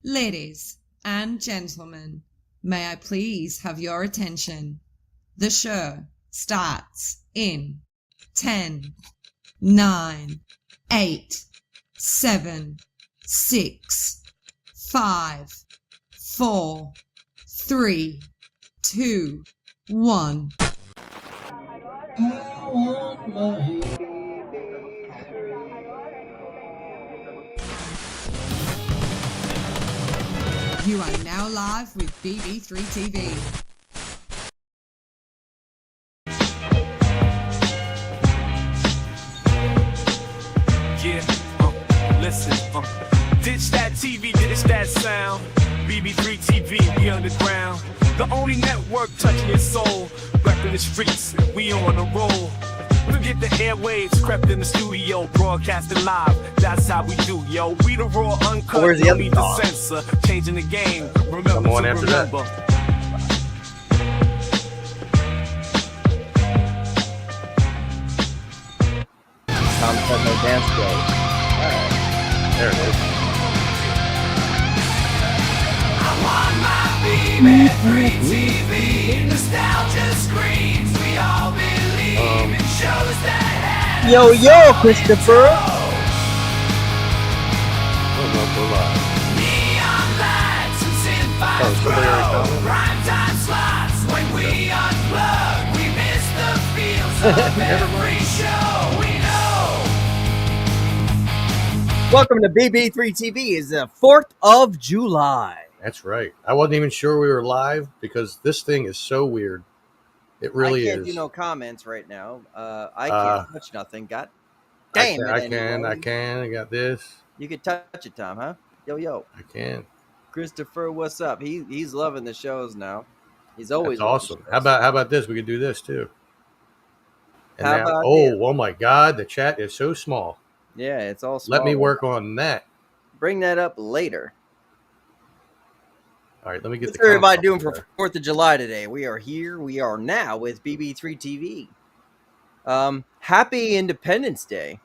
Ladies and gentlemen, may I please have your attention? The show starts in 10, 9, 8, 7, 6, 5, 4, 3, 2, 1. You are now live with BB3 TV. Yeah, listen, ditch that TV, ditch that sound. BB3 TV, we underground. The only network touching your soul. Repping the streets, we on a roll. Forget the airwaves, crept in the studio, broadcasting live. That's how we do, yo. We the raw, uncut, Where's the no other need to song? censor. Changing the game, remember Come on to after that. remember. Tom said no dance clothes. Alright. There it is. BB3 TV, nostalgia screams. We all believe in shows that have Yo, Christopher! neon lights and synth Oh, somebody already commented? prime time slots. When we unplug, we miss the feels of every show we know. Welcome to BB3 TV. It's the 4th of July. That's right. I wasn't even sure we were live because this thing is so weird. It really I can't is. do no comments right now. I can't touch nothing. God damn it. I anyway. can. I got this. You can touch it, Tom, huh? Yo. I can. Christopher, what's up? He's loving the shows now. He's always That's awesome. How about this? We could do this too. And How now, about oh my God, the chat is so small. Yeah, it's all small. Let me work on that. Bring that up later. All right, let me get What's the everybody console doing for there. 4th of July today? We are here. We are now with BB3 TV. Happy Independence Day.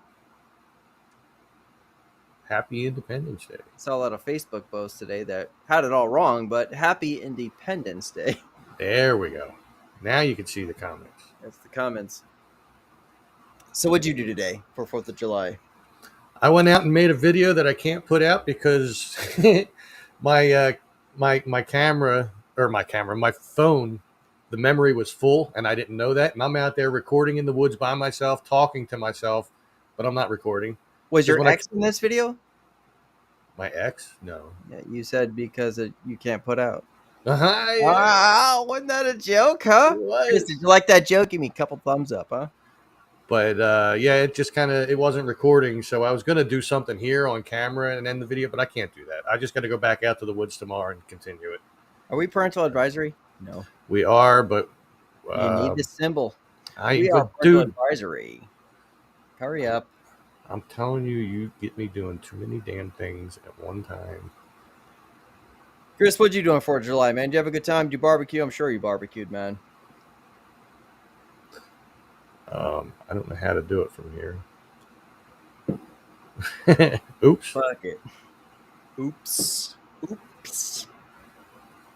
Happy Independence Day. Saw a lot of Facebook posts today that had it all wrong, but Happy Independence Day. There we go. Now you can see the comments. That's the comments. So what'd you do today for 4th of July? I went out and made a video that I can't put out because my phone, the memory was full and I didn't know that. And I'm out there recording in the woods by myself, talking to myself, but I'm not recording. Was your When I- ex in this video? My ex? No. Yeah, you said because you can't put out. Uh-huh, yeah. Wow, wasn't that a joke, huh? It was. Chris, did you like that joke? Give me a couple thumbs up, huh? But yeah, it just it wasn't recording. So I was going to do something here on camera and end the video, but I can't do that. I just got to go back out to the woods tomorrow and continue it. Are we parental advisory? No. We are, but You need the symbol. We are but parental dude, advisory. Hurry up. I'm telling you, you get me doing too many damn things at one time. Chris, what'd you do on 4th of July, man? Did you have a good time? Did you barbecue? I'm sure you barbecued, man. I don't know how to do it from here. Oops. Fuck it. Oops.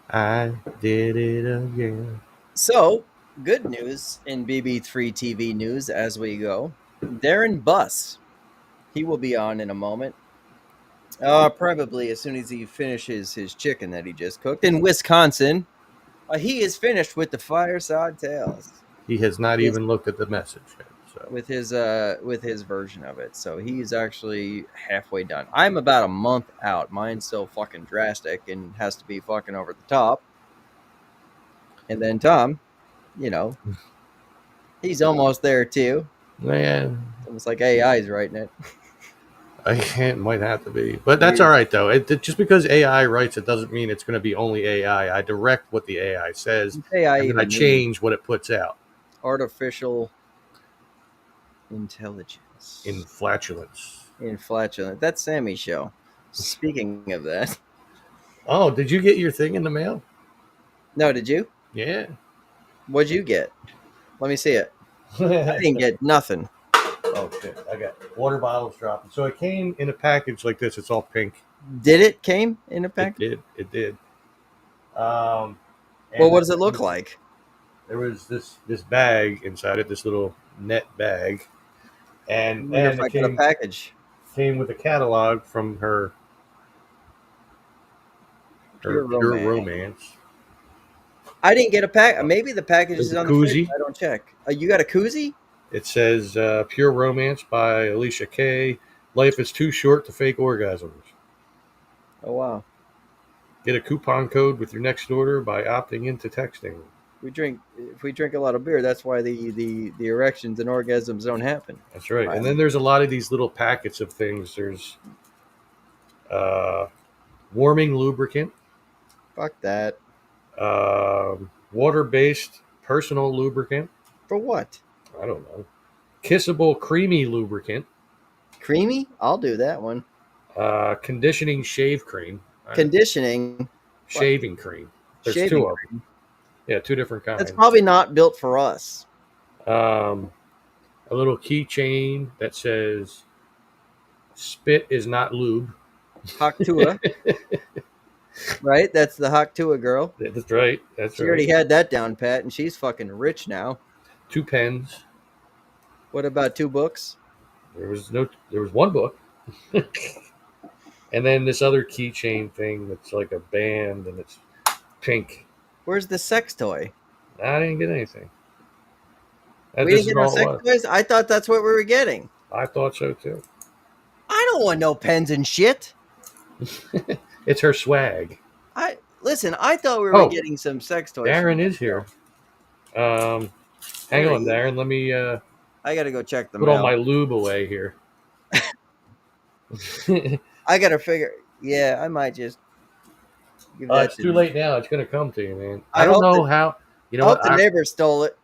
I did it again. So, good news in BB3 TV news as we go. Darren Buss. He will be on in a moment. Probably as soon as he finishes his chicken that he just cooked in Wisconsin. He is finished with the Fireside Tales He has not Yes. even looked at the message yet. So with his version of it. So he's actually halfway done. I'm about a month out. Mine's so fucking drastic and has to be fucking over the top. And then Tom, he's almost there too. man, It's almost like AI's writing it. it might have to be, but that's all right though. Just because AI writes it doesn't mean it's going to be only AI. I direct what the AI says, AI and then I even change what it puts out artificial intelligence. in flatulence. In flatulence. That's Sammy's show. Speaking of that. Oh, did you get your thing in the mail? No, did you? Yeah. What'd you get? Let me see it. I didn't get nothing. Oh shit! I got water bottles dropping. So it came in a package like this. It's all pink. Did it came in a pack? It did. Well, And what does it look like? there was this bag inside it, this little net bag, I and wonder if I it got a package. came with a catalog from her Pure Pure romance. Romance. I didn't get a pack. Maybe the package There's is a on the fridge. koozie. I don't check. You got a koozie? It says Pure Romance by Alicia Kay. Life is too short to fake orgasms. Oh wow. Get a coupon code with your next order by opting into texting. If we drink a lot of beer, that's why the erections and orgasms don't happen. That's right. And then there's a lot of these little packets of things. There's warming lubricant, Fuck that. water-based personal lubricant. For what? I don't know. Kissable creamy lubricant. Creamy? I'll do that one. Conditioning shave cream. Conditioning. Shaving cream. There's Shaving two of them. Yeah, two different kinds. That's probably not built for us. A little keychain that says "Spit is not lube." Haktua. Right? That's the Haktua girl. That's right. That's She right. already had that down pat, and she's fucking rich now. 2 pens. What about 2 books? There was one book. And then this other keychain thing that's like a band and it's pink. Where's the sex toy? I didn't get anything. We didn't get no sex toys? I thought that's what we were getting. I thought so too. I don't want no pens and shit. It's her swag. I thought we were getting some sex toys. Darren is here. Hang on, Darren. Let me I gotta go check them put out. all my lube away here. I gotta figure. Yeah, I might just give that. It's too late now. It's gonna come to you, man. I don't hope know how. You know I hope what? the neighbor stole it.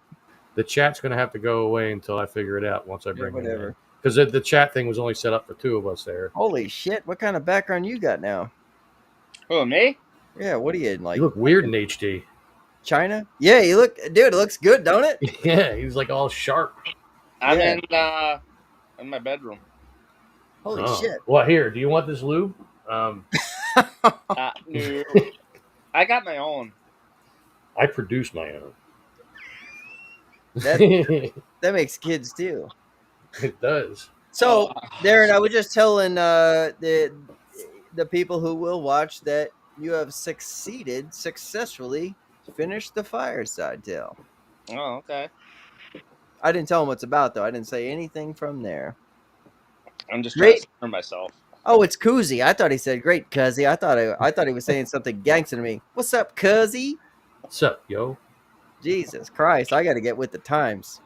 The chat's gonna have to go away until I figure it out. Once I bring it whatever. in, because the chat thing was only set up for 2 of us there. Holy shit! What kind of background you got now? Who, me? Yeah, what are you in, like? You look weird in HD. China? Yeah, you look, dude. It looks good, don't it? Yeah, he's like all sharp. I'm Yeah. in my bedroom. Holy shit! Well, here, do you want this lube? No. I got my own. I produce my own. That makes kids too. It does. So, Darren, I was just telling the people who will watch that you have successfully finished the Fireside Tale. Oh, okay. I didn't tell him what's about though. I didn't say anything from there. I'm just trying Great. to for myself. Oh, it's Koozie. I thought he said great, Cuzzy. I thought he was saying something gangster to me. What's up, Cuzzy? What's up, yo? Jesus Christ, I got to get with the times.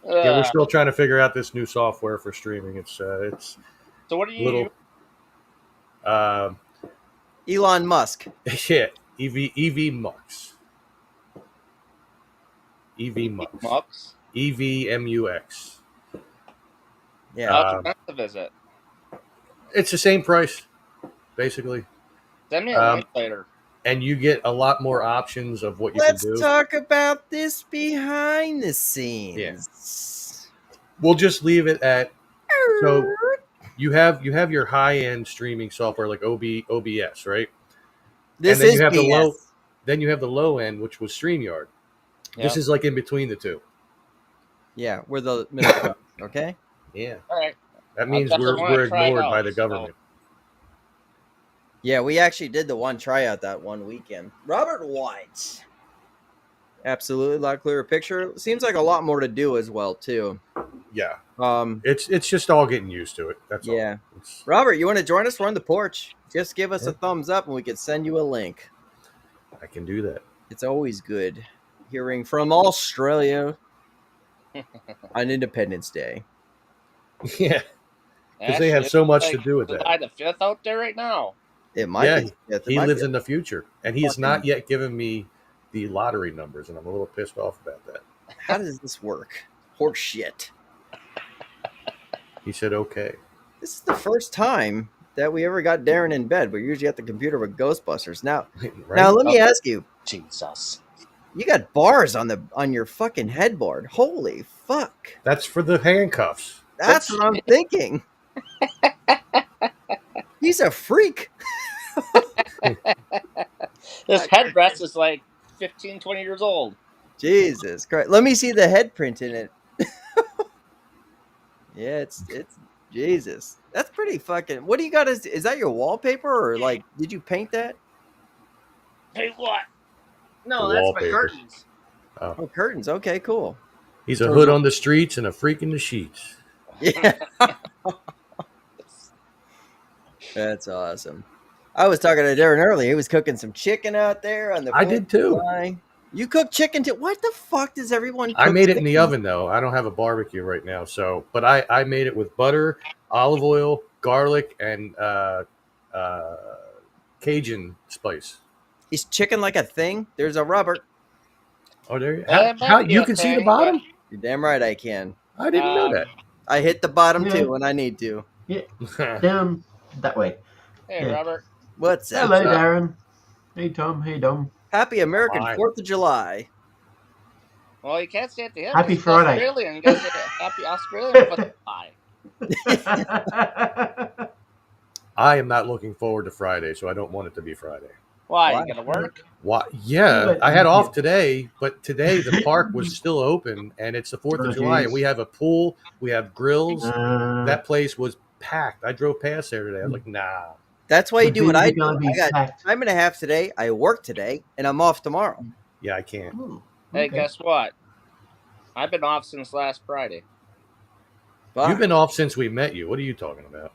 Yeah, we're still trying to figure out this new software for streaming. It's So what do you little. Elon Musk. Yeah, EV Mux. Mux? EVMUX. Yeah. How expensive is it? It's the same price, basically. Send me a link later. And you get a lot more options of what you Let's can do. talk about this behind the scenes. Yeah. We'll just leave it at so you have your high end streaming software like OBS, right? This and then is you have BS. then you have the low end, which was StreamYard. Yep. This is like in between the two. Yeah, we're the middle ground, okay? Yeah. All right. That means definitely we're wanna try it ignored by out, the so- government. Yeah, we actually did the one tryout that one weekend. Robert White. Absolutely, a lot clearer picture. Seems like a lot more to do as well, too. Yeah. Um, It's just all getting used to it. That's Yeah. all. It's, Robert, you want to join us? We're on the porch. Just give us a thumbs up and we can send you a link. I can do that. It's always good hearing from Australia on Independence Day. Yeah. Because they have so much to do with that. July the 5th out there right now. It might Yeah, be. It he might lives be. in the future, and he's not yet given me the lottery numbers, and I'm a little pissed off about that. How does this work? Horse shit. He said, "Okay." This is the first time that we ever got Darren in bed. We're usually at the computer with Ghostbusters. Now, Right? now let me ask you. Jesus. You got bars on your fucking headboard. Holy fuck. That's for the handcuffs. That's what I'm thinking. He's a freak. This headrest is like 15, 20 years old. Jesus Christ. Let me see the head print in it. Yeah, it's Jesus. That's pretty fucking. What do you got? Is that your wallpaper or like did you paint that? Hey, what? No, The that's wallpaper. my curtains. Oh, curtains. Okay, cool. He's a hood on the streets and a freak in the sheets. Yeah. That's awesome. I was talking to Darren earlier. He was cooking some chicken out there on the I 4th did of too. July. You cook chicken too? What the fuck does everyone cook? I made it in the chicken? oven though. I don't have a barbecue right now, but I made it with butter, olive oil, garlic, and Cajun spice. Is chicken like a thing? There's a Robert. Oh, there. That How might be you a can see the thing, bottom? You're damn right I can. I didn't know that. I hit the bottom Yeah. too when I need to. Down that way. Hey, Yeah. Robert. What's up? Hello, Darren. Hey, Tom. Hey, Dom. Happy American Hi. 4th of July. Well, you can't say it to him. Happy He's Friday. Australian. You gotta say happy Australian. Bye. I am not looking forward to Friday, so I don't want it to be Friday. Why? Why? You gonna work? Why? Yeah, I had off today, but today the park was still open, and it's the 4th of Oh, July, and geez. we have a pool, we have grills. That That place was packed. I drove past there today. I was like, nah. That's why you do what I do. Gonna be I got packed. time and a half today. I work today, and I'm off tomorrow. Yeah, I can't. Oh, Hey, okay. guess what? I've been off since last Friday. Fuck. You've been off since we met you. What are you talking about?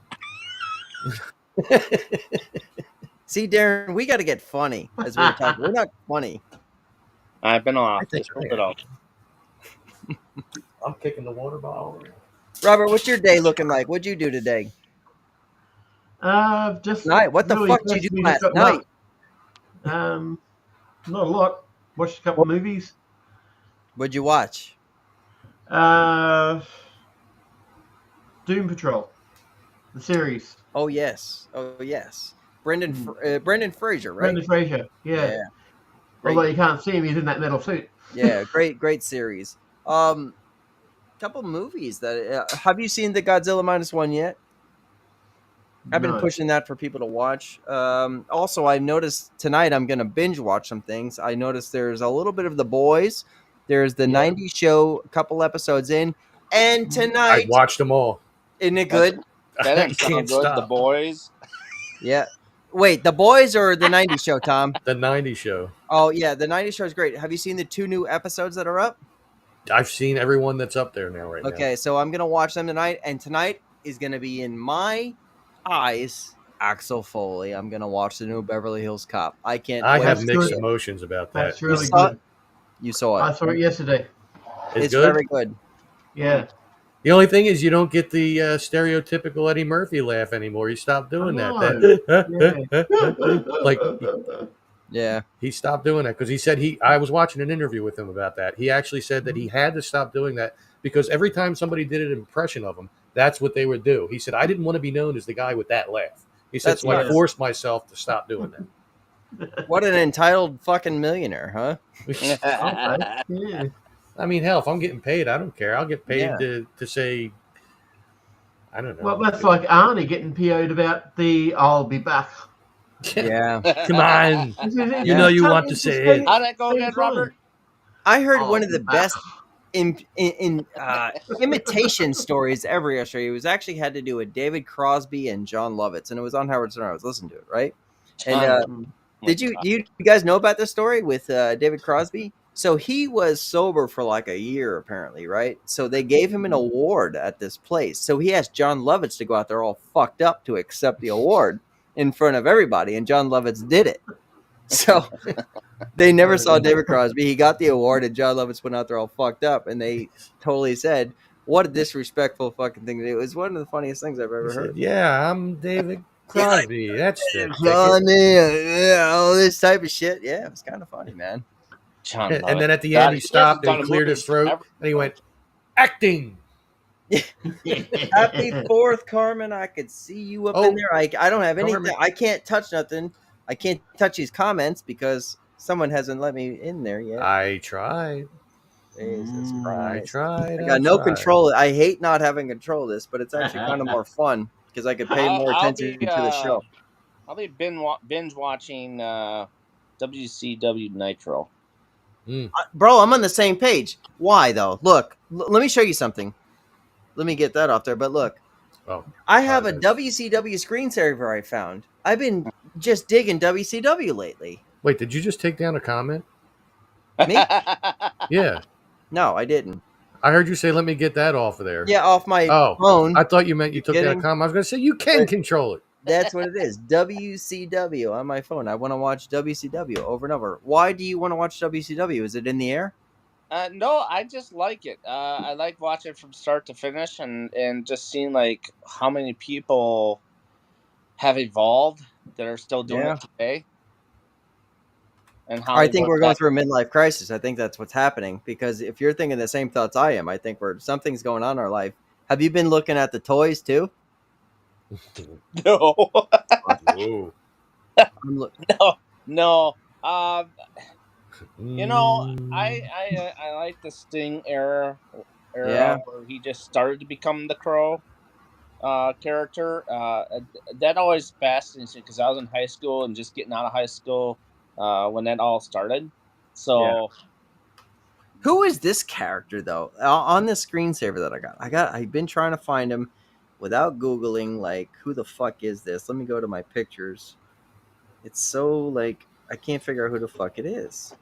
See, Darren, we got to get funny as we were talking. We're not funny. I've been off. I think Just I put am. it off. I'm kicking the water bottle. Robert, what's your day looking like? What'd you do today? Just Night. What the really fuck did you just do last got night? Not a lot. Watched a couple of movies. What'd you watch? Doom Patrol, the series. Oh yes. Brendan Fraser, right? Brendan Fraser. Yeah. Great. Although you can't see him, he's in that metal suit. Yeah, great series. Couple movies that have you seen the Godzilla -1 yet? I've been No. pushing that for people to watch. Also, I noticed tonight I'm going to binge watch some things. I noticed there's a little bit of The Boys. There's the 90s show, a couple episodes in. And I tonight, watched them all. isn't it good? That I didn't sound can't good. The stop. boys. Yeah. Wait, The Boys or the 90s show, Tom? The 90s show. Oh, yeah, the 90s show is great. Have you seen the 2 new episodes that are up? I've seen everyone that's up there now right now. Okay, so I'm going to watch them tonight. And tonight is going to be in my eyes, Axel Foley. I'm going to watch the new Beverly Hills Cop. I can't I wait. have That's mixed good. emotions about that. That's really saw good. You saw it. I saw it yesterday. It's good. very good. Yeah. The only thing is you don't get the stereotypical Eddie Murphy laugh anymore. You stopped doing I that. Like Yeah. he stopped doing that because he said I was watching an interview with him about that. He actually said that he had to stop doing that because every time somebody did an impression of him, that's what they would do. He said, I didn't want to be known as the guy with that laugh. He said, That's so I nice. forced myself to stop doing that. What an entitled fucking millionaire, huh? Okay. Yeah. I mean, hell, if I'm getting paid, I don't care. I'll get paid Yeah. to say, I don't know. Well, that's like Arnie getting PO'd about the I'll be back. Yeah. Come on. You know you want to say it. How'd that go again, Robert? I heard I'll one of be the back. best imitation stories ever yesterday. It was actually had to do with David Crosby and John Lovitz, and it was on Howard Stern. I was listening to it, right? And did you guys know about this story with David Crosby? So he was sober for like a year, apparently, right? So they gave him an award at this place. So he asked John Lovitz to go out there all fucked up to accept the award in front of everybody, and John Lovitz did it. So they never saw David Crosby. He got the award, and John Lovitz went out there all fucked up, and they totally said, "What a disrespectful fucking thing to do." It was one of the funniest things I've ever He said, heard. yeah, I'm David Crosby. That's the ticket. Johnny, all this type of shit. Yeah, it was kind of funny, man. John And then at the God, end, he he stopped hasn't and done a cleared movie his throat, forever. and he went, acting. Happy 4th, Carmen. I could see you up in there. I don't have anything. Carmen. I can't touch nothing. I can't touch these comments because someone hasn't let me in there yet. I tried. Jesus I Christ. tried. I got no tried. control. I hate not having control of this, but it's actually kind of more fun. because I could pay more attention to the show. I'll be binge watching WCW Nitro. Bro, I'm on the same page. Why though? Look, let me show you something. Let me get that off there. But look, Oh, I have a that's- WCW screensaver I found. I've been just digging WCW lately. Wait, did you just take down a comment? Me? Yeah, No, I didn't. I heard you say, "Let me get that off of there." Yeah, off my Oh, phone. I thought you meant you took down a kidding? comment. I was going to say you can But- control it. That's what it is. WCW on my phone. I want to watch WCW over and over. Why do you want to watch WCW? Is it in the air? No, I just like it. I like watching from start to finish, and just seeing like how many people have evolved that are still doing Yeah. it today, and how I they think went we're going back. through a midlife crisis. I think that's what's happening because if you're thinking the same thoughts I am, I think something's going on in our life. Have you been looking at the toys too? No, Whoa. I'm look- no. You know, I like the Sting era Yeah. where he just started to become the Crow character. That always fascinates me because I was in high school and just getting out of high school when that all started. So Who is this character though? On this screensaver that I've been trying to find him without googling. Like, who the fuck is this? Let me go to my pictures. It's so like I can't figure out who the fuck it is.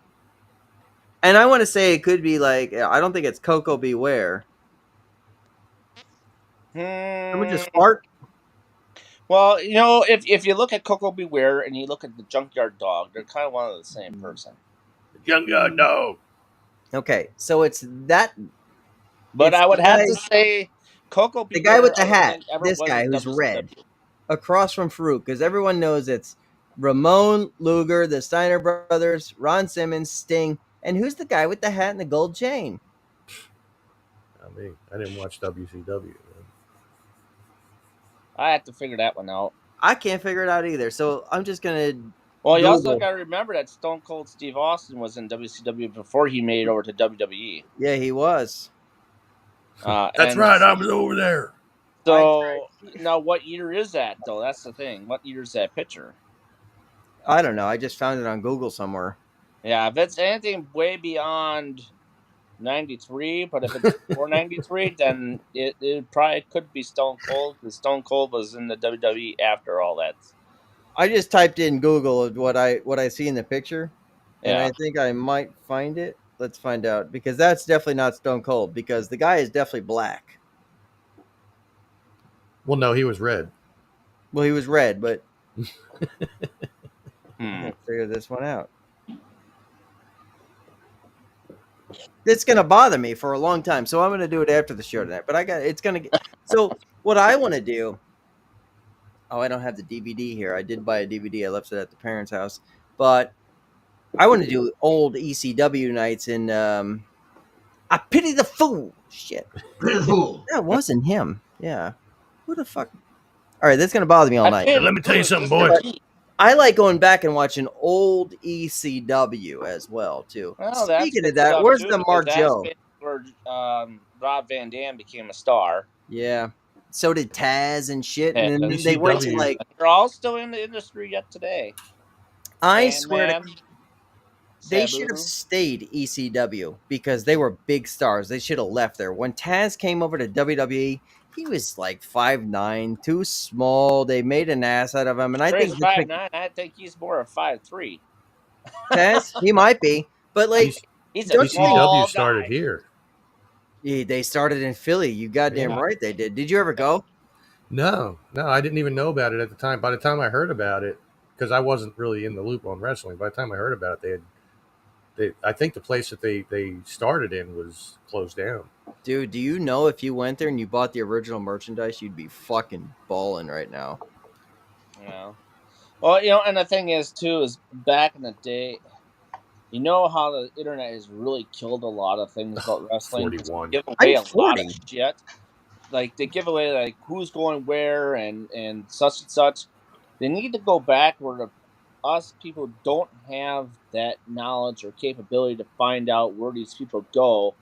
And I want to say it could be like I don't think it's Coco Beware. Someone just hmm, fart. well, you know, if you look at Coco Beware and you look at the Junkyard Dog, they're kind of one of the same person. Young dog. Okay, so it's that. But It's I would the have guy, to say Coco the guy with Beware. the I don't hat. think ever This was guy in who's red, WCW. across from Farouk, because everyone knows it's Ramon Luger, the Steiner brothers, Ron Simmons, Sting, and who's the guy with the hat and the gold chain? I didn't watch WCW. I have to figure that one out. I can't figure it out either. So I'm just gonna Well, you also Google. got to remember that Stone Cold Steve Austin was in WCW before he made it over to WWE. Yeah, he was. That's And right. I was over there. so now, what year is that though? That's the thing. What year is that picture? I don't know. I just found it on Google somewhere. Yeah, if it's anything way beyond 93, but if it's before 93, then it probably could be Stone Cold because Stone Cold was in the WWE after all that. I just typed in Google of what I see in the picture, and Yeah. I think I might find it. Let's find out because that's definitely not Stone Cold because the guy is definitely black. Well, no, he was red. Well, he was red, but Hmm. let's figure this one out. It's gonna bother me for a long time, so I'm gonna do it after the show tonight. But it's gonna get so. What I want to do. Oh, I don't have the DVD here. I did buy a DVD. I left it at the parents' house, but I want to do old ECW nights in. I pity the fool. Shit, that wasn't him. Yeah, who the fuck? All right, that's gonna bother me all night. Let me tell you something, boy. I like going back and watching old ECW as well too. Well, that's Speaking good of that, stuff, where's too, the because Mark that's Joe? where Rob Van Dam became a star. Yeah, so did Taz and shit, and then ECW. they went to like. They're all still in the industry yet today. I swear to Sandman, they should have Sabu. stayed ECW because they were big stars. They should have left there. When Taz came over to WWE, he was like 5'9", too small. They made an ass out of him, and I He's think Vince 5'9". I think he's more of 5'3". Taz, he might be, but like, He's a don't you think small ECW started guy. here. they started in Philly? You goddamn Yeah. right they did. Did you ever go? No, I didn't even know about it at the time. By the time I heard about it, because I wasn't really in the loop on wrestling. By the time I heard about it, I think the place that they started in was closed down. Dude, do you know if you went there and you bought the original merchandise, you'd be fucking balling right now. Yeah. Well, you know, and the thing is too is back in the day, you know how the internet has really killed a lot of things about wrestling. 41. Give away I'm a lot 40. of shit. Like they give away like who's going where and such and such. They need to go back where us people don't have that knowledge or capability to find out where these people go,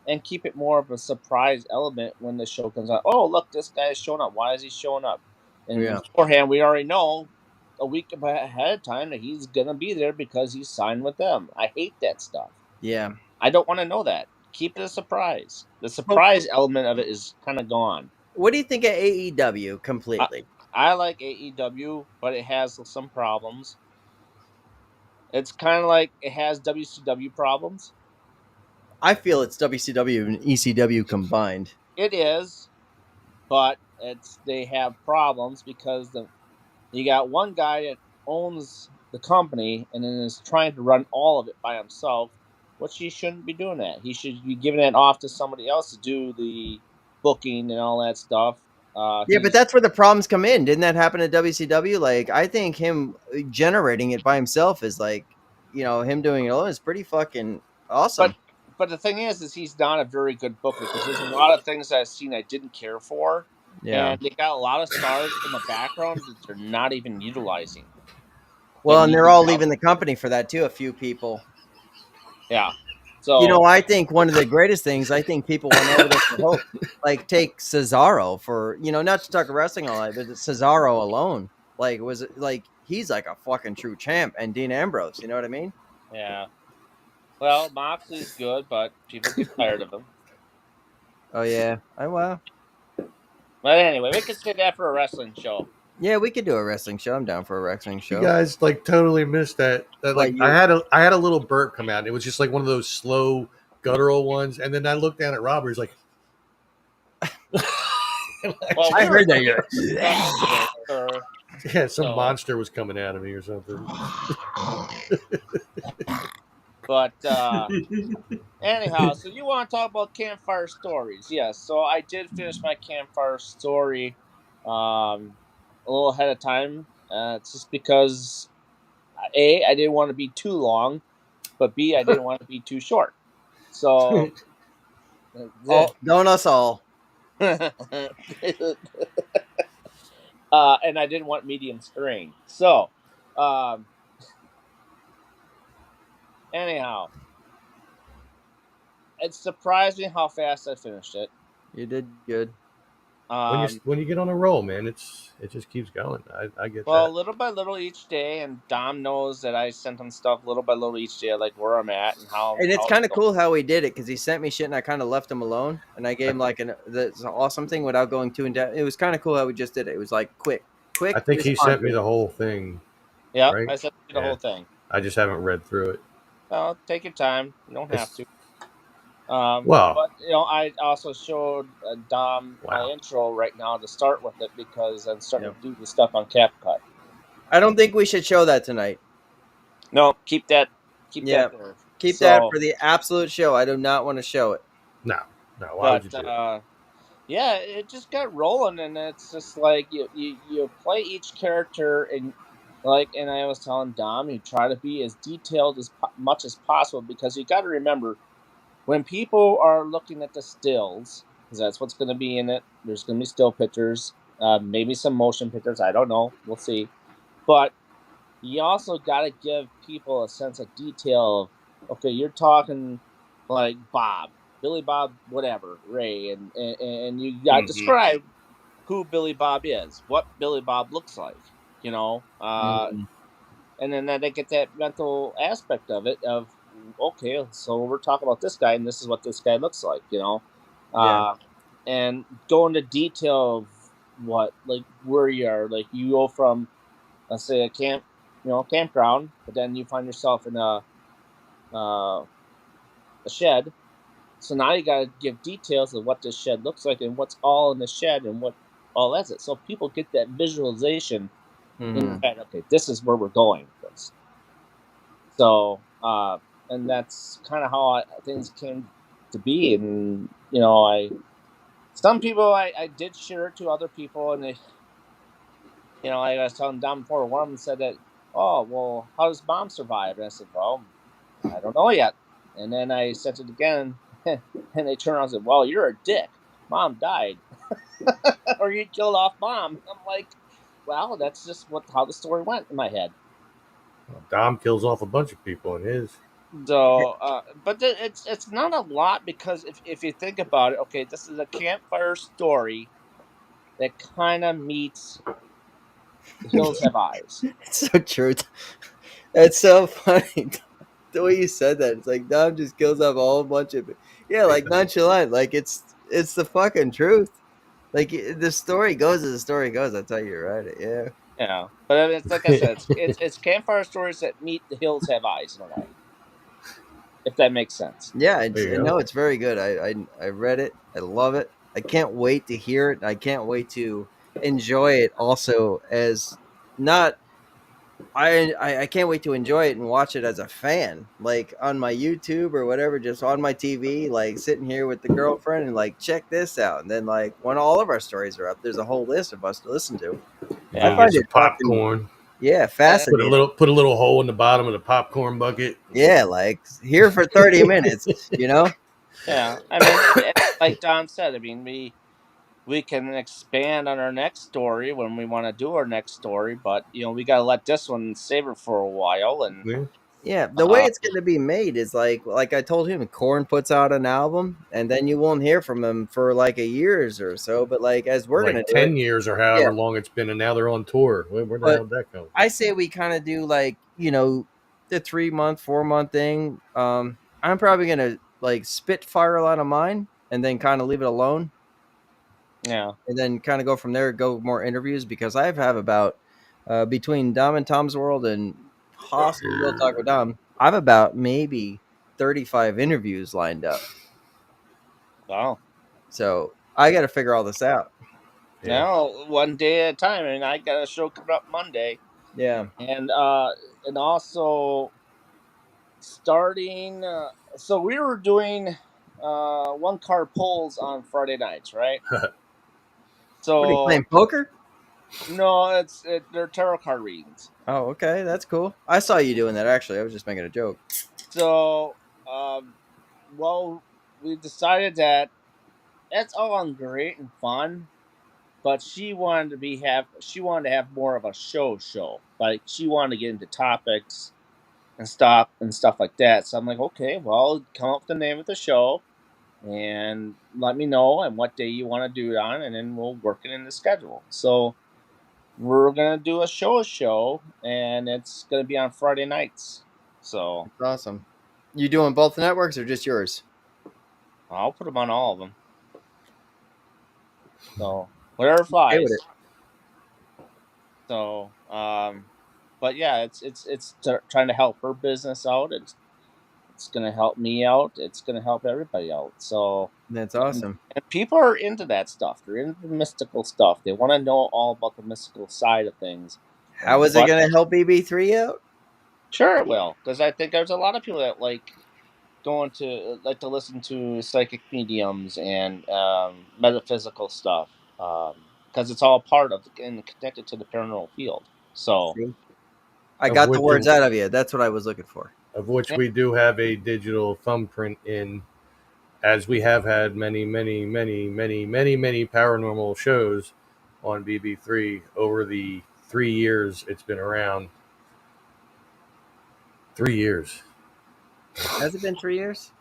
and keep it more of a surprise element when the show comes out. Oh, look, this guy is showing up. Why is he showing up? And Yeah. beforehand, we already know a week ahead of time that he's gonna be there because he's signed with them. I hate that stuff. Yeah. I don't want to know that. Keep it a surprise. The Well, surprise element of it is kind of gone. what do you think of AEW I, completely? I like AEW, but it has some problems. It's kind of like it has WCW problems. I feel it's WCW and ECW combined. It is, but they have problems because you got one guy that owns the company and then is trying to run all of it by himself, which he shouldn't be doing that. He should be giving it off to somebody else to do the booking and all that stuff. Yeah, but that's where the problems come in. Didn't that happen at WCW? Like, I think him generating it by himself is like, him doing it alone is pretty fucking but awesome. but the thing is he's not a very good booker because there's a lot of things I've seen I didn't care for, Yeah. and they got a lot of stars in the background that they're not even utilizing. Well, and You they're can all tell. leaving the company for that too. A few people. Yeah. So I think one of the greatest things, I think people went over this for hope. Like, take Cesaro for, not to talk wrestling all night, but Cesaro alone. Like, was it like he's like a fucking true champ, and Dean Ambrose, you know what I mean? yeah. Well, Moxley's good, but people get tired of him. Oh yeah. Well. But anyway, we could say that for a wrestling show. Yeah, we could do a wrestling show. I'm down for a wrestling You show. guys like totally missed that. What, Like I had a little burp come out. It was just like one of those slow guttural ones, and then I looked down at Robert. He's like, Well, I heard that you're. yeah, some So- monster was coming out of me or something. But anyhow, so you want to talk about campfire stories? Yes. So I did finish my campfire story a little ahead of time. It's just because A, I didn't want to be too long, but B, I didn't want to be too short. So Oh, don't us all. and I didn't want medium strain. So anyhow, it surprised me how fast I finished it. You did good. When you get on a roll, man, it just keeps going. I get Well, that. little by little each day, and Dom knows that I sent him stuff little by little each day, like where I'm at and how. And it's how kind of going. cool how he did it because he sent me shit and I kind of left him alone and I gave him like the awesome thing without going too in depth. It was kind of cool how we just did it. It was like quick. I think he sent me responsive. the whole thing. Yeah, right? I sent you the Yeah. whole thing. I just haven't read through it. Well, take your time. You don't have to. Well, But I also showed Dom my Wow. intro right now to start with it because I'm starting Yep. to do the stuff on CapCut. I don't think we should show that tonight. No, keep that. Yeah. That there. Keep So, that for the absolute show. I do not want to show it. no. Why would But you do it? yeah, it just got rolling, and it's just like you play each character, and and I was telling Dom, you try to be as detailed as much as possible because you got to remember when people are looking at the stills, because that's what's going to be in it. There's going to be still pictures, maybe some motion pictures. I don't know. We'll see. But you also got to give people a sense of detail. Okay, you're talking like Bob, Billy Bob, whatever, Ray, and you got to describe who Billy Bob is, what Billy Bob looks like, Mhm. and then they get that mental aspect of it of okay, so we're talking about this guy, and this is what this guy looks like, Yeah. and go into detail of what like where you are, like you go from let's say a campground, but then you find yourself in a shed. So now you got to give details of what this shed looks like and what's all in the shed and what all that's it. So people get that visualization in Mhm. their head. Okay, this is where we're going with this. So, and that's kind of how things came to be. And some people I did share it to other people, and they, I was telling Dom before, one of them said that, oh, well, how does Mom survive? And I said, well, I don't know yet. And then I sent it again, and they turned around and said, well, you're a dick. Mom died. Or you killed off Mom. I'm like, well, that's just how the story went in my head. Dom kills off a bunch of people in his. So, but it's not a lot because if you think about it, okay, this is a campfire story that kind of meets The hills have eyes. It's so true. That's so funny. The way you said that, it's like Dom just kills off a whole bunch of, yeah, like nonchalant, like it's the fucking truth. Like the story goes as the story goes. That's how you write it. Yeah. Yeah, but it's like I said, it's campfire stories that meet the hills have eyes in a way, if that makes sense. Yeah, There you go. no, it's very good. I read it. I love it. I can't wait to hear it. I can't wait to enjoy it. Also, as not, I can't wait to enjoy it and watch it as a fan, like on my YouTube or whatever, just on my TV, like sitting here with the girlfriend and like check this out. And then like when all of our stories are up, there's a whole list of us to listen to. I Yeah, find Get some it fucking popcorn. yeah Put a fascinating. little hole in the bottom of the popcorn bucket. Yeah, like here for 30 minutes, you know. yeah. I mean, like Don said, I mean, we can expand on our next story when we want to do our next story, but we got to let this one savor for a while. And Yeah. Yeah, the way it's going to be made is like I told him, Korn puts out an album, and then you won't hear from him for like a years or so. But like as we're going Like to do it, 10 years or yeah. however long it's been, and now they're on tour. Where the But hell did that come from? I say we kind of do like the 3 month, 4 month thing. I'm probably going to like spitfire a lot of mine, and then kind of leave it alone, yeah, and then kind of go from there. Go more interviews because I have about between Dom and Tom's World and possibly Real Talk with Dom, I have about maybe 35 interviews lined up. wow. So I got to figure all this out. Yeah. Now, one day at a time. I mean, I got a show coming up Monday, Yeah. and also starting. So we were doing one car pulls on Friday nights, right? What are you So playing poker? no, they're tarot card readings. Oh, okay, that's cool. I saw you doing that actually. I was just making a joke. So, well, we decided that that's all great and fun, but she wanted to have more of a show. Like she wanted to get into topics and stuff like that. So I'm like, okay, well, come up with the name of the show and let me know and what day you want to do it on, and then we'll work it in the schedule. So we're gonna do a show, and it's gonna be on Friday nights. So That's awesome. You doing both networks or just yours? I'll put them on all of them. So whatever Okay with flies. it. So, but yeah, trying to help her business out. It's gonna help me out. It's gonna help everybody out. So, That's and, awesome. and people are into that stuff. They're into the mystical stuff. They want to know all about the mystical side of things. How is it going to help BB3 out? Sure, it will, because I think there's a lot of people that like to listen to psychic mediums and metaphysical stuff, because it's all part of and connected to the paranormal field. So, See? I Of got the which, words out of you. That's what I was looking for. yeah, we do have a digital thumbprint in, as we have had many paranormal shows on BB3 over the 3 years it's been around. 3 years. Has it been 3 years?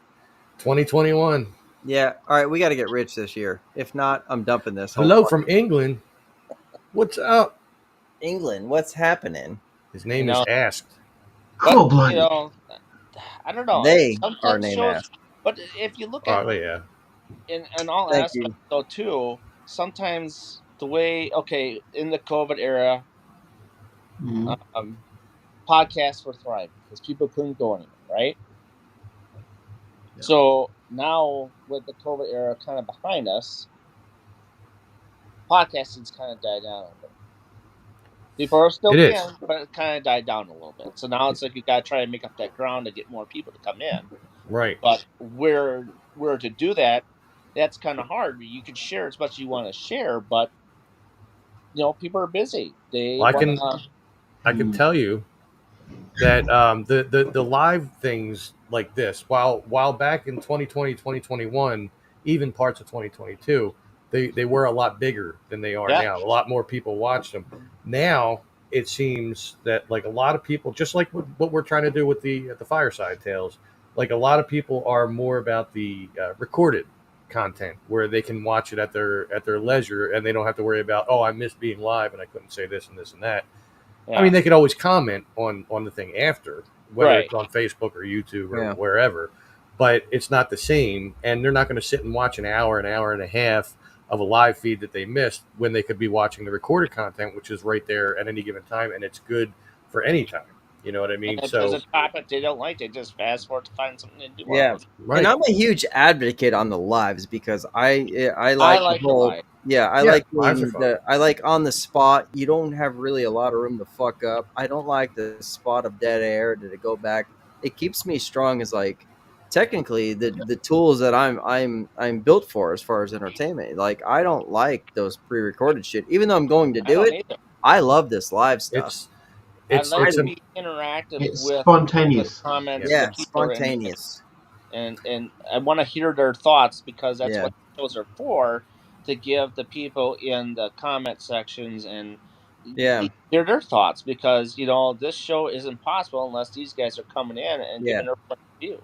2021. Yeah. All right, we got to get rich this year. If not, I'm dumping this whole Hello part. from England. What's up? England. What's happening? His you name is know, Asked. but Cold blooded. I don't know. They are Sometimes name shows, asked. but if you look at Oh yeah. in all Thank aspects you. though too, sometimes the way in the COVID era, Mm. um, podcasts were thriving because people couldn't go anywhere, right? Yeah. So now with the COVID era kind of behind us, podcasting's kind of died down a little bit. People are still It is. can, but it kind of died down a little bit. So now it's like you got to try to make up that ground to get more people to come in. Right. But where to do that, that's kind of hard. You can share as much as you want to share, but people are busy. They Well, want to. I can tell you that the live things like this, while back in 2020, 2021, even parts of 2022, they were a lot bigger than they are Yeah. now. A lot more people watched them. Now it seems that like a lot of people, just like what we're trying to do with the fireside tales, like a lot of people are more about the recorded. content where they can watch it at their leisure, and they don't have to worry about, oh, I missed being live and I couldn't say this and this and that. Yeah. I mean, they could always comment on the thing after, whether Right. it's on Facebook or YouTube or Yeah. wherever, but it's not the same, and they're not going to sit and watch an hour and a half of a live feed that they missed when they could be watching the recorded content, which is right there at any given time, and it's good for any time. You know what I mean? And if So there's a topic they don't like, they just fast forward to find something to do. Yeah. On. right. And I'm a huge advocate on the lives because I like like the the whole live. I Yeah, like lives are being fun. I like on the spot. You don't have really a lot of room to fuck up. I don't like the spot of dead air to go back. It keeps me strong as like technically the tools that I'm built for as far as entertainment. Like I don't like those pre-recorded shit. Even though I'm going to I do don't it, either. I love this live stuff. I like It's to a, be interactive It's with spontaneous. comments Yeah, that people are in, spontaneous. and I want to hear their thoughts because that's Yeah. what shows are for, to give the people in the comment sections and Yeah. hear their thoughts, because this show isn't possible unless these guys are coming in and Yeah. giving their point of view.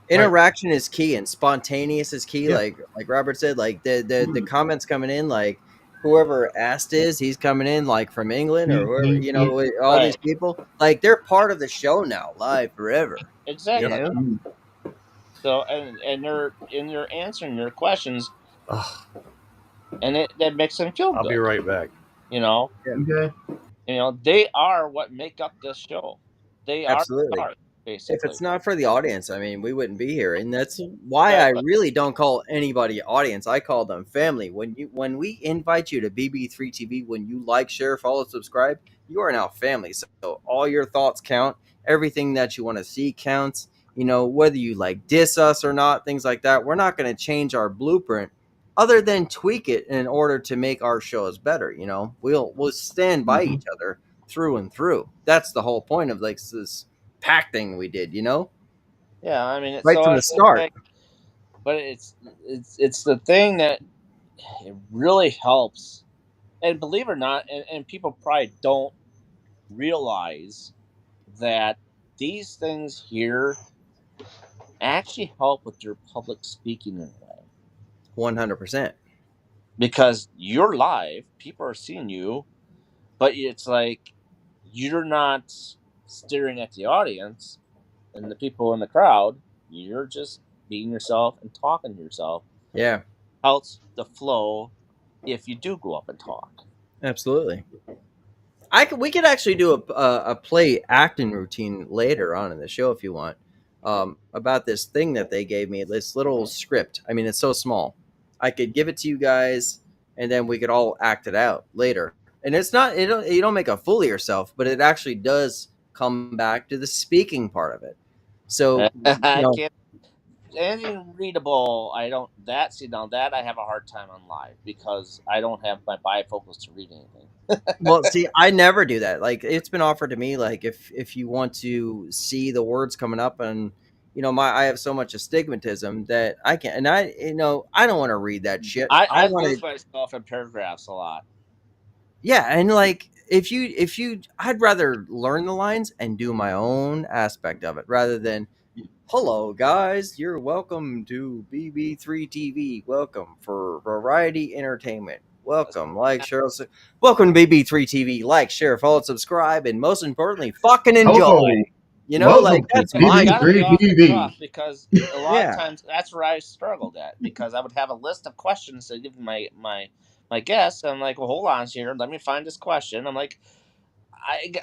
Interaction is key and spontaneous is key. Yeah. Like Robert said, like the comments coming in, like whoever asked he's coming in like from England or whoever, all these Right. people, like they're part of the show now, live forever. Exactly. You know? So and they're answering your questions, ugh, and that makes them feel I'll good. be right back. Okay. They are what make up this show. They Absolutely. are If basically. it's not for the audience, I mean, we wouldn't be here, and that's why I really don't call anybody audience. I call them family. When we invite you to BB3 TV, when you like, share, follow, subscribe, you are now family. So all your thoughts count. Everything that you want to see counts. Whether you like diss us or not, things like that. We're not going to change our blueprint, other than tweak it in order to make our shows better. We'll stand by each other through and through. That's the whole point of like this pack thing we did, Yeah, I mean, right from the start. But it's the thing that it really helps, and believe it or not, and people probably don't realize that these things here actually help with your public speaking in a way, 100%. because you're live, people are seeing you, but it's like you're not staring at the audience and the people in the crowd. You're just being yourself and talking to yourself. Yeah, Helps the flow if you do go up and talk. absolutely. We could actually do a play acting routine later on in the show if you want, about this thing that they gave me, this little script. I mean, it's so small. I could give it to you guys, and then we could all act it out later. And it's not you don't make a fool of yourself, but it actually does come back to the speaking part of it. So I can't anything readable. I don't that see now that I have a hard time on live because I don't have my bifocals to read anything. well, see, I never do that. Like it's been offered to me, like if you want to see the words coming up, and I have so much astigmatism that I can't, and I don't want to read that shit. I want lose to, myself in paragraphs a lot. yeah, and like if you, I'd rather learn the lines and do my own aspect of it rather than, hello guys, you're welcome to BB3 TV. Welcome for variety entertainment. Welcome, welcome to BB3 TV. Like, share, follow, subscribe, and most importantly, fucking enjoy. Welcome Like to that's And my I gotta be BB3 off the TV. cuff because a lot Yeah. of times that's where I struggled at, because I would have a list of questions to give my guests. And I'm like, well, hold on here, let me find this question. I'm like,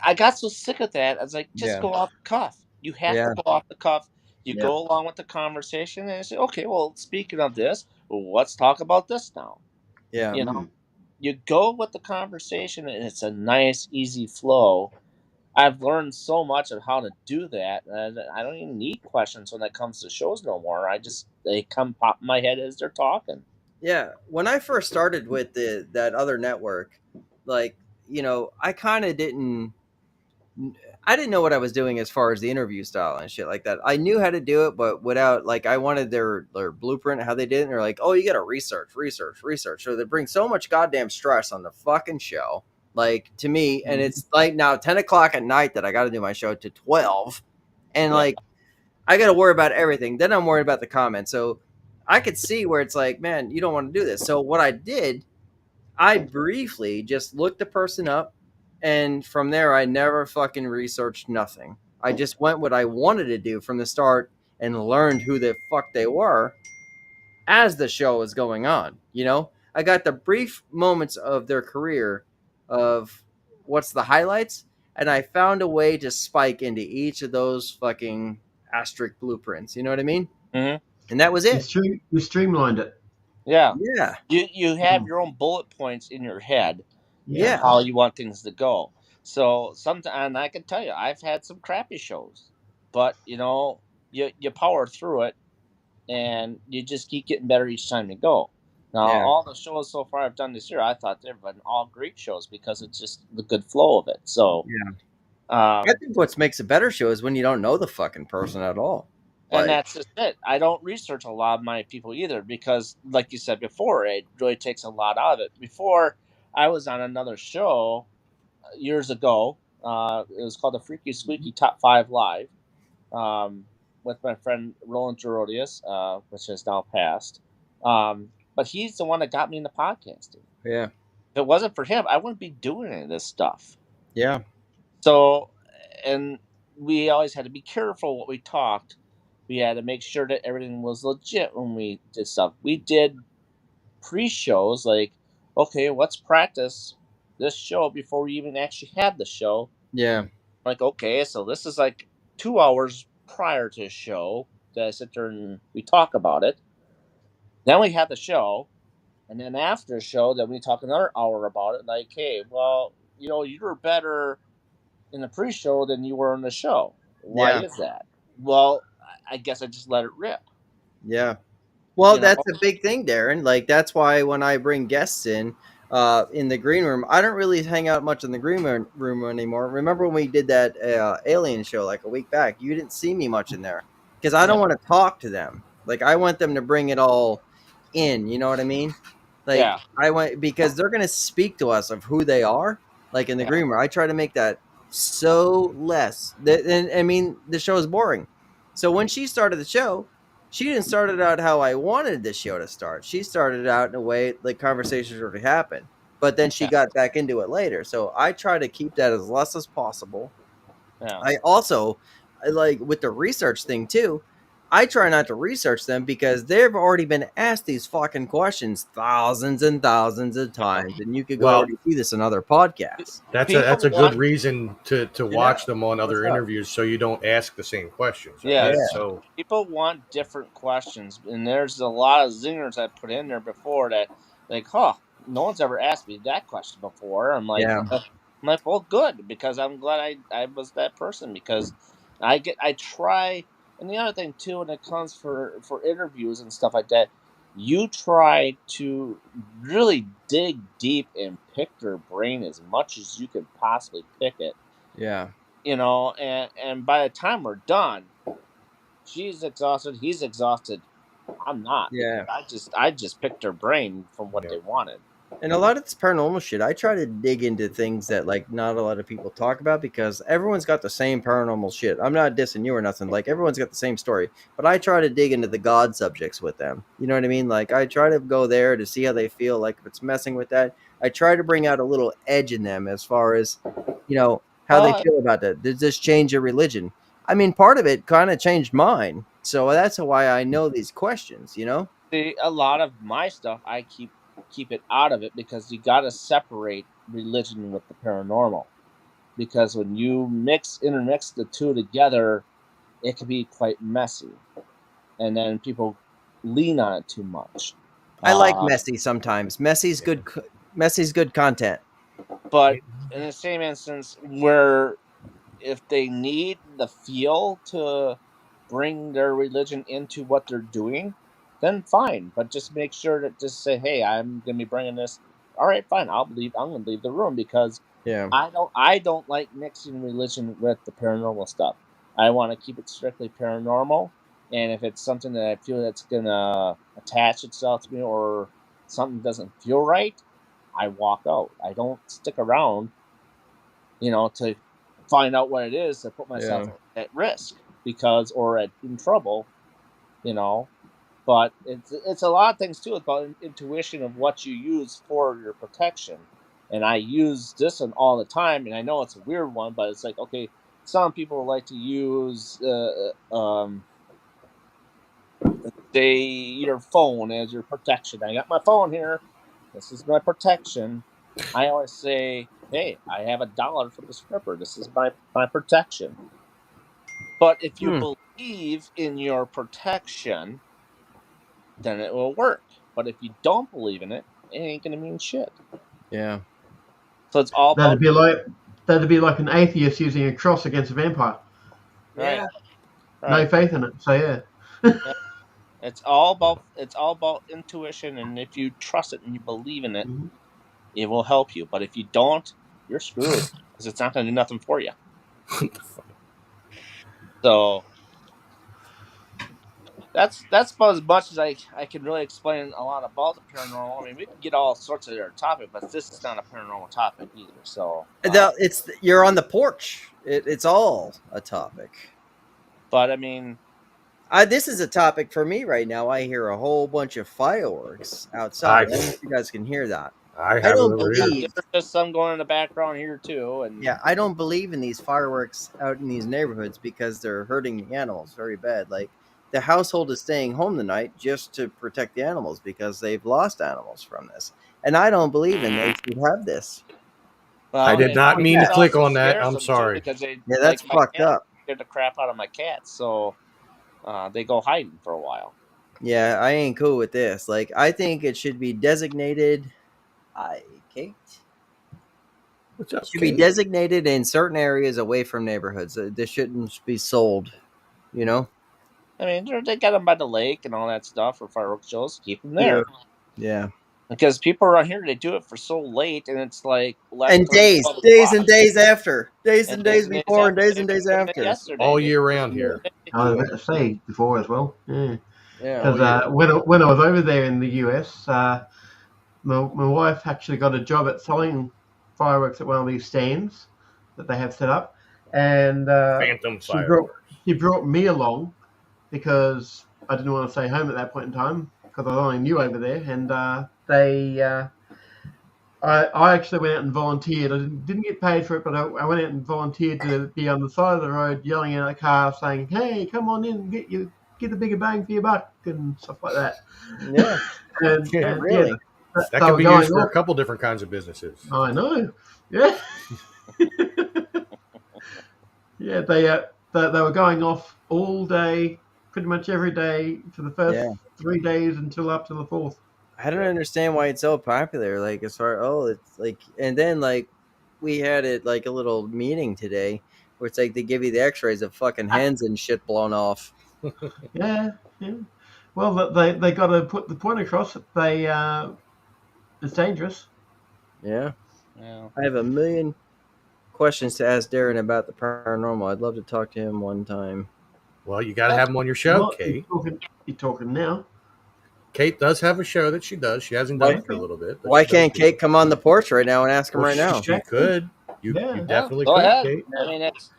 I got so sick of that. I was like, just Yeah. go off the cuff. You have Yeah. to go off the cuff. You Yeah. go along with the conversation and you say, okay, well, speaking of this, let's talk about this now. Yeah. You know, you go with the conversation and it's a nice, easy flow. I've learned so much of how to do that. And I don't even need questions when it comes to shows no more. They come pop in my head as they're talking. Yeah. When I first started with that other network, like, I kind of I didn't know what I was doing as far as the interview style and shit like that. I knew how to do it, but without, like, I wanted their blueprint, how they did it. And they're like, oh, you got to research. So they bring so much goddamn stress on the fucking show, like, to me. And it's like now 10 o'clock at night that I got to do my show to 12. And Yeah. like, I got to worry about everything. Then I'm worried about the comments. So I could see where it's like, man, you don't want to do this. So what I did, I briefly just looked the person up, and from there, I never fucking researched nothing. I just went what I wanted to do from the start and learned who the fuck they were as the show was going on. You know, I got the brief moments of their career of what's the highlights, and I found a way to spike into each of those fucking asterisk blueprints. You know what I mean? Hmm. And that was it. You streamlined it. Yeah. Yeah. You have your own bullet points in your head Yeah. of how you want things to go. So sometimes, and I can tell you, I've had some crappy shows, but you power through it, and you just keep getting better each time you go. Now, Yeah. all the shows so far I've done this year, I thought they've been all great shows because it's just the good flow of it. So, Yeah. I um, think what makes a better show is when you don't know the fucking person at all. and Like, that's just it. I don't research a lot of my people either because, like you said before, it really takes a lot out of it. Before, I was on another show years ago. It was called the Freaky Squeaky Top 5 Live, with my friend Roland Gerodius, which has now passed. But he's the one that got me into podcasting. yeah. If it wasn't for him, I wouldn't be doing any of this stuff. Yeah. So, and we always had to be careful what we talked. We had to make sure that everything was legit when we did stuff. We did pre-shows like, okay, let's practice this show before we even actually had the show. Yeah. Like, okay, so this is like 2 hours prior to the show that I sit there and we talk about it. Then we have the show, and then after the show, then we talk another hour about it. Like, hey, well, you were better in the pre-show than you were in the show. Why Yeah. is that? Well, I guess I just let it rip. Yeah. Well, You know? that's a big thing, Darren. Like that's why when I bring guests in the green room, I don't really hang out much in the room anymore. Remember when we did that alien show like a week back? You didn't see me much in there because I don't Yeah. want to talk to them. Like I want them to bring it all in. You know what I mean? Like Yeah. I want because they're gonna speak to us of who they are. Like in the Yeah. green room, I try to make that so less. And I mean, the show is boring. So when she started the show, she didn't start it out how I wanted the show to start. She started out in a way like conversations were to happen, but then she Yeah. got back into it later. So I try to keep that as less as possible. Yeah. I also I like with the research thing too. I try not to research them because they've already been asked these fucking questions thousands and thousands of times, and you could go Well, already see this in other podcasts. that's a People good want, reason to watch them on What's other up? interviews so you don't ask the same questions. Right? yeah, So people want different questions, and there's a lot of zingers I put in there before that, like, huh, no one's ever asked me that question before. Yeah, I'm like, well, good, because I'm glad I was that person because I try, and the other thing too, when it comes for interviews and stuff like that, you try to really dig deep and pick their brain as much as you could possibly pick it, yeah, and by the time we're done, she's exhausted, he's exhausted. I'm not because yeah. I just picked their brain from what yeah. they wanted. And a lot of this paranormal shit, I try to dig into things that like not a lot of people talk about because everyone's got the same paranormal shit. I'm not dissing you or nothing. Like everyone's got the same story, but I try to dig into the God subjects with them. You know what I mean? Like I try to go there to see how they feel. Like if it's messing with that, I try to bring out a little edge in them as far as how they Well, feel about that. Does this change your religion? I mean, part of it kind of changed mine, so that's why I know these questions. see, a lot of my stuff I keep it out of it because you got to separate religion with the paranormal, because when you intermix the two together, it can be quite messy, and then people lean on it too much. I like Uh, messy sometimes. Messy's good. Messy's good content. but in the same instance, where if they need the feel to bring their religion into what they're doing, then fine. But just make sure to just say, "Hey, I'm going to be bringing this." All right, fine. I'm going to leave the room because Yeah, I don't like mixing religion with the paranormal stuff. I want to keep it strictly paranormal, and if it's something that I feel that's going to attach itself to me or something doesn't feel right, I walk out. I don't stick around, to find out what it is to put myself yeah, at risk because or in trouble, you know. But it's a lot of things too. It's about intuition of what you use for your protection. And I use this one all the time, and I know it's a weird one, but it's like, okay, some people like to use say your phone as your protection. I got my phone here. This is my protection. I always say, hey, I have $1 for the stripper. This is my protection. But if you Hmm. believe in your protection, then it will work. But if you don't believe in it, it ain't gonna mean shit. Yeah. So it's all That'd about be like an atheist using a cross against a vampire. right, No right. faith in it. So yeah. Yeah. It's all about intuition, and if you trust it and you believe in it, Mhm. it will help you. But if you don't, you're screwed because it's not gonna do nothing for you. So that's about as much as I can really explain a lot about the paranormal. I mean, we can get all sorts of other topic, but this is not a paranormal topic either. So, It's you're on the porch. It's all a topic. but I mean, This is a topic for me right now. I hear a whole bunch of fireworks outside. I don't know if you guys can hear that. I I have it don't over here. believe. there's just some going in the background here too, and Yeah, I don't believe in these fireworks out in these neighborhoods because they're hurting the animals very bad. Like the household is staying home tonight just to protect the animals because they've lost animals from this. And I don't believe in they should have this. I well, did not mean to it click also on that. scares I'm them too sorry. because they Yeah, that's like my fucked cat up. scared the crap out of my cats, so they go hiding for a while. Yeah, I ain't cool with this. Like I think it should be designated Kate? What's up, Should be Kate? designated in certain areas away from neighborhoods. This shouldn't be sold, you know? I mean, they got them by the lake and all that stuff for fireworks shows. Keep them Yeah. there Yeah. because people around here they do it for so late, and it's like 11, And 30, days, 12 days and o'clock, days after. Days and and days days and days before and after days they and were days doing it after. yesterday. All They year were round doing here. it I was today. about to say before as well. Yeah. Yeah. Because all year. when I was over there in the US, my wife actually got a job at selling fireworks at one of these stands that they have set up, and Phantom she brought fireworks. she brought me along because I didn't want to stay home at that point in time because I was only new over there, and I actually went out and volunteered. I didn't get paid for it, but I went out and volunteered to be on the side of the road, yelling at a car, saying, "Hey, come on in, and get a bigger bang for your buck," and stuff like that. Yeah. Yeah, And yeah, Really. that they can were be going used for a off. couple different kinds of businesses. I know. Yeah. Yeah, they were going off all day, pretty much every day for the first Yeah. 3 days until up to the fourth. I don't understand why it's so popular. Like as far it's like and then like we had it like a little meeting today where it's like they give you the x-rays of fucking hens and shit blown off. Yeah, yeah. Well, they got to put the point across that it's dangerous. Yeah. Yeah. I have a million questions to ask Darren about the paranormal. I'd love to talk to him one time. Well, you got to have them on your show, Well, Kate. you're talking now. Kate does have a show that she does. She hasn't done it for a little bit. But Why she does can't do it. Kate come on the porch right now and ask him Well, right now? she could. You Yeah. definitely Go could, ahead. Kate. I mean, it's.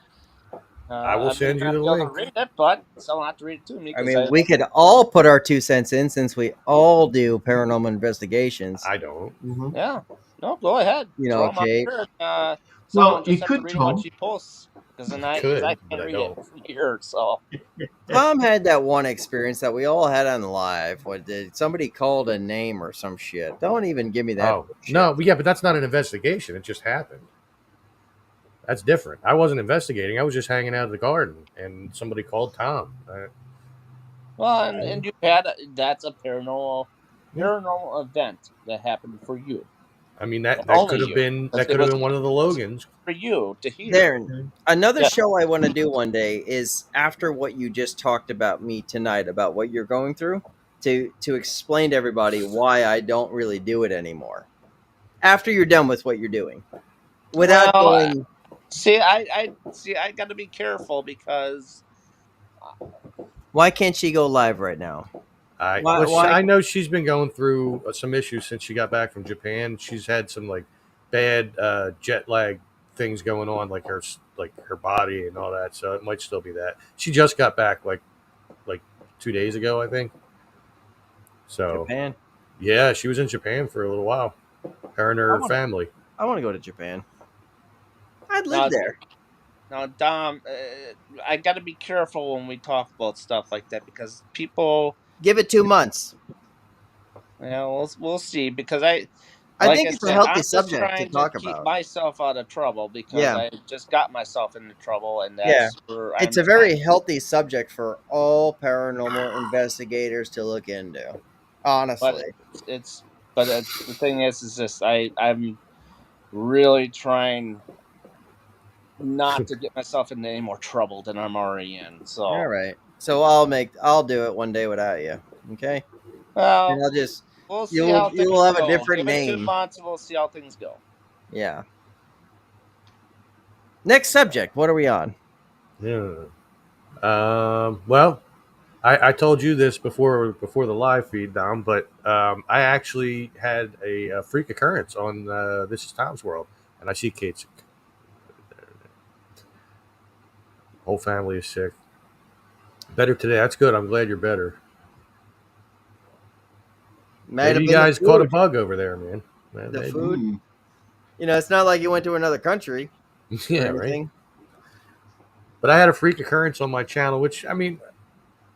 I will I may send you not the be able link. to read it, but someone have to read it to me I because mean, we could all put our 2 cents in since we all do paranormal investigations. I don't. Hmm. yeah. No, go ahead. You Throw know, them out Kate. there. Well, Someone just you have to could, read what Tom. she posts because then I because I could, but can't I read don't. it from here. So Tom had that one experience that we all had on live. What did somebody called a name or some shit? Don't even give me that. Oh shit. no, yeah, but that's not an investigation. It just happened. That's different. I wasn't investigating. I was just hanging out in the garden, and somebody called Tom. well, and you had that's a paranormal event that happened for you. I mean that Only could have you. been It one was of the Logans. for you to hear. Darren, another Yeah. show I want to do one day is after what you just talked about me tonight about what you're going through to explain to everybody why I don't really do it anymore. After you're done with what you're doing, without Well, going. see, I got to be careful because Why can't she go live right now? Why? I know she's been going through some issues since she got back from Japan. She's had some like bad jet lag things going on, like her body and all that. So it might still be that. She just got back like 2 days ago, I think. So Japan. yeah, she was in Japan for a little while. Her and her family. I want to go to Japan. I'd Now, live there. now, Dom, I got to be careful when we talk about stuff like that because people, Give it 2 months. we'll see. Because I like think I it's a said, healthy I'm just subject to trying to talk keep about. myself out of trouble because Yeah. I just got myself into trouble, and Yeah. that's where It's I'm a very trying. healthy subject for all paranormal investigators to look into. But Honestly. it's the thing is this: I'm really trying not to get myself into any more trouble than I'm already in. So, All right. So I'll do it one day without you. Okay? And well, I'll just we'll see you how will things have a go. different Give it 2 name. months, and we'll see how things go. Yeah. Next subject. What are we on? Yeah. Well, I told you this before the live feed, Dom, but I actually had a freak occurrence on This Is Tom's World, and I see Kate's whole family is sick. Better today. That's good. I'm glad you're better. Might Maybe have you been the guys caught a food. bug over there, man. The Maybe. food. Mm. It's not like you went to another country or Yeah, right. anything. But I had a freak occurrence on my channel, which I mean,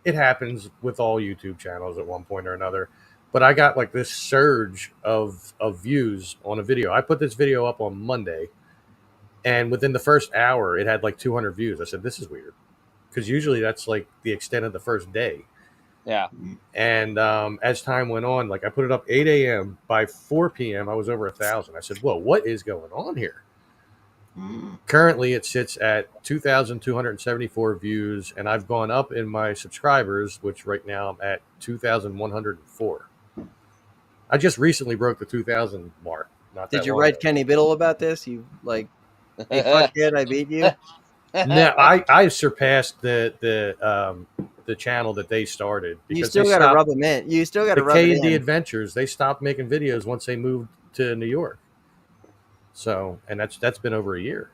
it happens with all YouTube channels at one point or another. But I got like this surge of views on a video. I put this video up on Monday, and within the first hour, it had like 200 views. I said, "This is weird," because usually that's like the extent of the first day. Yeah. And as time went on, like I put it up 8 a.m. By 4 p.m., I was over 1,000. I said, "Whoa, what is going on here?" Mm. Currently, it sits at 2,274 views, and I've gone up in my subscribers, which right now I'm at 2,104. I just recently broke the 2,000 mark. Not Did that you long write ago. Kenny Biddle about this? You like, hey, fuck it, I beat you. Now I surpassed the channel that they started You because they still got to rub stopped them in. You still got the to rub it K&D in Adventures. They stopped making videos once they moved to New York. So, and that's been over a year.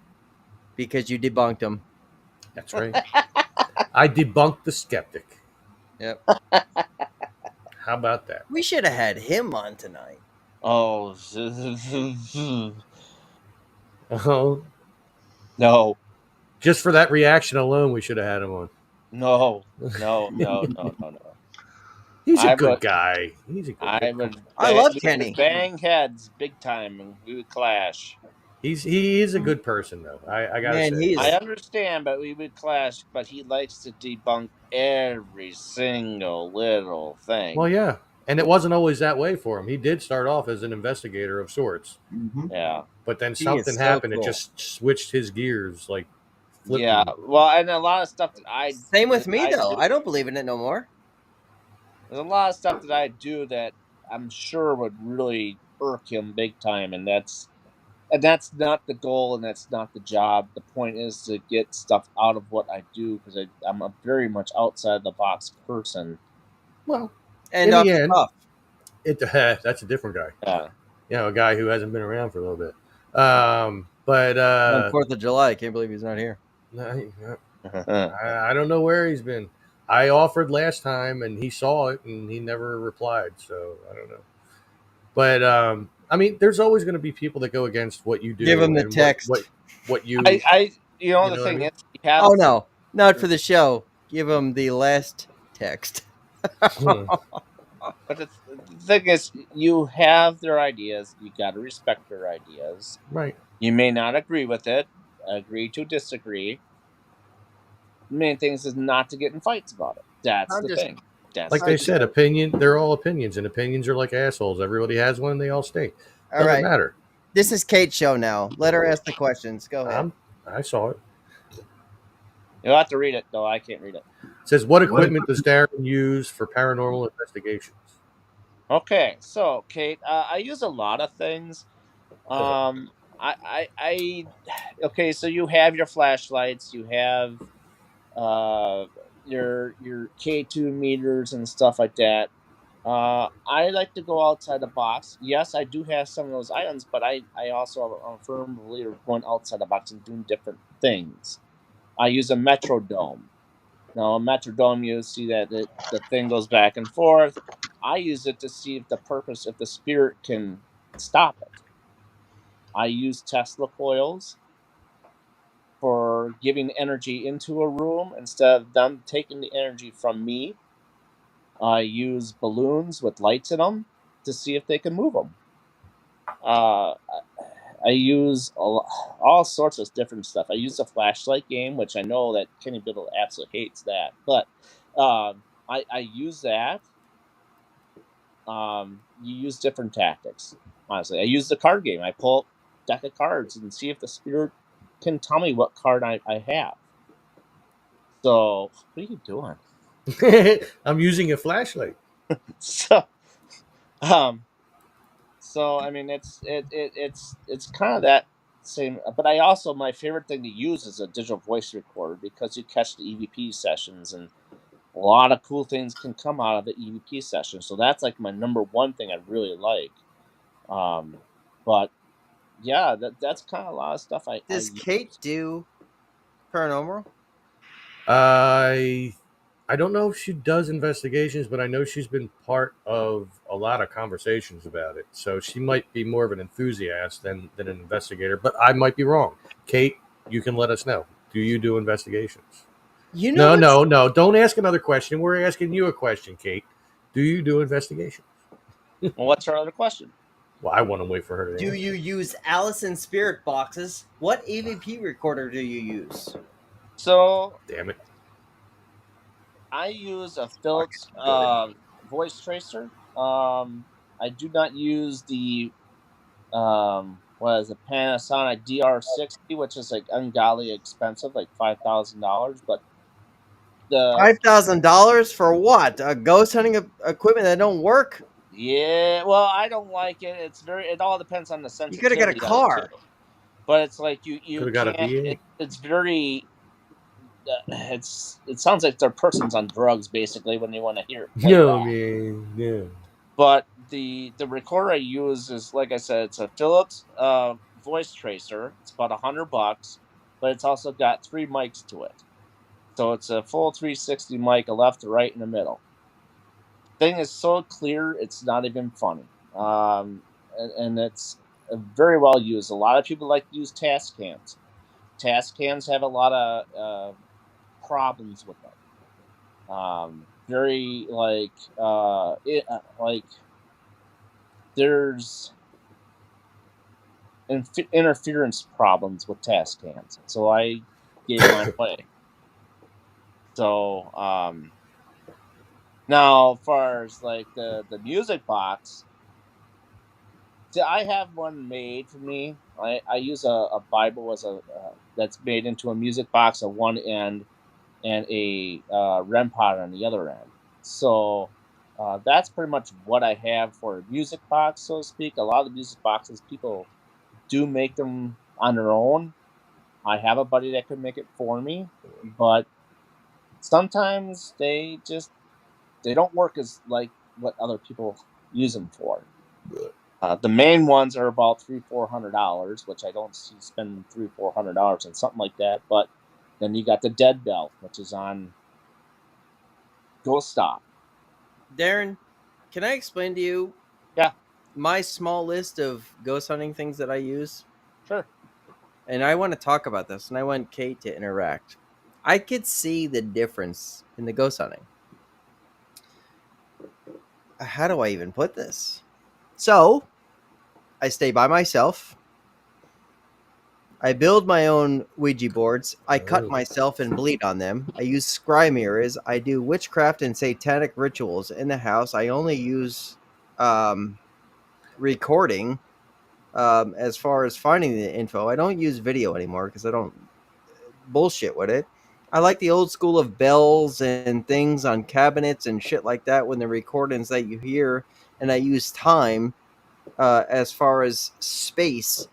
because you debunked them. That's right. I debunked the skeptic. Yep. How about that? We should have had him on tonight. Oh Oh, no, just for that reaction alone, we should have had him on. no, no, no, no, no, no. He's a I good would, guy. He's a good I guy. would, I love we Kenny. would bang heads big time, and we would clash. He is a good person though. I gotta Man, say. I he's understand, but we would clash. But he likes to debunk every single little thing. Well, yeah, and it wasn't always that way for him. He did start off as an investigator of sorts, Mm-hmm. Yeah, but then he is something so happened. It cool. just switched his gears, like flipped yeah. him. Well, and a lot of stuff Same with me I though. do. I don't believe in it no more. There's a lot of stuff that I do that I'm sure would really irk him big time, and that's not the goal, and that's not the job. The point is to get stuff out of what I do because I'm a very much outside the box person. Well, And in off the the end, cuff. that's a different guy. Yeah. A guy who hasn't been around for a little bit. But On 4th of July, I can't believe he's not here. I don't know where he's been. I offered last time and he saw it and he never replied. So I don't know. But I mean, there's always going to be people that go against what you do. Give him the and text. what you. I You the know what I thing mean? is, you have Oh no, not for the show. Give him the last text. but the thing is, you have their ideas. You got to respect their ideas. Right. You may not agree with it. Agree to disagree. The main thing is not to get in fights about it. That's I'm the just thing. That's Like the they thing. said, opinion. They're all opinions, and opinions are like assholes. Everybody has one. And they all stink. all Doesn't right. matter. This is Kate's show now. Let her ask the questions. Go ahead. I saw it. You'll have to read it, though. I can't read it. It says, "What equipment does Darren use for paranormal investigations?" Okay, so Kate, I use a lot of things. Okay, so you have your flashlights, you have uh, your K2 meters and stuff like that. I like to go outside the box. Yes, I do have some of those items, but I also am a firm believer of going outside the box and doing different things. I use a metrodome. Now, a metrodome, you see that the thing goes back and forth. I use it to see if the spirit can stop it. I use Tesla coils for giving energy into a room instead of them taking the energy from me. I use balloons with lights in them to see if they can move them. Uh, I use all sorts of different stuff. I use the flashlight game, which I know that Kenny Biddle absolutely hates that, but I use that. You use different tactics. Honestly, I use the card game. I pull up a deck of cards and see if the spirit can tell me what card I have. So, what are you doing? I'm using a flashlight. So, um, so I mean, it's kind of that same. But I also my favorite thing to use is a digital voice recorder because you catch the EVP sessions and a lot of cool things can come out of the EVP session. So that's like my number one thing I really like. But yeah, that's kind of a lot of stuff I Does use. Kate do paranormal? I don't know if she does investigations, but I know she's been part of a lot of conversations about it. So she might be more of an enthusiast than an investigator, but I might be wrong. Kate, you can let us know. Do you do investigations? You know No, what's no, no. Don't ask another question. We're asking you a question, Kate. Do you do investigations? Well, what's her other question? Well, I want to wait for her to Do answer. you use Allison spirit boxes? What EVP recorder do you use? So Damn it. I use a Fucking Philips good. voice tracer. I do not use the what is it, Panasonic DR60, which is like ungodly expensive, like $5,000. But the $5,000 for what? A ghost hunting equipment that don't work? yeah, well, I don't like it. It all depends on the You could have got a sensitivity of it too. car. But it's like Could you have got a can't. VA. It's very. It sounds like they're persons on drugs basically when they want to hear it play No, back. man. No. But the recorder I use is like I said, it's a Philips voice tracer. It's about $100, but it's also got three mics to it. So it's a full 360 mic, a left, a right, and a middle. Thing is so clear, it's not even funny. And it's very well used. A lot of people like to use task cams. Task cams have a lot of problems with them. Very like there's interference problems with task cams, so I gave mine away. So now, as far as like the music box, see, I have one made for me. I use a Bible as a that's made into a music box on one end and a REM pod on the other end. So that's pretty much what I have for a music box, so to speak. A lot of the music boxes people do make them on their own. I have a buddy that could make it for me, but sometimes they don't work as like what other people use them for. The main ones are about $300-400, which I don't see spending $300-400 on something like that. But then you got the dead belt, which is on Go Stop. Darren, can I explain to you Yeah, my small list of ghost hunting things that I use? sure. And I want to talk about this, and I want Kate to interact. I could see the difference in the ghost hunting. How do I even put this? So, I stay by myself. I build my own Ouija boards. I cut Oh. myself and bleed on them. I use scry mirrors. I do witchcraft and satanic rituals in the house. I only use recording as far as finding the info. I don't use video anymore because I don't bullshit with it. I like the old school of bells and things on cabinets and shit like that when the recordings that you hear. And I use time as far as space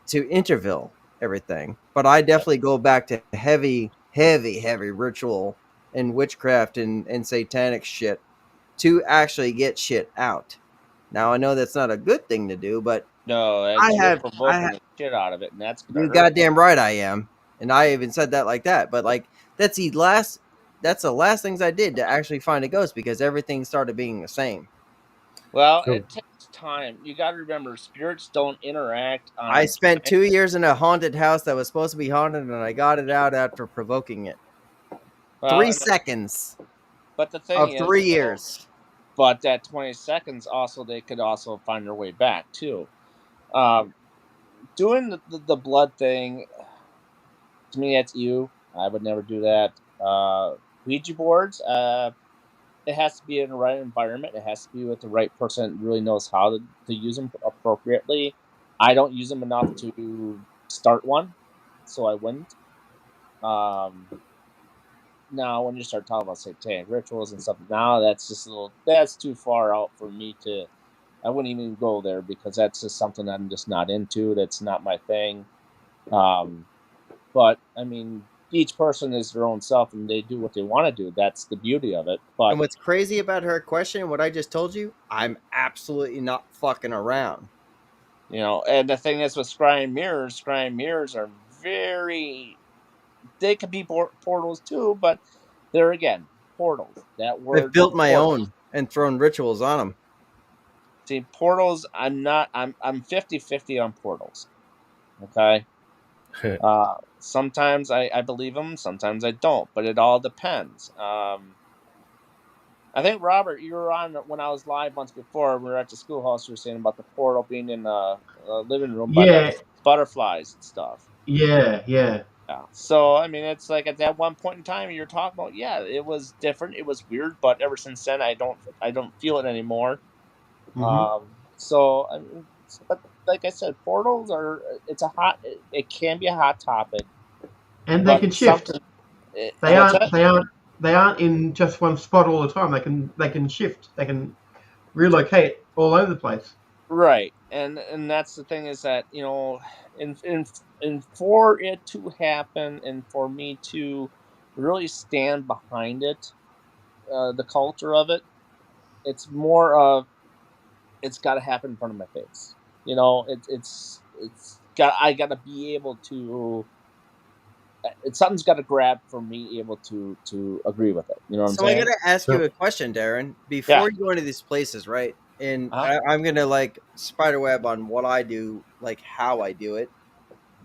to interval everything. But I definitely go back to heavy ritual and witchcraft and satanic shit to actually get shit out. Now I know that's not a good thing to do, but No, I you're have provoking the shit out of it, and that's gonna you hurt. goddamn right I am. And I even said that like that. But like that's the last that's the last things I did to actually find a ghost because everything started being the same. Well, So it takes time. You got to remember, spirits don't interact on I a spent time. 2 years in a haunted house that was supposed to be haunted, and I got it out after provoking it. Well, 3 seconds but the thing of is, 3 years. but that 20 seconds also they could also find their way back too. Um, doing the blood thing, to me, that's you. I would never do that. Ouija boards, it has to be in the right environment. It has to be with the right person that really knows how to use them appropriately. I don't use them enough to start one, so I wouldn't. Um, Now, when you start talking about satanic rituals and stuff, now that's just a little that's too far out for me to. I wouldn't even go there because that's just something I'm just not into. That's not my thing. Um, but I mean, each person is their own self, and they do what they want to do. That's the beauty of it. And But what's crazy about her question, what I just told you, I'm absolutely not fucking around. and the thing is with scrying mirrors are very. They could be portals too, but they're again portals. That I've word built my portal. own and thrown rituals on them. See, portals. I'm not. I'm 50-50 on portals. Okay. Sometimes I believe them. Sometimes I don't. But it all depends. I think Robert, you were on when I was live once before. We were at the schoolhouse. You were saying about the portal being in the living room, but Yeah, butterflies and stuff. yeah. Yeah. So I mean, it's like at that one point in time you're talking about. Yeah, it was different. It was weird, but ever since then, I don't feel it anymore. Hmm. So I mean, but like I said, portals are it's a hot. It can be a hot topic, And they but can it's shift. something. They What's aren't. that? They aren't in just one spot all the time. They can shift. They can relocate all over the place. Right, and that's the thing is that and for it to happen, and for me to really stand behind it, the culture of it, it's more of it's got to happen in front of my face. It's got I got to be able to something's got to grab for me able to agree with it. You know what I'm So I saying? gotta ask you so a question, Darren. Yeah. Before you go into these places, right? And Uh-huh. I'm gonna like spider web on what I do, like how I do it.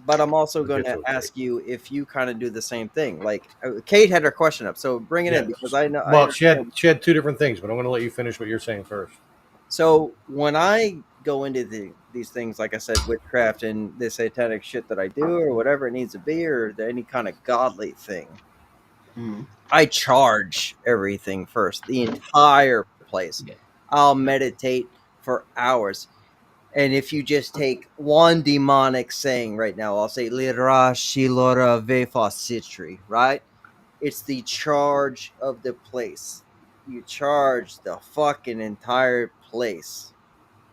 But I'm also we'll going get to to it, Kate. ask you if you kind of do the same thing. Like Kate had her question up, so bring it in Yeah. because I know I Well, understand. she had two different things, but I'm going to let you finish what you're saying first. So when I go into these things, like I said, witchcraft and the satanic shit that I do, or whatever it needs to be, or any kind of godly thing, Mm. I charge everything first, the entire place. Yeah. I'll Yeah. meditate for hours. And if you just take one demonic saying right now, I'll say Lira Shilora Vefa Citri, right? It's the charge of the place. You charge the fucking entire place.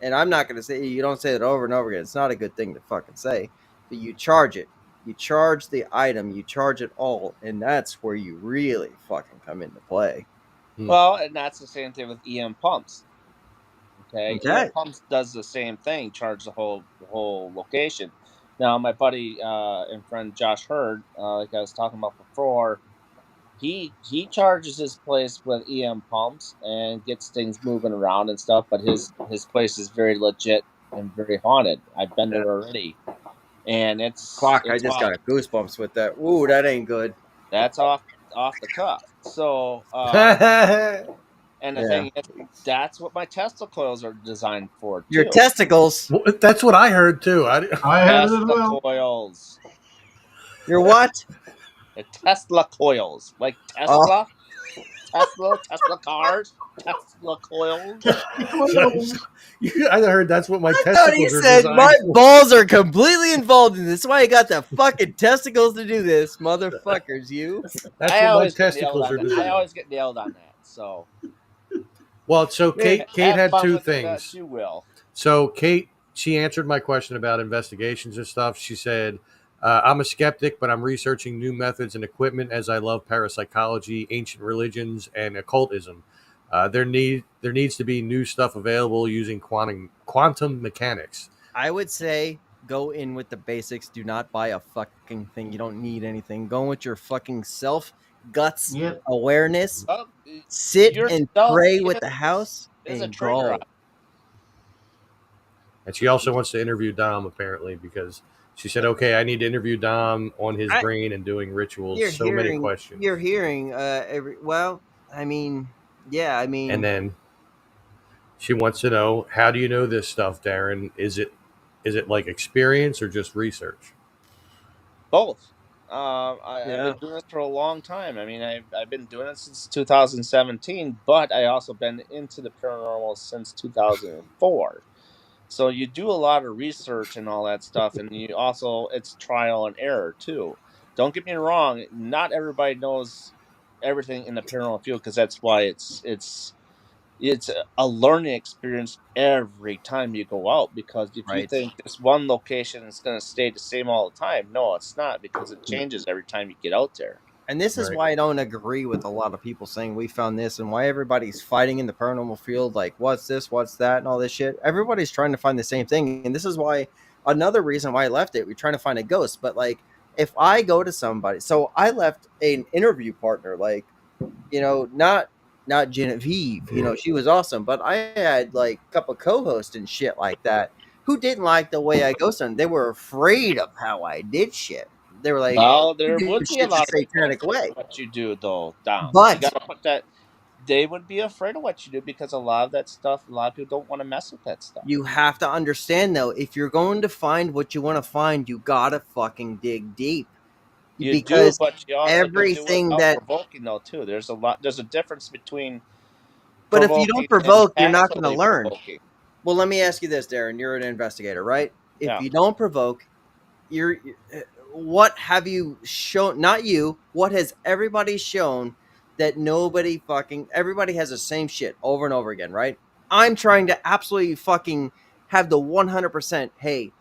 And I'm not gonna say you don't say that over and over again. It's not a good thing to fucking say. But you charge it. You charge the item, you charge it all, and that's where you really fucking come into play. Hmm. Well, and that's the same thing with EM pumps. Okay, EM Okay. pumps does the same thing, charge the whole location. Now, my buddy and friend Josh Hurd, like I was talking about before, he charges his place with EM pumps and gets things moving around and stuff. But his place is very legit and very haunted. I've been there already, and it's Fuck, I it's just off. got goosebumps with that. Ooh, that ain't good. That's off the cuff. So and the Yeah. thing is, that's what my Tesla coils are designed for Your too. testicles. Well, that's what I heard too. I heard it as Tesla well. coils. Your what? The Tesla coils. Like Oh, Tesla cars, Tesla coils. I heard that's what my I thought he testicles are said my designed for. balls are completely involved in this. That's why I got the fucking testicles to do this, motherfuckers. You. That's I what my always get nailed testicles on are that. I designed. always get nailed on that. So Well, so Kate have had fun two with it as things. you will. So Kate, she answered my question about investigations and stuff. She said, "I'm a skeptic, but I'm researching new methods and equipment as I love parapsychology, ancient religions, and occultism. There needs to be new stuff available using quantum mechanics." I would say go in with the basics. Do not buy a fucking thing. You don't need anything. Go with your fucking self guts, Yep. awareness, Oh, sit and yourself pray with the house, is a and trigger. go. And she also wants to interview Dom apparently because she said, "Okay, I need to interview Dom on his I- brain and doing rituals." You're So many hearing, questions. you're hearing. Well, I mean, yeah, I mean, And then she wants to know, how do you know this stuff, Darren? Is it like experience or just research? Both. I've yeah, been doing this for a long time. I mean, I've been doing it since 2017, but I also been into the paranormal since 2004. So you do a lot of research and all that stuff, and you also it's trial and error too. Don't get me wrong; not everybody knows everything in the paranormal field because that's why it's a learning experience every time you go out, because if you right. think this one location is going to stay the same all the time, no, it's not, because it changes every time you get out there. And this is Right. why I don't agree with a lot of people saying we found this, and why everybody's fighting in the paranormal field, like what's this, what's that, and all this shit. Everybody's trying to find the same thing, and this is why another reason why I left it. We're trying to find a ghost, but like if I go to somebody, so I left an interview partner, like not Genevieve, she was awesome, but I had like a couple co-hosts and shit like that who didn't like the way I ghosted them. They were afraid of how I did shit. They were like, Well, "You there do would be a shit the lot of people satanic afraid way." of what you do, though, Dom. You But got to put that. They would be afraid of what you do because a lot of that stuff, a lot of people don't want to mess with that stuff. you have to understand though, if you're going to find what you want to find, you gotta fucking dig deep. You do, Because but you also got to do it everything without that provoking, though, too. There's a difference between but if you don't provoking and provoke, you're not gonna passively learn. provoking. Well, let me ask you this, Darren. You're an investigator, right? If Yeah. you don't provoke, what have you shown? Not you. What has everybody shown that everybody has the same shit over and over again, right? I'm trying to absolutely fucking have the 100%. Hey,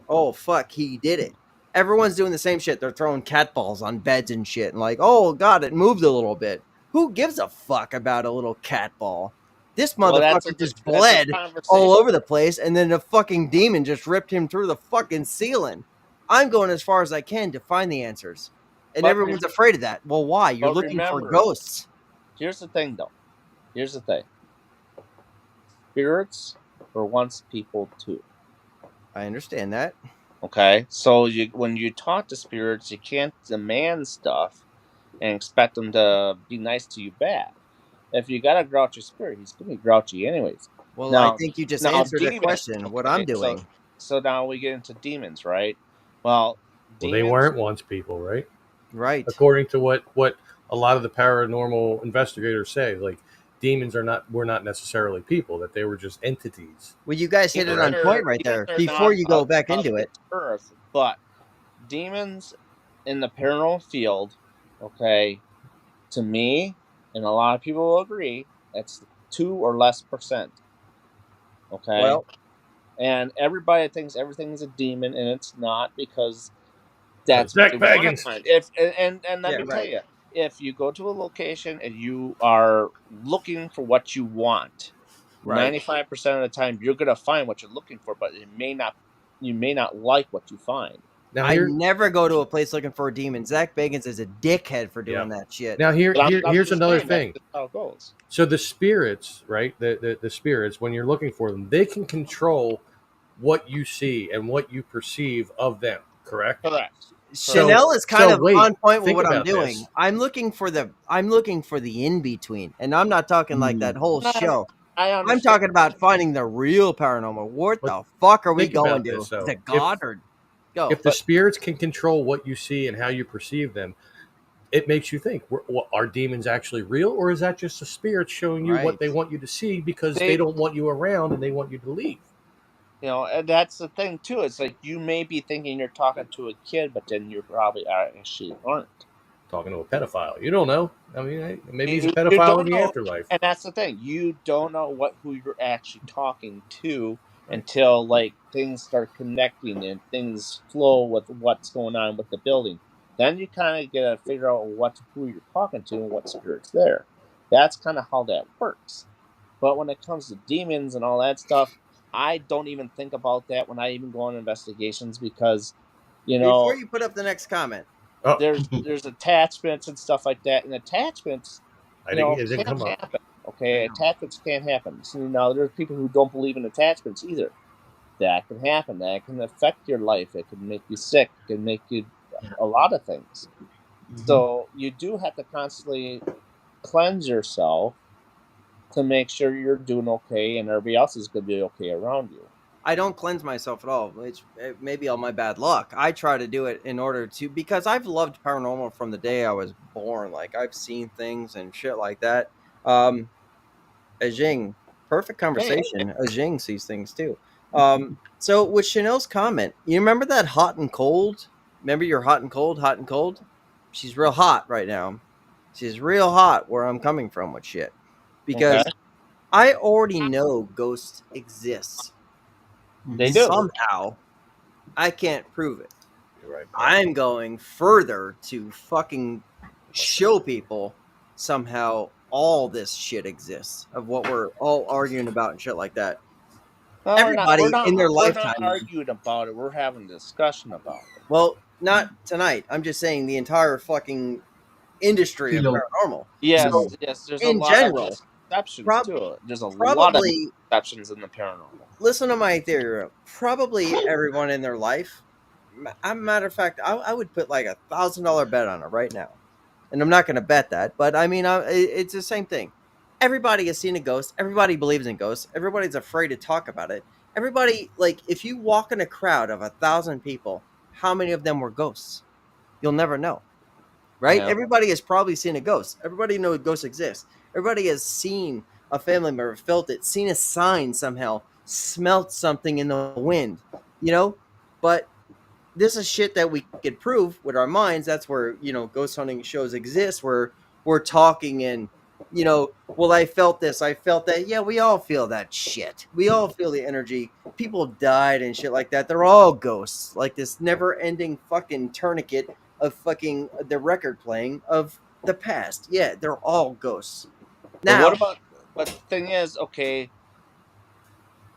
oh fuck, he did it. Everyone's doing the same shit. They're throwing cat balls on beds and shit, and like, oh god, it moved a little bit. Who gives a fuck about a little cat ball? This Well, motherfucker just that's a bled all conversation. over the place, and then a fucking demon just ripped him through the fucking ceiling. I'm going as far as I can to find the answers, and But everyone's afraid of that. Well, why? You're looking for remember, ghosts. here's the thing, though. Here's the thing. Spirits were once people too. I understand that. Okay, so when you talk to spirits, you can't demand stuff and expect them to be nice to you back. If you got a grouchy spirit, he's gonna be grouchy anyways. Well, I Now, think you just now answered the demons. question. What I'm Okay, doing, so now we get into demons, right? Well, Well, they demons. weren't once people, right? right? According to what a lot of the paranormal investigators say, like demons were not necessarily people; that they were just entities. Well, you guys hit it Demons on Correct. point right demons there. are Before not you go back of into this it, earth, but demons in the paranormal field, okay, to me, and a lot of people will agree, that's 2 or less%. Okay, well, and everybody thinks everything's a demon, and it's not, because that's what they Zach want to Baggins. find. And let yeah, me tell right. you, if you go to a location and you are looking for what you want, Right. 95% of the time you're gonna find what you're looking for, but you may not like what you find. Now I here, never go to a place looking for a demon. Zach Bagans is a dickhead for yeah. doing that shit. Now But I'm here's just another saying that's thing. just how it goes. So the spirits, right? The spirits, when you're looking for them, they can control what you see and what you perceive of them. Correct. Correct. Correct. Chanel is kind of Wait, on point with think what I'm about doing. this. I'm looking for the in between, and I'm not talking like that whole No, show. I I'm understand. talking about finding the real paranormal. What But the fuck are we think going about to? this Is though. it God or If go? the But spirits can control what you see and how you perceive them, it makes you think: are demons actually real, or is that just the spirits showing you what Right. they want you to see because they they, don't want you around and they want you to leave? and that's the thing too. It's like you may be thinking you're talking to a kid, but then you probably actually aren't. Talking to a pedophile, you don't know. I mean, hey, maybe he's a You pedophile in don't the know, afterlife. and that's the thing. You don't know who you're actually talking to Right. until like things start connecting and things flow with what's going on with the building. Then you kind of get to figure out who you're talking to and what spirit's there. That's kind of how that works. But when it comes to demons and all that stuff, I don't even think about that when I even go on investigations, because, you Before know, you put up the next comment, Oh, there's attachments and stuff like that, and attachments, it didn't can come up. happen. Okay, attachments can happen. So now there's people who don't believe in attachments either. That can happen. That can affect your life. It can make you sick. It can make you a lot of things. So you do have to constantly cleanse yourself to make sure you're doing okay and everybody else is going to be okay around you. I don't cleanse myself at all, which may be all my bad luck. I try to do it in order to, because I've loved paranormal from the day I was born. Like, I've seen things and shit like that. Ajing, perfect Hey, conversation. Ajing sees things too. So with Chanel's comment, you remember that hot and cold? Remember your hot and cold, hot and cold? She's real hot right now. She's real hot where I'm coming from with shit. okay, Because I already know ghosts exist. they do. Somehow, I can't prove it. You're right. I'm going further to fucking show people somehow all this shit exists of what we're all arguing about and shit like that. No, Everybody in their we're not lifetime. arguing about it. We're having a discussion about it. Well, not tonight. I'm just saying the entire fucking industry of Field. paranormal. Yes, So yes. There's a in lot of general, exceptions prob- to it. There's a lot of probably exceptions in the paranormal. listen to my theory. Probably everyone in their life. Matter of fact, I would put like $1,000 bet on it right now, and I'm not going to bet that, but I mean, it's the same thing. Everybody has seen a ghost. Everybody believes in ghosts. Everybody's afraid to talk about it. Everybody, like, if you walk in a crowd of 1,000 people, how many of them were ghosts? You'll never know, right? Yeah. Everybody has probably seen a ghost. Everybody knows ghosts exist. Everybody has seen a family member, felt it, seen a sign somehow, smelt something in the wind, you know. But this is shit that we could prove with our minds. That's where, ghost hunting shows exist, where we're talking and, well, I felt this, I felt that. Yeah, we all feel that shit. We all feel the energy. People died and shit like that. They're all ghosts. Like this never ending fucking tourniquet of fucking the record playing of the past. Yeah, they're all ghosts. But Now, what about? But the thing is, okay.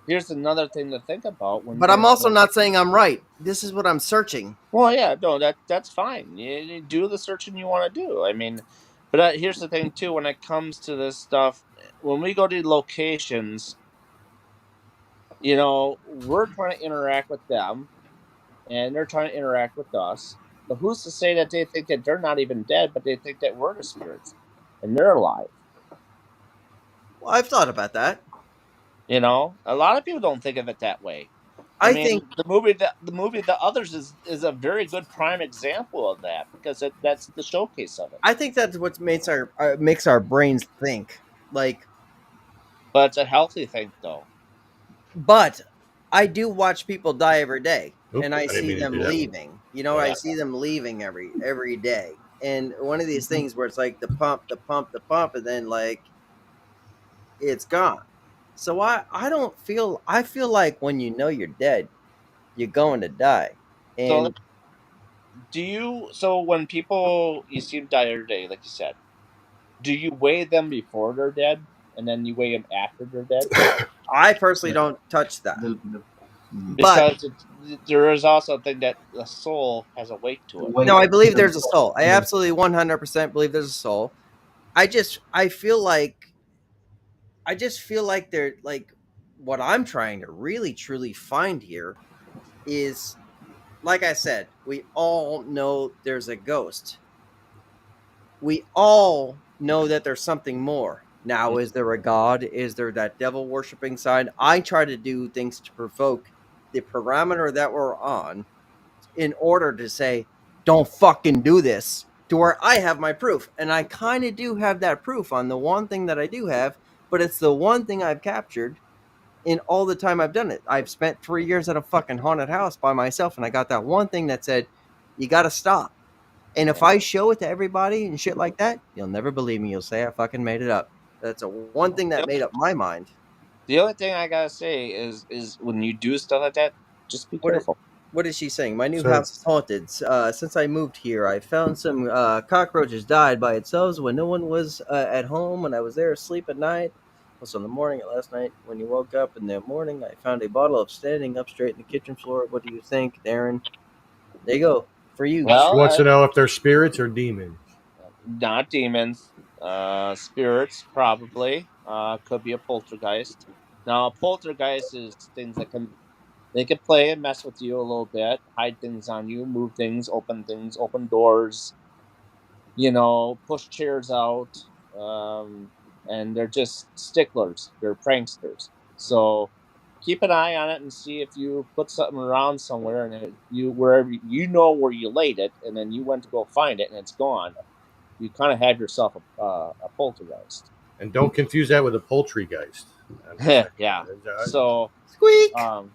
Here's another thing to think about when but I'm you're. also not saying I'm right. This is what I'm searching. Well, yeah, no, that's fine. You do the searching you want to do. I mean, but here's the thing too. When it comes to this stuff, when we go to locations, we're trying to interact with them, and they're trying to interact with us. But who's to say that they think that they're not even dead, but they think that we're the spirits, and they're alive? Well, I've thought about that. A lot of people don't think of it that way. I I think mean, the movie The Others is a very good prime example of that because that's the showcase of it. I think that's what makes our brains think. Like, But it's a healthy thing, though. but I do watch people die every day, Oop, and I I didn't see mean to them do that. leaving. I Yeah. see them leaving every day. And one of these things where it's like the pump, the pump, the pump, and then like it's gone. So I don't feel I feel like when you know you're dead, you're going to die. So And so when people you see them die every day, like you said, do you weigh them before they're dead, and then you weigh them after they're dead? I personally don't touch that. But Because there is also a thing that the soul has a weight to it. no, I believe there's a soul. I absolutely 100% believe there's a soul. I just feel like they're like what I'm trying to really truly find here is, like I said, we all know there's a ghost. We all know that there's something more. Now, is there a god? Is there that devil worshiping side? I try to do things to provoke the parameter that we're on in order to say, don't fucking do this, to where I have my proof. And I kind of do have that proof on the one thing that I do have, but it's the one thing I've captured in all the time I've done it. I've spent 3 years at a fucking haunted house by myself, and I got that one thing that said, you got to stop. And if I show it to everybody and shit like that, you'll never believe me. You'll say I fucking made it up. That's a one thing that made up my mind. The only thing I gotta say is when you do stuff like that, just be careful. What is she saying? My new So- house is haunted. Since I moved here, I found some cockroaches died by itself when no one was at home, and I was there asleep at night. Also, in the morning, last night, when you woke up in the morning, I found a bottle of standing up straight in the kitchen floor. What do you think, Darren? There you go. for you? Well, She wants to know if they're spirits or demons. not demons. Spirits probably. Could be a poltergeist. Now, a poltergeist is things that they can play and mess with you a little bit, hide things on you, move things, open doors, push chairs out, and they're just sticklers. They're pranksters. So keep an eye on it and see if you put something around somewhere and wherever where you laid it, and then you went to go find it and it's gone. You kind of have yourself a poltergeist. And don't confuse that with a poultrygeist. I'm just saying. Yeah. So, Squeak. um,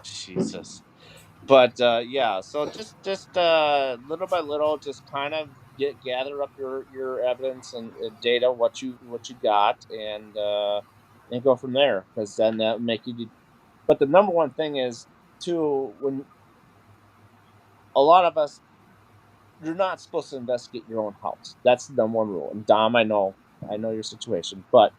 Jesus. But yeah, so just little by little, just kind of gather up your evidence and data, what you got, and go from there. Because then that make you. But the number one thing is too, when a lot of us, you're not supposed to investigate your own house. That's the number one rule. And Dom, I know your situation, but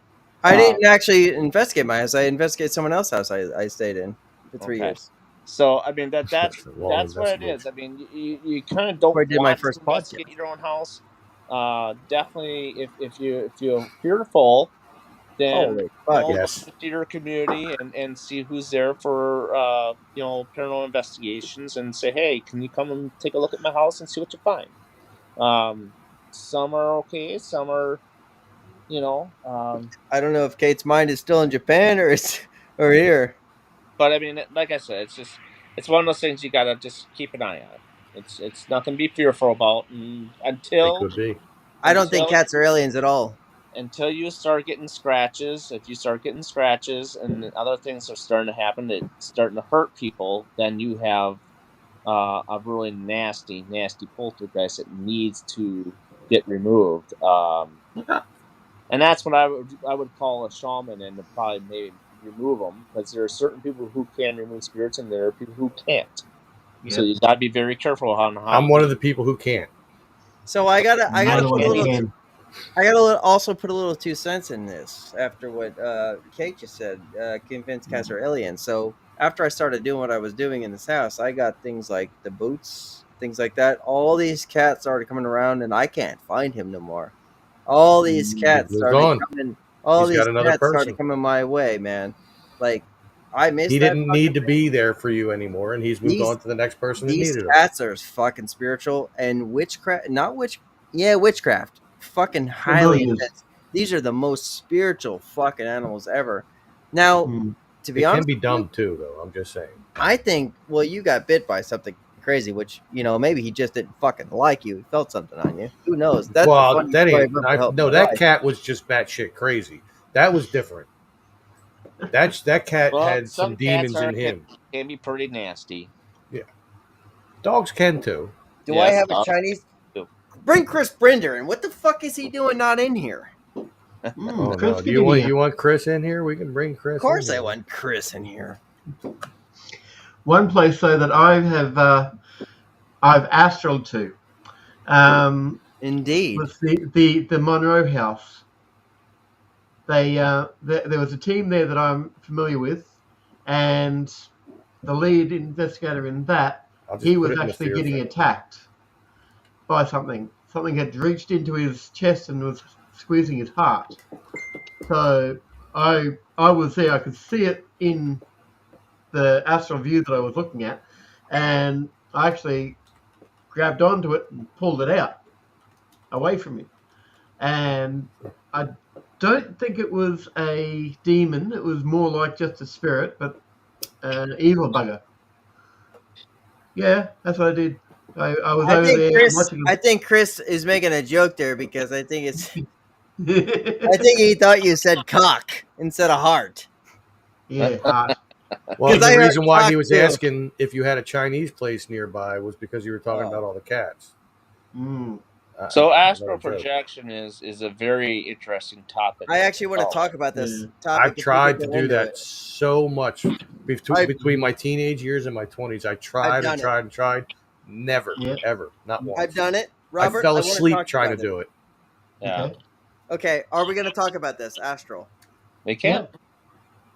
I didn't actually investigate my house. I investigated someone else's house I stayed in for 3 okay. years. So I mean that's Long that's what it is. investigation. I mean you kind of don't Before I did my want to first investigate podcast. your own house. Definitely, if you're fearful, then Holy fuck! look Yes. into your community and see who's there for paranormal investigations and say, hey, can you come and take a look at my house and see what you find? Some are okay, some are I don't know if Kate's mind is still in Japan or here. but I mean, like I said, it's one of those things you gotta just keep an eye on. It's nothing to be fearful about They could be. I don't think until cats are aliens at all. until you start getting scratches. If you start getting scratches and other things are starting to happen that starting to hurt people, then you have a really nasty poltergeist that needs to get removed. And that's what I would call a shaman and to probably maybe remove them, because there are certain people who can remove spirits and there are people who can't. So you got to be very careful on how. I'm one of the people who can't. So I gotta Another put a one little. again. Also put a little 2 cents in this after what Kate just said. Convinced cats are aliens. So after I started doing what I was doing in this house, I got things like the boots, things like that. All these cats started coming around, and I can't find him no more. All these cats moved started on. coming. All He's these got another cats started person. coming my way, man. Like I missed He that. didn't need to be there for you anymore, and he's moved These on to the next person that these needed him. cats are fucking spiritual and witchcraft. Not witch. Yeah, witchcraft. Fucking highly Familiars. intense. These are the most spiritual fucking animals ever. Now, Hmm. to be It can honest, be with you, dumb too, though. I'm just saying. I think. Well, you got bit by something crazy, which maybe he just didn't fucking like you. He felt something on you. Who knows? That's the Well, funniest that story ain't. I've ever helped in No, my that life. cat was just batshit crazy. That was different. That cat Well, had some demons in him. can be pretty nasty. Yeah, dogs can too. Do I Yes, have a Chinese? Bring Chris Brinder in. What the fuck is he doing not in here? Oh Chris, no! get in here. You want Chris in here? We can bring Chris. Of course, in I here. want Chris in here. One place though that I've astraled to Indeed. was the Monroe House. There was a team there that I'm familiar with, and the lead investigator in that, I'll just he put was it in the actually fear getting thing. attacked by something. Something had reached into his chest and was squeezing his heart. So I was there. I could see it in the astral view that I was looking at, and I actually grabbed onto it and pulled it out away from me. And I don't think it was a demon. It was more like just a spirit, but an evil bugger. Yeah, that's what I did. I was over there watching I him. think Chris is making a joke there because I think it's. I think he thought you said cock instead of heart. Yeah, heart. Well, 'Cause the I heard reason why he cock, was too. asking if you had a Chinese place nearby was because you were talking Oh. about all the cats. Mm. So Another astral joke. projection is a very interesting topic. I actually want to Oh. talk about this Yeah. topic. I've if we tried could to get do into that it. so much between my teenage years and my 20s. I tried done and it. tried and tried. Never, Yeah. ever, not once. I've done it, I Robert. fell I want to asleep talk trying to about do it. Yeah, Okay. Okay, are we going to talk about this astral? they can.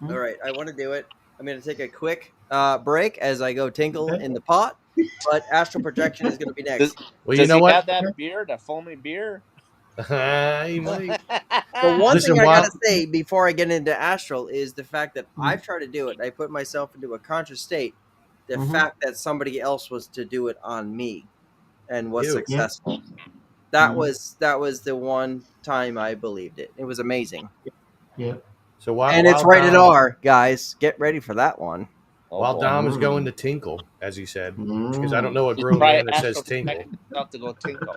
Mhm. All right, I want to do it. I'm going to take a quick break as I go tinkle Okay. in the pot, but astral projection is going to be next. Well, you Does know he what? have that beer, that foamy beer? He might. The one Listen, thing I while gotta say before I get into astral is the fact that Mm. I've tried to do it. I put myself into a conscious state. The Mhm. fact that somebody else was to do it on me and was Ew. successful. That Mhm. was the one time I believed it. It was amazing. Yeah. so while And it's while rated Dom R, guys. Get ready for that one. Oh while boy. Dom is going Mm. to tinkle, as he said, Mm. because I don't know a He's grown probably man that says astral tinkle. projecting himself to go tinkle.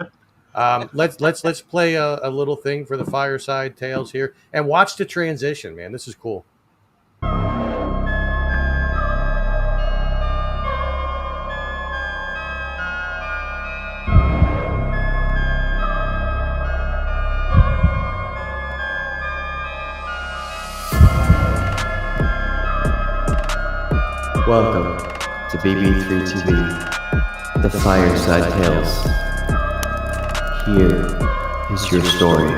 Let's play a little thing for the fireside tales here, and watch the transition, man. This is cool. Welcome to BB3TV, the Fireside Tales. Here is your story.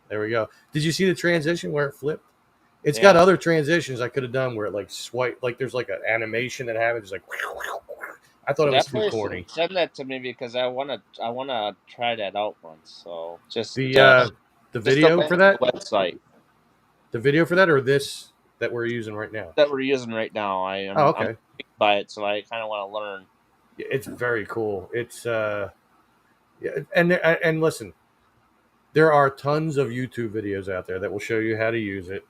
There we go. Did you see the transition where it flipped? It's Yeah. got other transitions I could have done where it like swipe, like there's like an animation that happens like. I thought it was too Definitely corny. send that to me because I wanna try that out once. So The just a video link for to the that, website the video for that, or this that we're using right now. that we're using right now. Oh, I'm okay. intrigued by it, so I kind of want to learn. It's very cool. It's yeah, and listen, there are tons of YouTube videos out there that will show you how to use it.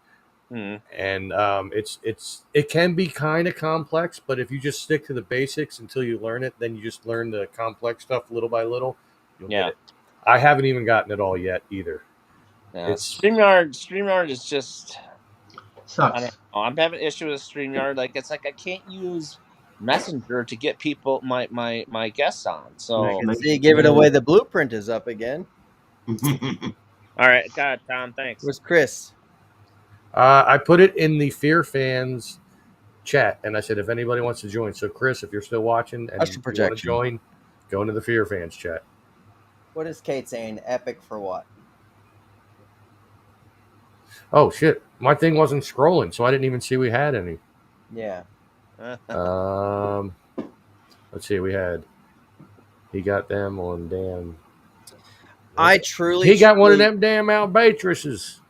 Hmm. And it can be kind of complex, but if you just stick to the basics until you learn it, then you just learn the complex stuff little by little. You'll Yeah. get it. I haven't even gotten it all yet either. Yeah, It's StreamYard is just I Sucks. don't know. I'm having issue with StreamYard. Like it's like I can't use Messenger to get people my guests on. So Make See, it giving better. away the blueprint is up again. all right, God, Tom, thanks. Where's Chris? I put it in the Fear Fans chat, and I said if anybody wants to join. So Chris, if you're still watching and Astral you want to projection. join, go into the Fear Fans chat. What is Kate saying? Epic for what? Oh shit, my thing wasn't scrolling, so I didn't even see we had any. Yeah. Um, let's see, he got them on damn. I truly He got one of truly- them damn albatrosses.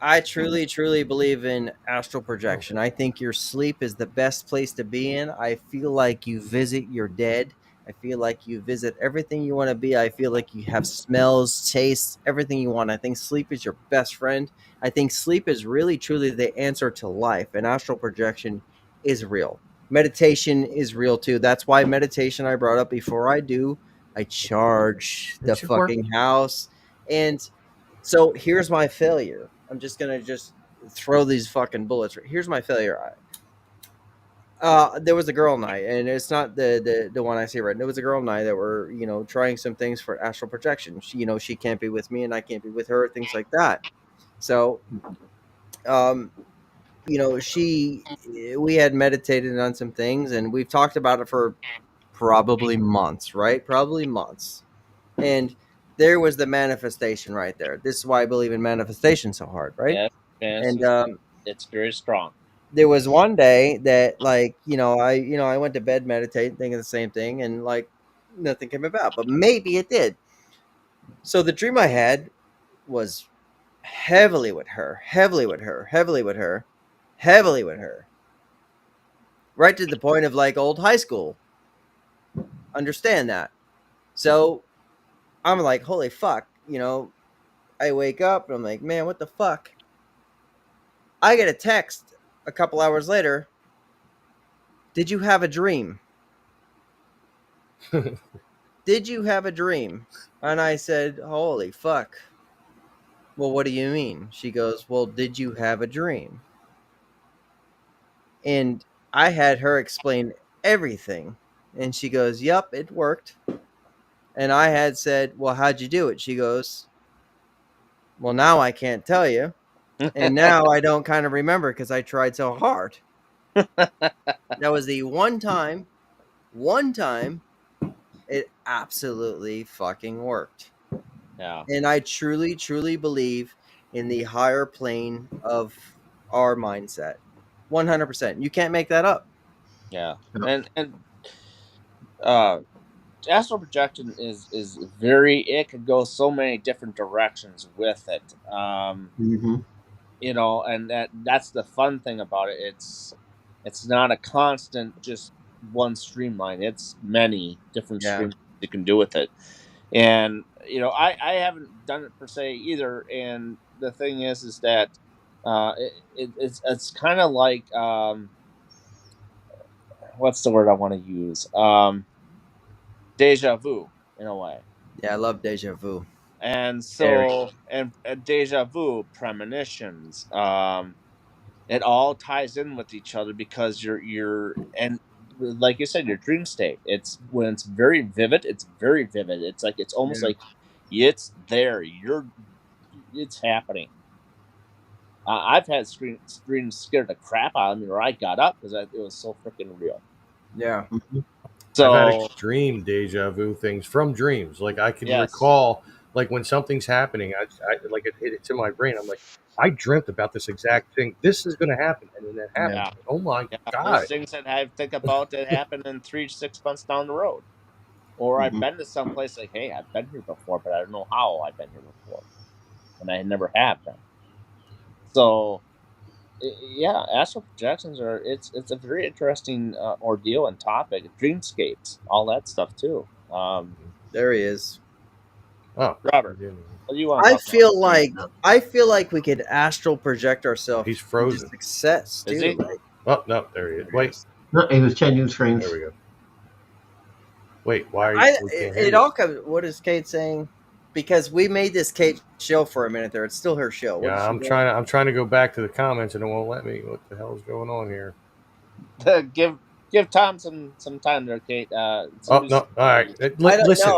I truly believe in astral projection. I think your sleep is the best place to be in. I feel like you visit your dead. I feel like you visit everything you want to be. I feel like you have smells, tastes, everything you want. I think sleep is your best friend. I think sleep is really truly the answer to life, and astral projection is real. Meditation is real too. That's why meditation I brought up before I do. I charge the It should work. fucking house. And so here's my failure. I'm just gonna throw these fucking bullets. Here's my failure. There was a girl night, and it's not the one I see right now. There was a girl night that were trying some things for astral projection. She can't be with me, and I can't be with her. Things like that. So, we had meditated on some things, and we've talked about it for probably months, right? Probably months, and there was the manifestation right there. This is why I believe in manifestation so hard, right? Yes, And it's very strong. there was one day that I went to bed meditating, thinking the same thing, and like nothing came about, but maybe it did. So the dream I had was heavily with her, heavily with her, heavily with her, heavily with her, right to the point of like old high school. Understand that? So I'm like, holy fuck, I wake up and I'm like, man, what the fuck? I get a text a couple hours later. Did you have a dream? Did you have a dream? And I said, holy fuck. Well, what do you mean? She goes, well, did you have a dream? And I had her explain everything. And she goes, yep, it worked. And I had said, well, how'd you do it? She goes, well, now I can't tell you. And now I don't kind of remember because I tried so hard. That was the one time it absolutely fucking worked. Yeah. And I truly, truly believe in the higher plane of our mindset. 100%. You can't make that up. Yeah. Yeah. And uh astral projection is very, it could go so many different directions with it. Mm-hmm. You know, and that's the fun thing about it. It's not a constant just one streamline. It's many different Yeah. streams you can do with it. And you know, I haven't done it per se either. And the thing is that it's kind of like what's the word I want to use? Deja vu in a way. Yeah, I love deja vu. And Very. so and deja vu, premonitions, it all ties in with each other because you're and like you said, your dream state, it's when it's very vivid, it's very vivid. It's like it's almost Yeah. like it's there, you're it's happening. I've had dreams scared the crap out of me where I got up because it was so freaking real. Yeah. Mm-hmm. I've had So extreme deja vu things from dreams. Like I can yes, recall, like when something's happening, like it's in my brain. I'm like, I dreamt about this exact thing. This is going to happen, and then it Yeah. happened. yeah, Oh my yeah, there's god! things that I think about that happen in 3 6 months down the road. Or I've Mm-hmm. been to some place like, hey, I've been here before, but I don't know how I've been here before, and I never have been. So, yeah, astral projections are it's a very interesting ordeal and topic. Dreamscapes, all that stuff too. There he is. Oh, Robert, what do you want to I talk about? feel like I feel like we could astral project ourselves he's into frozen. success Is too. he? Like, Oh no, there he is. there he Wait, is. No, he was changing screens. there we go. Wait, why are you, I we can't hear it you? all comes. What is Kate saying? Because we made this Kate show for a minute there. It's still her show. What is Yeah, she doing? I'm trying to go back to the comments and it won't let me. What the hell is going on here? Give Tom some time there, Kate. Oh no! Somebody's All right, I don't know. listen.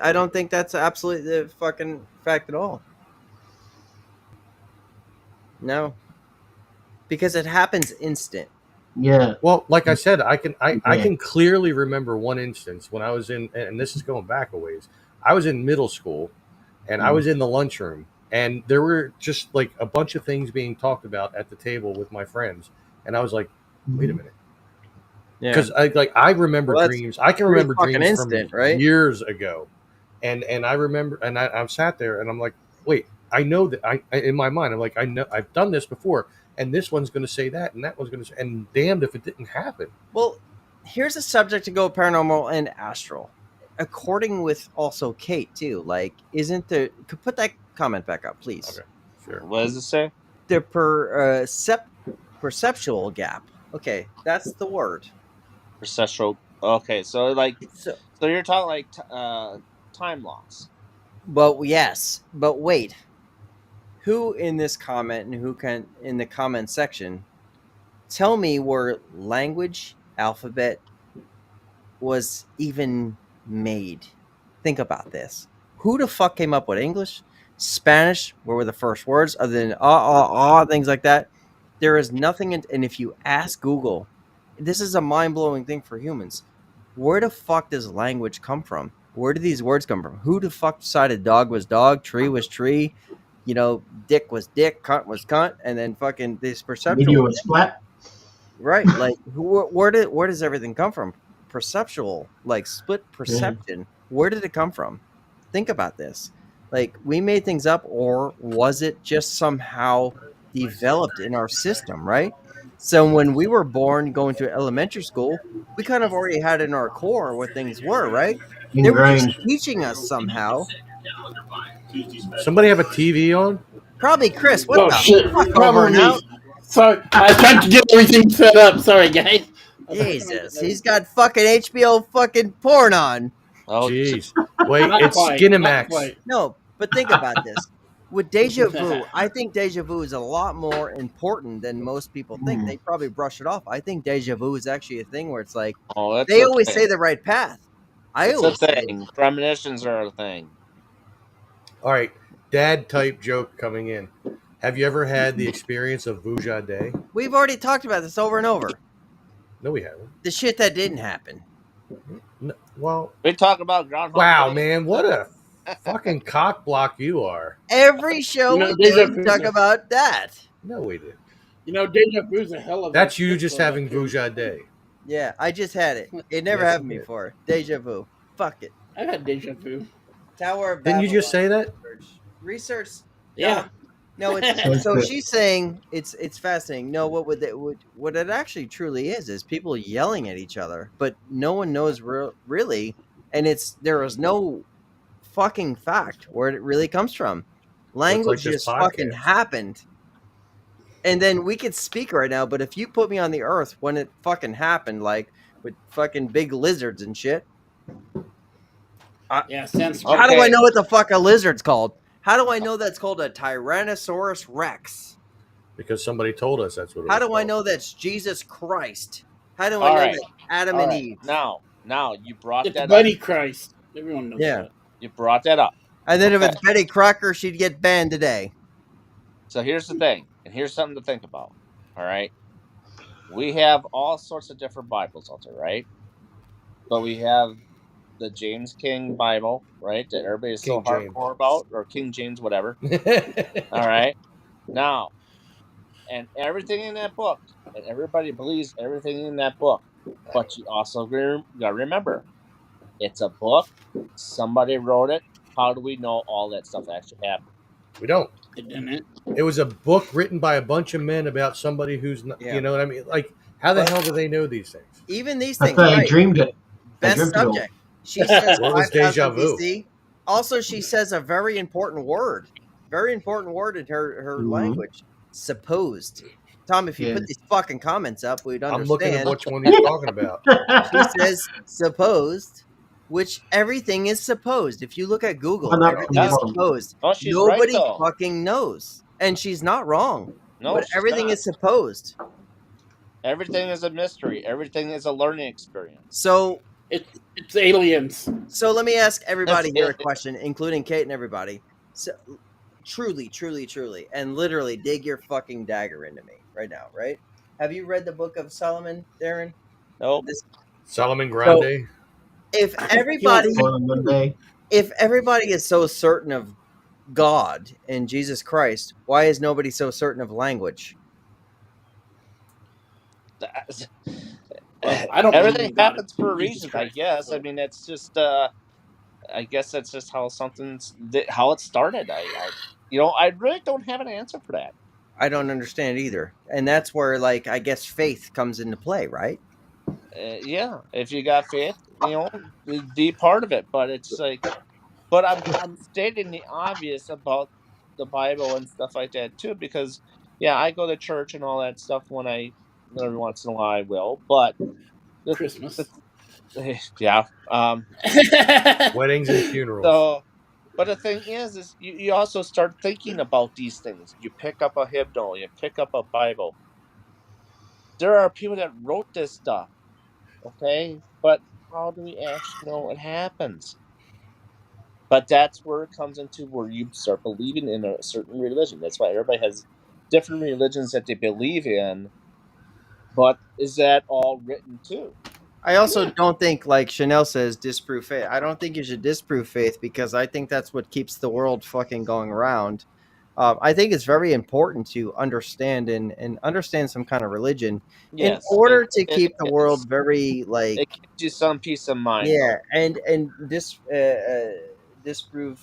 I don't think that's absolutely the fucking fact at all. No, because it happens instant. Yeah. Well, like I said, I Yeah. can clearly remember one instance when I was in, and this is going back a ways. I was in middle school, and I was in the lunchroom, and there were just like a bunch of things being talked about at the table with my friends, and I was like, wait a minute, Yeah. because I remember Well, that's dreams. I can pretty remember fucking dreams from instant, right? years ago, and I remember, and I sat there, and I'm like, wait, I know that in my mind, I'm like, I know I've done this before. And this one's going to say that, and that one's going to say, and damned if it didn't happen. Well, here's a subject to go paranormal and astral. According with also Kate too. Like, isn't the could put that comment back up, please? Okay, sure. what does it say? The perceptual gap. Okay, that's the word. Perceptual. Okay, so like, So, so you're talking like time loss. but yes, but wait. Who in this comment and who can in the comment section tell me where language alphabet was even made? Think about this. Who the fuck came up with English? Spanish? Where were the first words other than things like that? There is nothing and if you ask Google, this is a mind-blowing thing for humans. Where the fuck does language come from? Where do these words come from? Who the fuck decided dog was dog, tree was tree, dick was dick, cunt was cunt, and then fucking this perceptual, Video was flat. right? Like, where does everything come from? Perceptual, like split perception. Where did it come from? Think about this. Like, we made things up, or was it just somehow developed in our system, right? So when we were born, going to elementary school, we kind of already had in our core what things were, right? They were just Ingrained. teaching us somehow. Somebody have a TV on? Probably Chris. What Oh the shit! fuck over Probably now? me. Sorry, I was trying to get everything set up. Sorry, guys. Jesus, he's got fucking HBO fucking porn on. Oh, Jeez. Wait, Not it's quite, not Skinemax. quite. No, but think about this. With deja vu, I think deja vu is a lot more important than most people think. They probably brush it off. I think deja vu is actually a thing where it's like oh, that's they a always thing. say the right path. I It's a always say thing. Premonitions are a thing. All right, dad type joke coming in. Have you ever had the experience of Vuja Day? we've already talked about this over and over. No, we haven't. The shit that didn't happen. No, well, We talk about Groundhog wow, Day. man, what a Fucking cock block you are. Every show You know, we Deja do, Vu- talk about that. No, we did. You know, Deja Vu's a hell of a. That's you book just club having up here. Vujade. Yeah, I just had it. It never Yes, happened you did. before. Deja vu. Fuck it. I've had Deja Vu. Tower of Didn't you Babylon. just say that? Research. Yeah. No, it's so she's saying it's fascinating. No, what it actually truly is people yelling at each other, but no one knows really, and there is no fucking fact where it really comes from. Language this just fucking podcast. happened. And then we could speak right now, but if you put me on the earth when it fucking happened, like with fucking big lizards and shit, Yeah, sounds. how do I Okay. know what the fuck a lizard's called? How do I know that's called a Tyrannosaurus Rex? Because somebody told us that's what it How was do I called. know that's Jesus Christ? How do I All know right. that Adam All and right. Eve? Now you brought It's that Buddy up. Christ. Everyone knows Yeah. that. You brought that up. And then if Okay. it's Betty Crocker, she'd get banned today. So here's the thing, and here's something to think about. All right. We have all sorts of different Bibles out there, right? But we have the James King Bible, right? That everybody's so King James. hardcore about, or King James, whatever. All right. Now, and everything in that book, and everybody believes everything in that book. But you also gotta remember, it's a book. Somebody wrote it. How do we know all that stuff actually happened? We don't. It didn't. It was a book written by a bunch of men about somebody who's not, Yeah. you know what I mean? Like, how the But- hell do they know these things? Even these I things, thought right? he dreamed it. Best dreamt it all. subject. She says What was 5,000 deja vu? BC. Also, she says a very important word. Very important word in her Mhm. language. Supposed. Tom, if you Yeah. put these fucking comments up, we'd I'm looking at understand. which one you're talking about. She says supposed, which everything is supposed. If you look at Google, Why not everything is from- supposed. Oh, she's right, Nobody though. fucking knows. And she's not wrong. No, but she's everything not. is supposed. Everything is a mystery. Everything is a learning experience. So It's aliens. let me ask everybody That's here a it. question, including Kate and everybody. So truly, and literally dig your fucking dagger into me right now, right? Have you read the book of Solomon, Darren? Nope. Solomon Grande. If everybody On Monday. if everybody is so certain of God and Jesus Christ, why is nobody so certain of language? Well, I don't believe Everything in God. happens for a Jesus reason, I Christ, guess. so. I mean, that's just. I guess that's just how how it started. I really don't have an answer for that. I don't understand either. And that's where, like, I guess faith comes into play, right? Yeah, if you got faith, be part of it. But it's like, but I'm stating the obvious about the Bible and stuff like that too, because yeah, I go to church and all that stuff when every once in a while I will, but Christmas. yeah, Weddings and funerals. so. But the thing is you also start thinking about these things. You pick up a hymnal, you pick up a Bible. There are people that wrote this stuff, okay? But how do we actually know what happens? But that's where it comes into where you start believing in a certain religion. That's why everybody has different religions that they believe in. But is that all written too? I also don't think, like Chanel says, disprove faith. I don't think you should disprove faith because I think that's what keeps the world fucking going around. I think it's very important to understand and understand some kind of religion in Yes. order it- to it keep the is. world very like It gives you some peace of mind. yeah, and disprove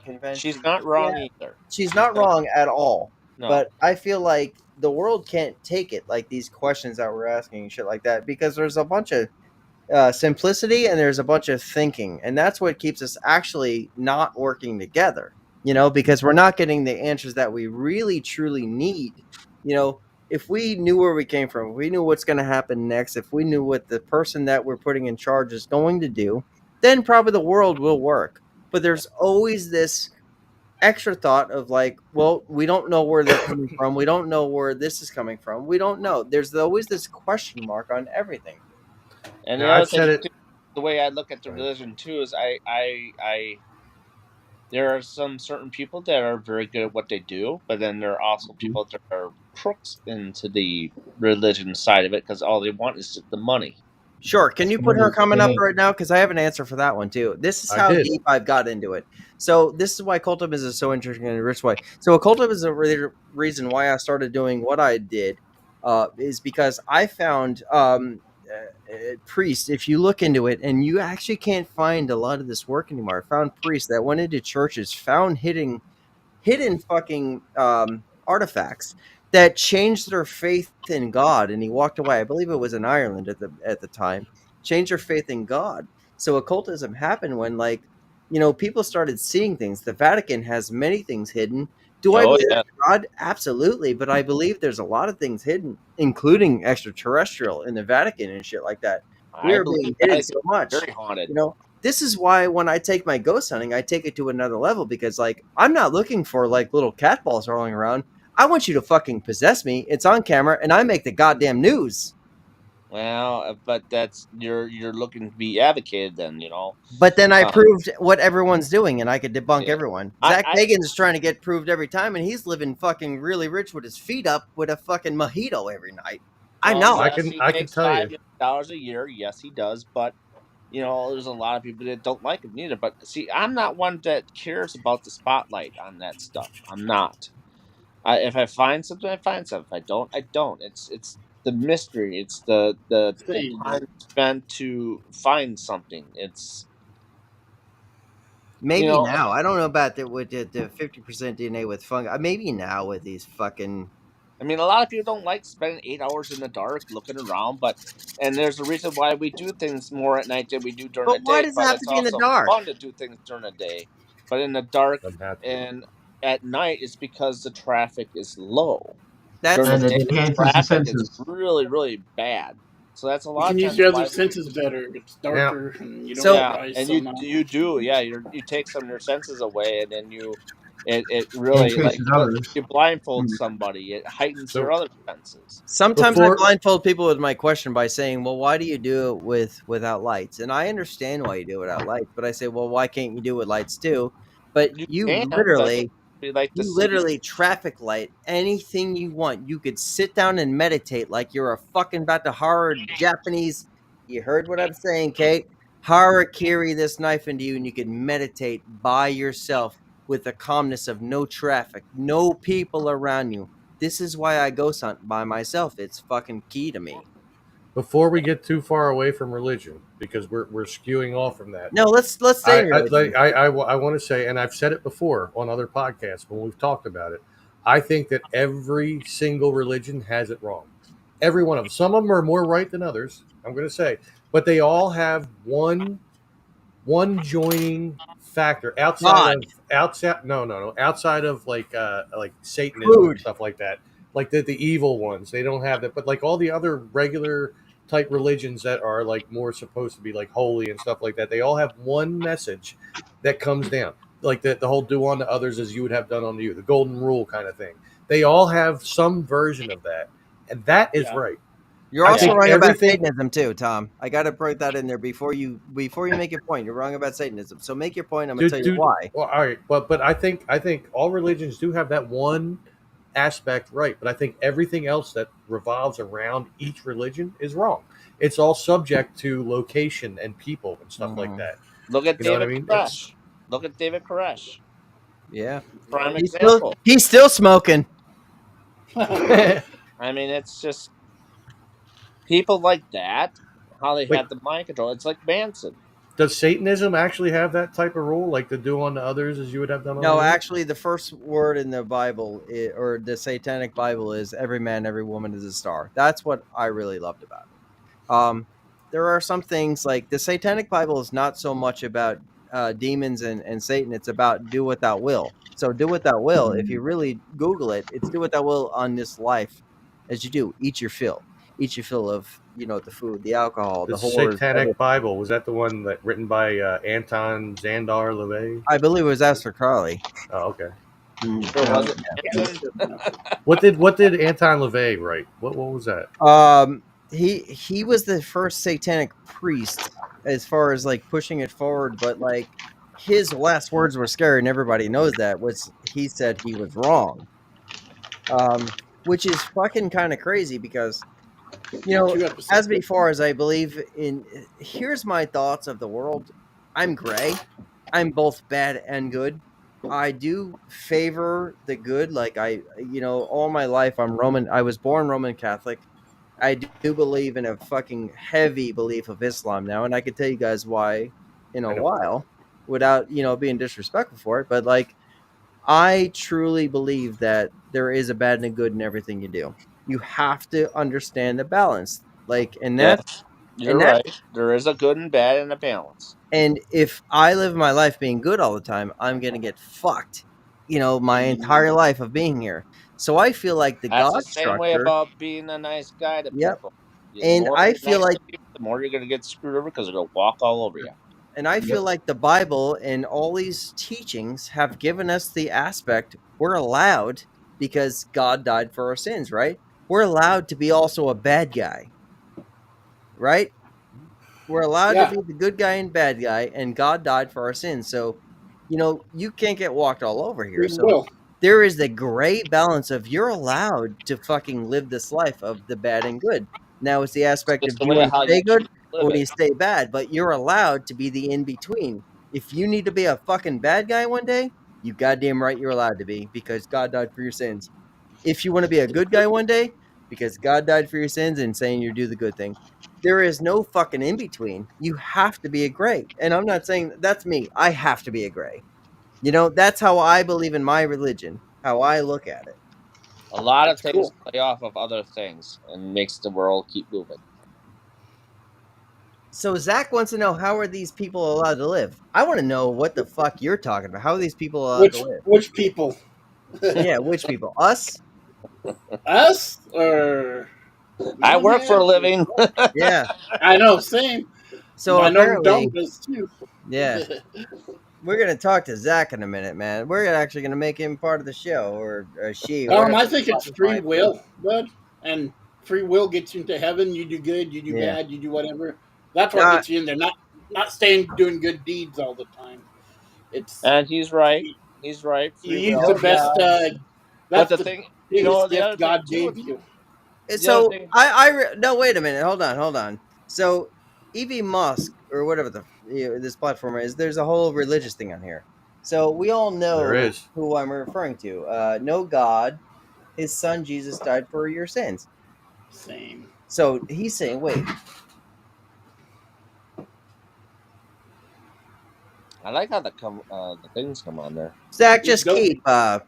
convention. She's not wrong Yeah, either. she's not wrong at all. No. But I feel like the world can't take it, like these questions that we're asking and shit like that, because there's a bunch of simplicity and there's a bunch of thinking, and that's what keeps us actually not working together. Because we're not getting the answers that we really truly need. If we knew where we came from, if we knew what's going to happen next, if we knew what the person that we're putting in charge is going to do, then probably the world will work. But there's always this extra thought of like, well, we don't know where they're coming from. We don't know where this is coming from. We don't know. There's always this question mark on everything. And the Now, other I've said thing, it. too, the way I look at the religion too is I there are some certain people that are very good at what they do, but then there are also people that are crooks into the religion side of it because all they want is the money. Sure. Can you put her Somebody's coming up dead. right now? Because I have an answer for that one too. This is I how did. deep I've got into it. So this is why occultism is so interesting in a rich way. So occultism is a reason why I started doing what I did, is because I found priests. If you look into it, and you actually can't find a lot of this work anymore. I found priests that went into churches, found hidden fucking artifacts that changed their faith in God, and he walked away. I believe it was in Ireland at the time. Changed their faith in God. So occultism happened when, like, people started seeing things. The Vatican has many things hidden. Do I Oh believe yeah. in God? Absolutely, but I believe there's a lot of things hidden, including extraterrestrial in the Vatican and shit like that. We I are believe being that hidden is so much. very haunted. This is why when I take my ghost hunting, I take it to another level because, like, I'm not looking for like little cat balls rolling around. I want you to fucking possess me. It's on camera, and I make the goddamn news. Well, but that's you're looking to be advocated then, But then I Um, proved what everyone's doing, and I could debunk yeah. everyone. I, Zach I Hagen's trying to get proved every time, and he's living fucking really rich with his feet up with a fucking mojito every night. I well, know. yes, he I can makes tell you. $5 million a year. Yes, he does. But there's a lot of people that don't like him neither. But see, I'm not one that cares about the spotlight on that stuff. I'm not. If I find something, I find something. If I don't, I don't. It's the mystery. It's the See, time spent to find something. It's you Maybe know now. I don't know about with the 50% DNA with fungi. Maybe now with these fucking. I mean, a lot of people don't like spending 8 hours in the dark looking around, and there's a reason why we do things more at night than we do during But the why day. does it But have to it's be in the also dark? fun to do things during the day. But in the dark Doesn't have to be. and at night, it's because the traffic is low. That's During And the it day, the enhances the traffic is senses. really, really bad. So that's a you lot can of use times your other why. senses better. It's Now, darker, and you don't so. Yeah, realize and some. you do, yeah. You take some of your senses away, and then it really like Increases others. you blindfold Hmm. somebody. It heightens your so other senses. Sometimes I before blindfold people with my question by saying, "Well, why do you do it without lights?" And I understand why you do it without lights, but I say, "Well, why can't you do it with lights too?" But You can, but we like to you see. literally traffic light anything you want. You could sit down and meditate like you're a fucking about to horror Japanese. You heard what I'm saying, Kate? Harakiri this knife into you, and you could meditate by yourself with the calmness of no traffic, no people around you. This is why I ghost hunt by myself. It's fucking key to me. before we get too far away from religion, because we're skewing off from that. No, let's stay in religion. I want to say, and I've said it before on other podcasts when we've talked about it. I think that every single religion has it wrong. Every one of them. Some of them are more right than others. I'm going to say, but they all have one joining factor God, outside of like Satanism food. and stuff like that. Like the evil ones, they don't have that. But like all the other regular type religions that are like more supposed to be like holy and stuff like that, they all have one message that comes down. Like the whole do unto others as you would have done unto you, the golden rule kind of thing. They all have some version of that. And that is Yeah. right. You're I also think wrong about everything Satanism too, Tom. I got to put that in there before you make your point. You're wrong about Satanism. So make your point. I'm gonna tell you why. Well, all right, but I think all religions do have that one aspect right, but I think everything else that revolves around each religion is wrong. It's all subject to location and people and stuff like that. Look at You know what I David mean? Koresh. Look at David Koresh. Yeah, Prime he's still example. he's still smoking. I mean, it's just people like that. How they Like, have the mind control. It's like Manson. does Satanism actually have that type of rule, like to do unto others as you would have done unto No, you? actually, the first word in the Bible or the Satanic Bible is "every man, every woman is a star." That's what I really loved about it. There are some things like the Satanic Bible is not so much about demons and Satan. It's about do what thou will. So do what thou will. If you really Google it, it's do what thou will on this life as you do. Eat your fill. Eat your fill of the food, the alcohol, The the whores. Satanic Bible, was that the one that written by Anton Zandar LaVey? I believe it was Esther Carly. Oh, okay. Sure was it Manson? What did Anton LaVey write? What was that? He was the first satanic priest as far as like pushing it forward, but like his last words were scary, and everybody knows that. Was he said he was wrong, which is fucking kind of crazy because You know, 2 episodes. as before, as I believe in, here's my thoughts of the world. I'm gray. I'm both bad and good. I do favor the good. Like all my life I'm Roman. I was born Roman Catholic. I do believe in a fucking heavy belief of Islam now, and I could tell you guys why in a I know. while, without being disrespectful for it. But like, I truly believe that there is a bad and a good in everything you do. You have to understand the balance. Like, and that, Yes, and you're that, right. There is a good and bad and a balance. and if I live my life being good all the time, I'm gonna get fucked. My entire life of being here. So I feel like the That's the God same way structure. about being a nice guy to Yep. people. The And more I you're feel nice like to people, the more you're going to get screwed over because they're going to walk all over you. And I feel like the Bible and all these teachings have given us the aspect we're allowed, because God died for our sins, right? We're allowed to be also a bad guy, right? We're allowed to Yeah. be the good guy and bad guy, and God died for our sins. So, you can't get walked all over here. Free So will. there is the gray balance of you're allowed to fucking live this life of the bad and good. Now it's the It's aspect just of, the do you way want to how you stay choose good to or live do you it. stay bad? But you're allowed to be the in between. If you need to be a fucking bad guy one day, you goddamn right you're allowed to be, because God died for your sins. If you want to be a good guy one day, because God died for your sins and saying you do the good thing. There is no fucking in between. You have to be a gray. And I'm not saying that's me. I have to be a gray. That's how I believe in my religion, how I look at it. A lot of That's things cool. play off of other things and makes the world keep moving. So Zach wants to know, how are these people allowed to live? I want to know what the fuck you're talking about. How are these people allowed to live? Which people? Yeah, which people? Us? Us or we I don't work for a have? living. Yeah. I know, same. So I know who apparently, don't does too. yeah, we're gonna talk to Zach in a minute, man. We're actually gonna make him part of the show, or she, wherever I the think fuck it's we free find him. will, bud, and free will gets you into heaven. You do good, you do Yeah. bad, you do whatever. That's what Not gets you in there. Not staying doing good deeds all the time. It's And he's right. He's right. you Free use the no will. best. gods. But That's the the thing, biggest the other gift thing God too, gave you. the other So thing, no, wait a minute. Hold on. So Evie Musk, or whatever this platform is, there's a whole religious thing on here. So we all There know is. who I'm referring to. No God, his son Jesus died for your sins. Same. So he's saying, wait, I like how the things come on there. Zach, He's go.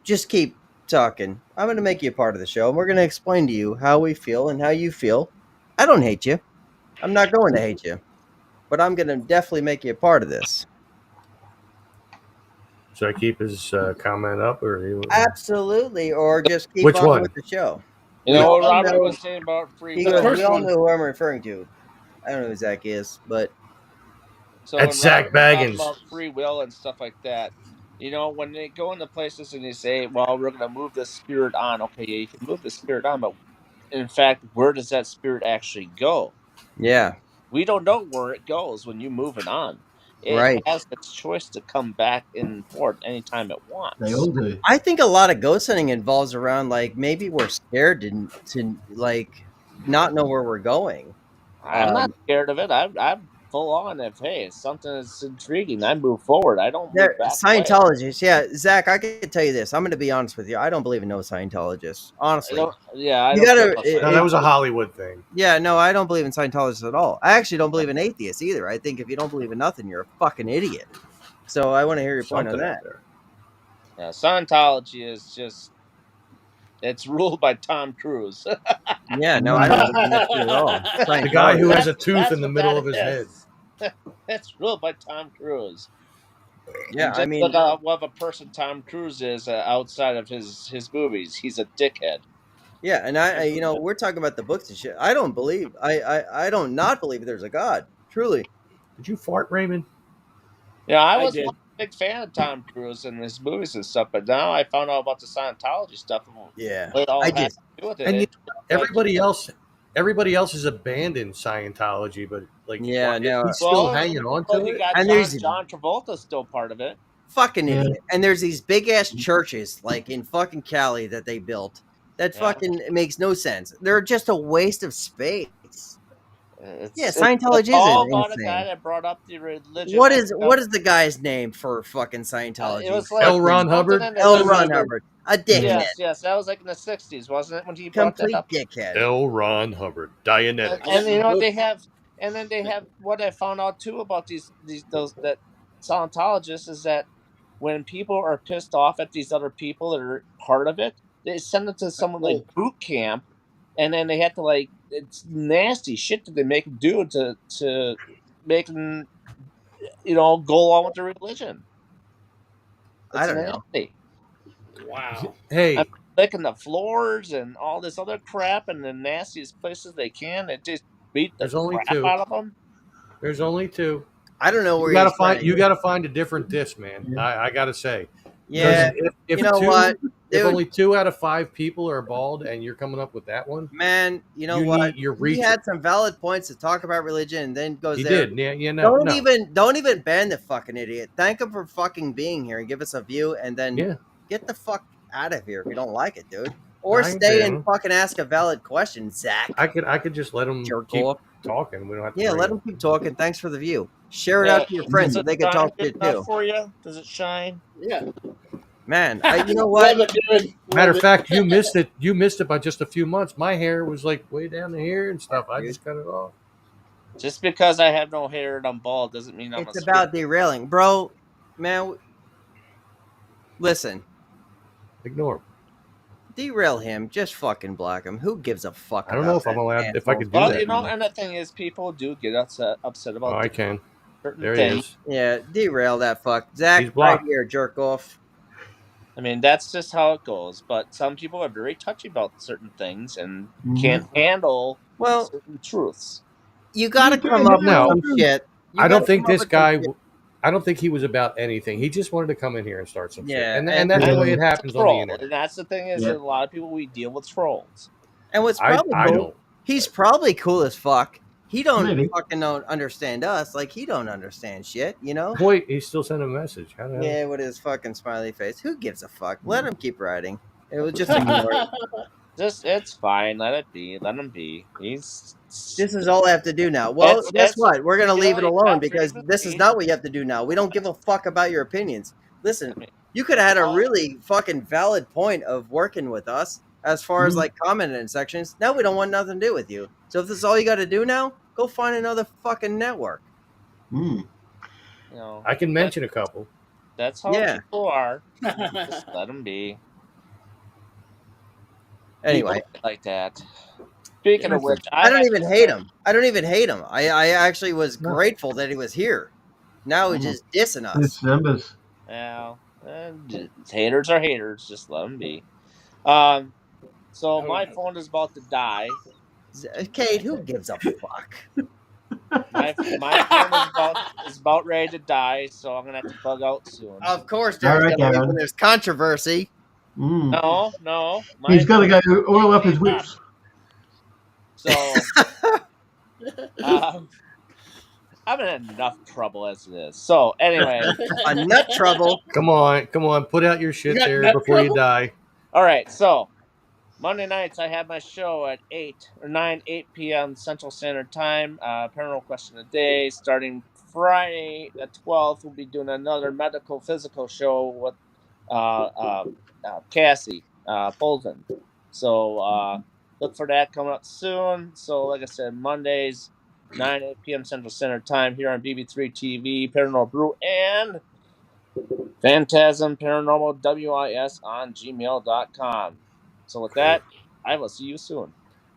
just keep talking. I'm gonna make you a part of the show, and we're gonna explain to you how we feel and how you feel. I don't hate you. I'm not going to hate you, but I'm gonna definitely make you a part of this. Should I keep his comment up or Absolutely, or just keep which on with one? the show. You We know all what Robert know. was saying about free He The goes, will. we first all one. know who I'm referring to. I don't know who Zach is, but So That's when Zach Robert was talking Baggins. about free will and stuff like that, when they go into places and they say, "Well, we're going to move the spirit on," okay, yeah, you can move the spirit on, but in fact, where does that spirit actually go? yeah, We don't know where it goes when you move it on. It right. has its choice to come back and forth anytime it They wants. all do. I think a lot of ghost hunting involves around, like, maybe we're scared to like not know where we're going. I'm not Um, scared of it. I'm full on. If hey, it's something that's intriguing, I move forward. I don't move There, back away. Scientologists, yeah, Zach. I can tell you this. I'm going to be honest with you. I don't believe in no Scientologists. I Honestly, don't. Yeah, I you don't care gotta. about No, that It, was a Scientology. Hollywood thing. yeah, no, I don't believe in Scientologists at all. I actually don't believe in atheists either. I think if you don't believe in nothing, you're a fucking idiot. So I want to hear your point on Something that. out there. Yeah, Scientology is just it's ruled by Tom Cruise. Yeah, no, I don't Mm. believe in that shit at all. The guy who Scientology. has a tooth in That's the what middle that of his head. is. It's ruled by Tom Cruise. Yeah, And I just look mean, at what a person Tom Cruise is outside of his movies. He's a dickhead. yeah, and we're talking about the books and shit. I don't believe. I don't not believe there's a God. Truly. Did you fart, Raymond? I I was did. once a big fan of Tom Cruise and his movies and stuff, but now I found out about the Scientology stuff and Yeah, what it I all has just. to do with it. And It's like, everybody else has abandoned Scientology, but like Yeah, no, he's still well, hanging on well, to you it. got and John there's John Travolta still part of it. fucking Yeah. idiot. And there's these big ass churches like in fucking Cali that they built. That Yeah. fucking makes no sense. They're just a waste of space. Yeah, It's Scientology all is about a guy insane. that brought up the religion. What is the guy's name for fucking Scientology? It was like L. Ron something Hubbard? in the L. Ron Ron Hubbard. Hubbard, a dickhead, Yes, that was like in the 60s, wasn't it, when he brought that complete up? dickhead. L. Ron Hubbard. Dianetics. And you know what Book. they have, and then they have what I found out too about those that Scientologists is that when people are pissed off at these other people that are part of it, they send them to someone like boot camp, and then they have to like it's nasty shit that they make them do to make them go along with their religion. I It's don't know. nasty. Wow. Hey, I'm licking the floors and all this other crap in the nastiest places they can. It just beat the There's only crap two. out of them. there's only two. I don't know where You gotta he's trying find. to You go. gotta find a different disc, man. Yeah. I gotta say. Yeah, If you know what, If dude? only 2 out of 5 people are bald, and you're coming up with that one, Man, you know You what? need- you're He reaching. had some valid points to talk about religion, and then goes he there. did. Yeah, you know. Don't even ban the fucking idiot. Thank him for fucking being here and give us a view, and then Yeah. get the fuck out of here if you don't like it, dude. Or I ain't stay ban and him. fucking ask a valid question, Zach. I could just let him Jerk keep off. talking. We don't have to. Yeah, bring let him keep talking. Thanks for the view. Share it out to your friends so Does they it can shine talk good shit enough too. for you? Does it shine? Yeah. Man, you know what? Matter of fact, you missed it. You missed it by just a few months. My hair was like way down to here and stuff. I just cut it off. Just because I have no hair and I'm bald doesn't mean I'm It's a about derailing, bro. Man, listen, Ignore him. derail him. Just fucking block him. Who gives a fuck? I don't know about if I'm that allowed. If I could do Well, that. you know, and the thing is, people do get upset Oh, about I can. certain There he things. is. Yeah, derail that fuck. Zach, He's right blocked. here, jerk off. I mean, that's just how it goes. But some people are very touchy about certain things and can't handle Well, certain truths. you got to You come can't up with No. some shit. You I don't gotta think come up this with some guy. shit. I don't think he was about anything. He just wanted to come in here and start some Yeah, shit. And and- that's the Yeah. way it happens on the Troll, internet. and that's the thing is, Yeah. that a lot of people we deal with trolls. And what's probably I cool, don't. he's probably cool as fuck. He don't Maybe. fucking don't understand us like he don't understand shit, you know? Boy, he still sent a message. How the hell? Yeah, with his fucking smiley face. Who gives a fuck? Let him keep writing. It was just ignore it. It's fine. Let it be. Let him be. He's This is all I have to do now. Well, That's- guess that's- what? We're gonna you leave know, it you alone got because freedom of this is speech. not what you have to do now. We don't give a fuck about your opinions. Listen, you could have had a really fucking valid point of working with us as far as like commenting in sections. Now we don't want nothing to do with you. So if this is all you got to do now, go find another fucking network. You know, I can mention a couple. that's how Yeah. people are. Just let them be. Anyway, People like that. Speaking of which, I don't have even to hate say- him. I don't even hate him. I actually was grateful that he was here. Now he's just dissing us. It's numbers. Well, haters are haters. Just let them be. So my phone is about to die. Kate, who gives a fuck? My phone is about ready to die, so I'm gonna have to bug out soon. Of course, All there's right, gonna be Darren. when there's controversy. No. He's got to go oil up his whips. So I'm in enough trouble as it is. So anyway, A nut trouble. Come on. Put out your shit You got there nut before you trouble? die. all right. So Monday nights I have my show at 8 p.m. Central Standard Time. Paranormal Question of the Day. Starting Friday the 12th, we'll be doing another medical physical show with Cassie Polton. So look for that coming up soon. So like I said, Mondays 8 p.m. Central Standard Time here on BB3 TV, Paranormal Brew, and Phantasm Paranormal WIS on gmail.com. So with that, I will see you soon.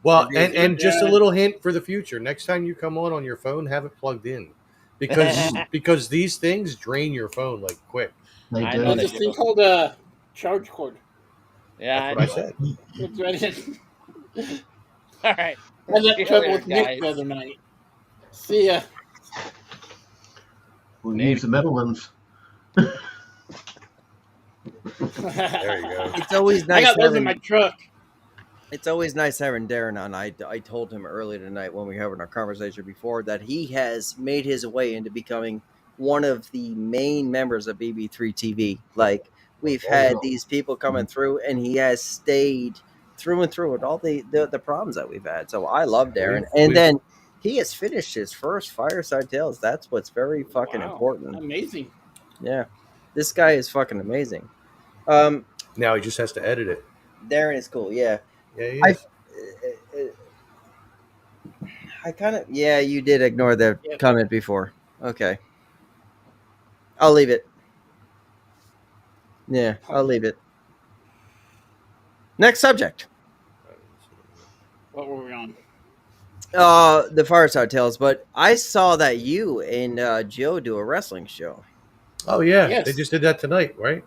Well, and just a little hint for the future. Next time you come on your phone, have it plugged in, because these things drain your phone like quick. They I do. know There's they this thing called a charge cord. Yeah, That's what I said. It's right in. All right. I had See that you trouble later, with Nick guys. the other night. See ya. We'll use the metal ones. There you go. It's always I nice got those in having. my truck. It's always nice having Darren on. I told him earlier tonight when we were having our conversation before that he has made his way into becoming one of the main members of BB3 TV. Like we've had these people coming through, and he has stayed through and through with all the problems that we've had. So I love Darren. We've- And then he has finished his first Fireside Tales. That's what's very fucking Wow. important. Amazing. Yeah. This guy is fucking amazing. Now he just has to edit it. Darren is cool. Yeah. Yeah, he I is. kind of, yeah, you did ignore the Yep. comment before. Okay. I'll leave it. Yeah, I'll leave it. Next subject. What were we on? The Fireside Tales, but I saw that you and Joe do a wrestling show. Oh yeah, Yes. they just did that tonight, right?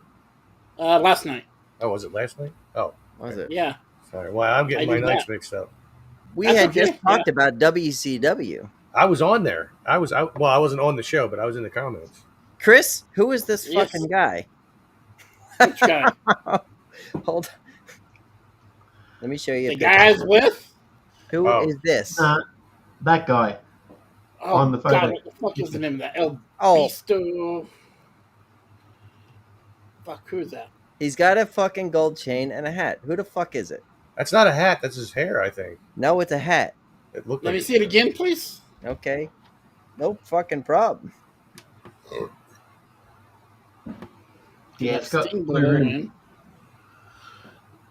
Last night. Oh, was it last night? Oh, Was it? Yeah. sorry. Well, I'm getting I my did nights that. mixed up. We That's had okay, just talked about WCW. I was on there. I wasn't on the show, but I was in the comments. Chris, who is this Yes. fucking guy? Which guy? Hold on. Let me show you. The a picture. guys with? Who Oh. is this? That guy. Oh, On the photo. God, what the fuck is the name of that? El Oh, Bisto. Fuck, who is that? he's got a fucking gold chain and a hat. Who the fuck is it? That's not a hat. That's his hair, I think. No, it's a hat. It looked. Let like me see it again, please. Okay. No fucking problem. Yeah, it's got Sting blue Blue rim. in.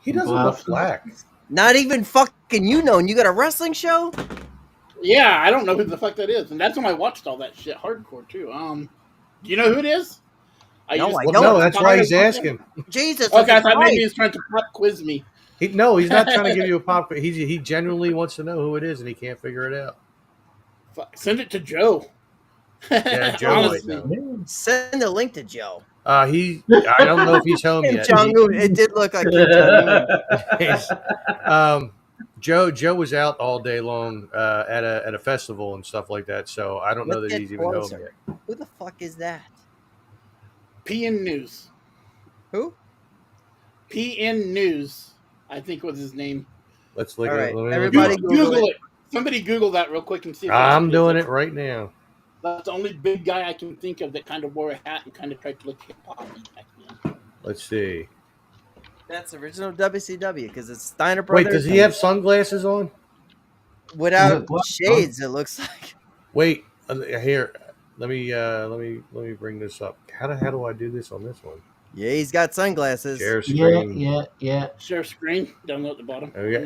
He doesn't Wow. look black. Not even fucking you know, and you got a wrestling show? Yeah, I don't know who the fuck that is, and that's when I watched all that shit hardcore too. Do you know who it is? No, just I looked don't. up No, that's the why he's comment. asking. Jesus. Okay, I thought Christ. maybe he was trying to pop quiz me. He's not trying to give you a pop. He genuinely wants to know who it is, and he can't figure it out. Fuck, send it to Joe. Yeah, Joe might Honestly. know. Send a link to Joe. I don't know if he's home Kim yet. Jong Un. It did look like Kim Jong Un. Joe was out all day long at a festival and stuff like that, so I don't know Let's that get he's even home closer. yet. Who the fuck is that? PN News. Who? PN News, I think was his name. Let's look All at right, it. Let me everybody look. Google it. Somebody Google that real quick and see. If that's I'm who doing is. it right now. That's the only big guy I can think of that kind of wore a hat and kind of tried to look hip hop back then. Let's see. That's original WCW because it's Steiner Wait, Brothers. does he have sunglasses on? without What? shades? It looks like. Wait, here. Let me bring this up. How do I do this on this one? Yeah, he's got sunglasses. Share Yeah, screen. yeah. Share screen down at the bottom. Oh, yeah.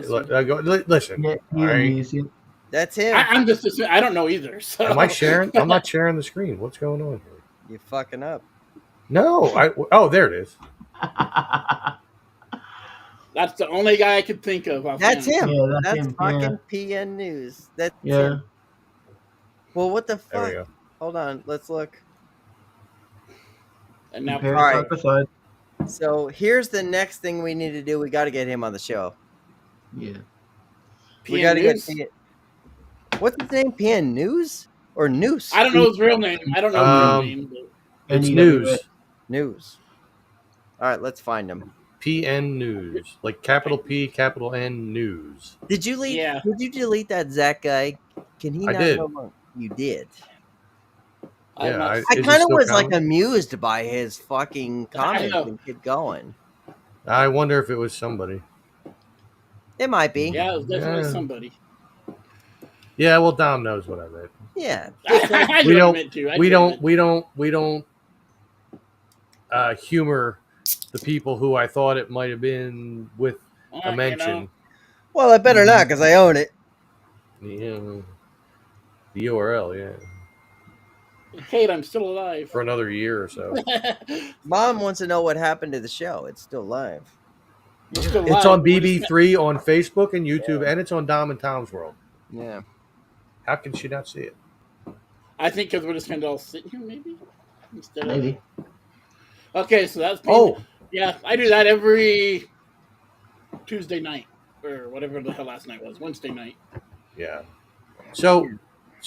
Listen. Yeah, All yeah, right. yes, yeah. That's him. I'm just assuming, I don't know either. So. Am I sharing? I'm not sharing the screen. What's going on here? You're fucking up. No. Oh, there it is. That's the only guy I could think of. That's him. Yeah, that's That's him, fucking PN News. That's Yeah. him. Well, what the There we fuck? go. Hold on. Let's look. And now, Compare All right. side by side. So here's the next thing we need to do. We got to get him on the show. Yeah. We PN got to get. News. What's his name? PN News or Noose? I don't know his real name. I don't know his real name. But It's NEWA. news. News. All right, let's find him. PN News, like capital P, capital N News. Did you delete? Yeah. Did you delete that Zach guy? Can he I not? did. No longer? You did. I'm Yeah, not- I Is he kind of still was like coming? amused by his fucking comments know. and keep going. I wonder if it was somebody. It might be. yeah, it was definitely Yeah. somebody. Yeah, well, Dom knows what I meant. Yeah. I We knew don't- I meant to. I We knew I don't. meant We don't humor the people who I thought it might have been with to. a mention. Well, I better not because I own it. Yeah, the URL, yeah, Kate, I'm still alive. for another year or so. Mom wants to know what happened to the show. It's still live. You're still It's alive. on BB3 on Facebook and YouTube, and it's on Dom and Tom's World. Yeah. How can she not see it? I think because we're just kind of all sitting here, maybe. Instead of... Maybe. Okay, so that's Oh, yeah. I do that every Tuesday night or whatever the hell last night was. Wednesday night. yeah. So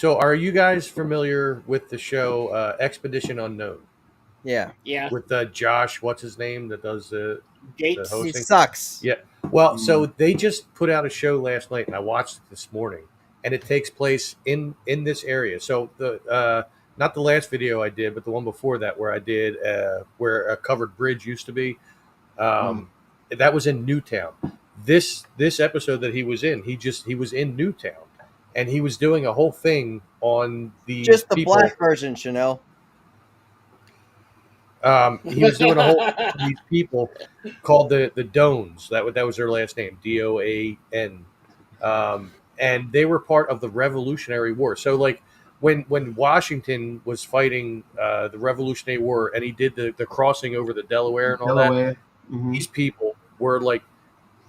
are you guys familiar with the show Expedition Unknown Yeah. Yeah, with Josh? What's his name that does the Gates. host- He Hosting? sucks. Yeah. Well, so they just put out a show last night, and I watched it this morning, and it takes place in this area. So the not the last video I did, but the one before that, where I did where a covered bridge used to be. That was in Newtown. this episode that he was in, he was in Newtown, and he was doing a whole thing on these Just the people. black version, Chanel. He was doing a whole these people called the Doans. That was their last name, Doan. And they were part of the Revolutionary War. So like when Washington was fighting the Revolutionary War, and he did the crossing over the Delaware and all Delaware. that, Mhm. these people were like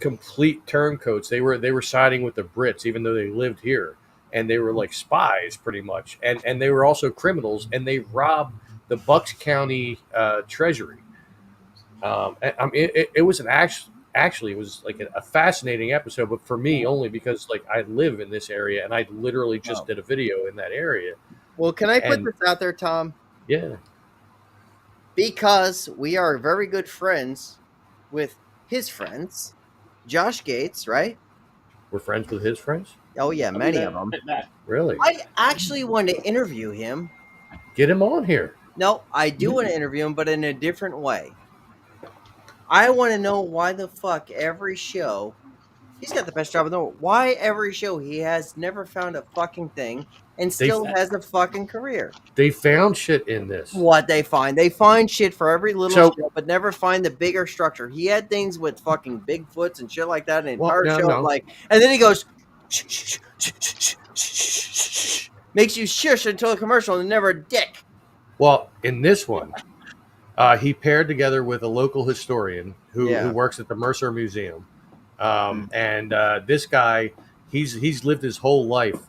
complete turncoats. They were siding with the Brits, even though they lived here, and they were like spies pretty much, and they were also criminals, and they robbed the Bucks County Treasury. It was actually it was like a fascinating episode, but for me only because like I live in this area, and I literally just did a video in that area. Well, can I put And- this out there, Tom? Yeah, Because we are very good friends with his friends, Josh Gates, right? we're friends with his friends. Oh yeah, many of them. Really? I actually want to interview him. Get him on here. No, I do want to interview him, but in a different way. I want to know why the fuck every show he's got the best job in the world. Why every show he has never found a fucking thing and still has a fucking career. They found shit in this. What they find shit for every little So- show, but never find the bigger structure. He had things with fucking Bigfoots and shit like that in the Well, entire no, show, no. like, and then he goes, shh, shh, shh, shh, shh, shh, shh, shh, makes you shush until a commercial and never a dick. Well, in this one, he paired together with a local historian who works at the Mercer Museum, and this guy, he's lived his whole life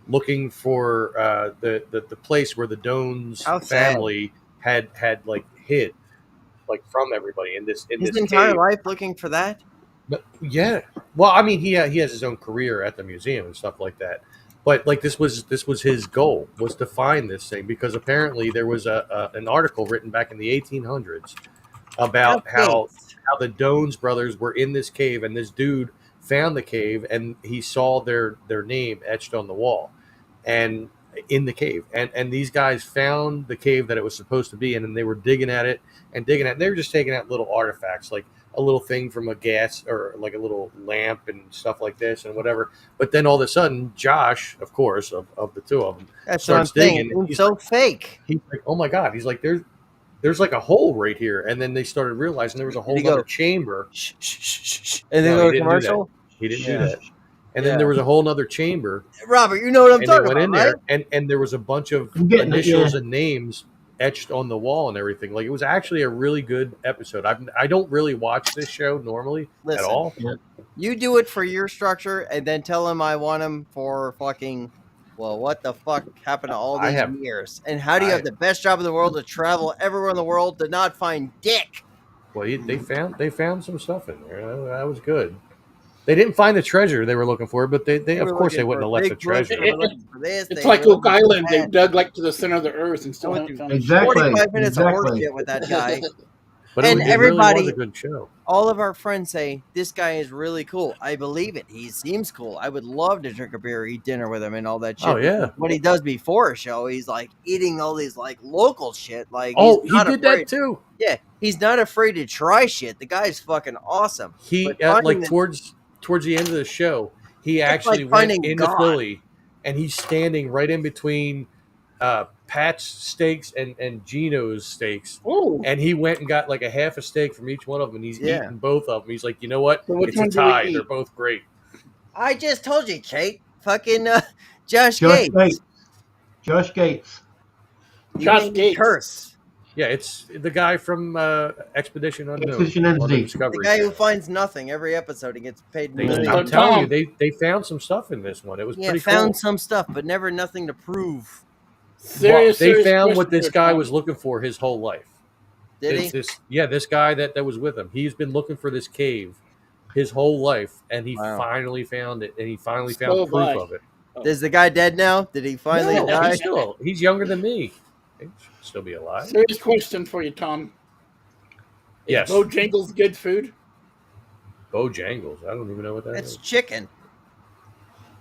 looking for the place where the Doans How sad. family had like hid, like from everybody in this His entire cave. life looking for that. But, yeah. Well, I mean, he has his own career at the museum and stuff like that. But like this was his goal, was to find this thing, because apparently there was an article written back in the 1800s about how the Doans brothers were in this cave, and this dude found the cave, and he saw their name etched on the wall, and in the cave, and these guys found the cave that it was supposed to be in, and they were digging at it. They were just taking out little artifacts, like a little thing from a gas, or like a little lamp and stuff like this and whatever. But then all of a sudden, Josh, of course, of the two of them, That's what I'm starts saying. digging. It's so fake. He's like, oh my God. He's like, there's like a hole right here. And then they started realizing there was a whole Did he go, other chamber. Shh, shh, shh, shh, and then No, go he to didn't do commercial. He didn't Yeah. do that. And then there was a whole other chamber. Robert, you know what I'm And they talking went about, in right? there, and there was a bunch of I'm getting it, initials yeah. and names etched on the wall and everything. Like, it was actually a really good episode. I don't really watch this show normally Listen. at all. You do it for your structure, and then tell him I want him for fucking. Well, what the fuck happened to all I these have- years? And how do you I- have the best job in the world to travel everywhere in the world to not find dick? Well, they found some stuff in there. That was good. They didn't find the treasure they were looking for, but they of were course looking they wouldn't for have left the Bigfoot, treasure. they were looking for this, It's they like were Oak looking for Island. They that. dug like to the center of the earth and still I haven't went found Exactly. 45 minutes of horse Exactly. shit with that guy. But And it everybody- really was a good show. All of our friends say this guy is really cool. I believe it. He seems cool. I would love to drink a beer, eat dinner with him, and all that shit. Oh, yeah. What he does before a show, he's like eating all these like local shit. Like, Oh, he's he not did afraid. that too. Yeah, he's not afraid to try shit. The guy's fucking awesome. He But finding like the- towards the end of the show, he It's actually like went finding into God. Philly, and he's standing right in between Pat's steaks and Gino's steaks. Oh, And he went and got like a half a steak from each one of them, and he's Yeah. eating both of them. He's like, you know what? So which It's a one do we tie. eat? They're both great. I just told you, Kate. Fucking Josh Josh Gates. Gates. Josh Gates. You Josh made me Gates. curse. Yeah, it's the guy from Expedition Unknown. Expedition on the Unknown. Discovery The guy who Channel. finds nothing every episode and gets paid They, millions. I'm So, telling Tom- you, they found some stuff in this one. It was Yeah, pretty found cool. some stuff, but never nothing to prove. serious. They serious found question what this here, guy Tom. was looking for his whole life. Did It's he? this guy that was with him. He's been looking for this cave his whole life, and he Wow. finally found it, and he finally So found proof have I. of it. Is the guy dead now? Did he finally No, die? he's younger than me. He should still be alive. Serious question for you, Tom. Yes, Bojangles good food? Bojangles. I don't even know what that It's is. chicken.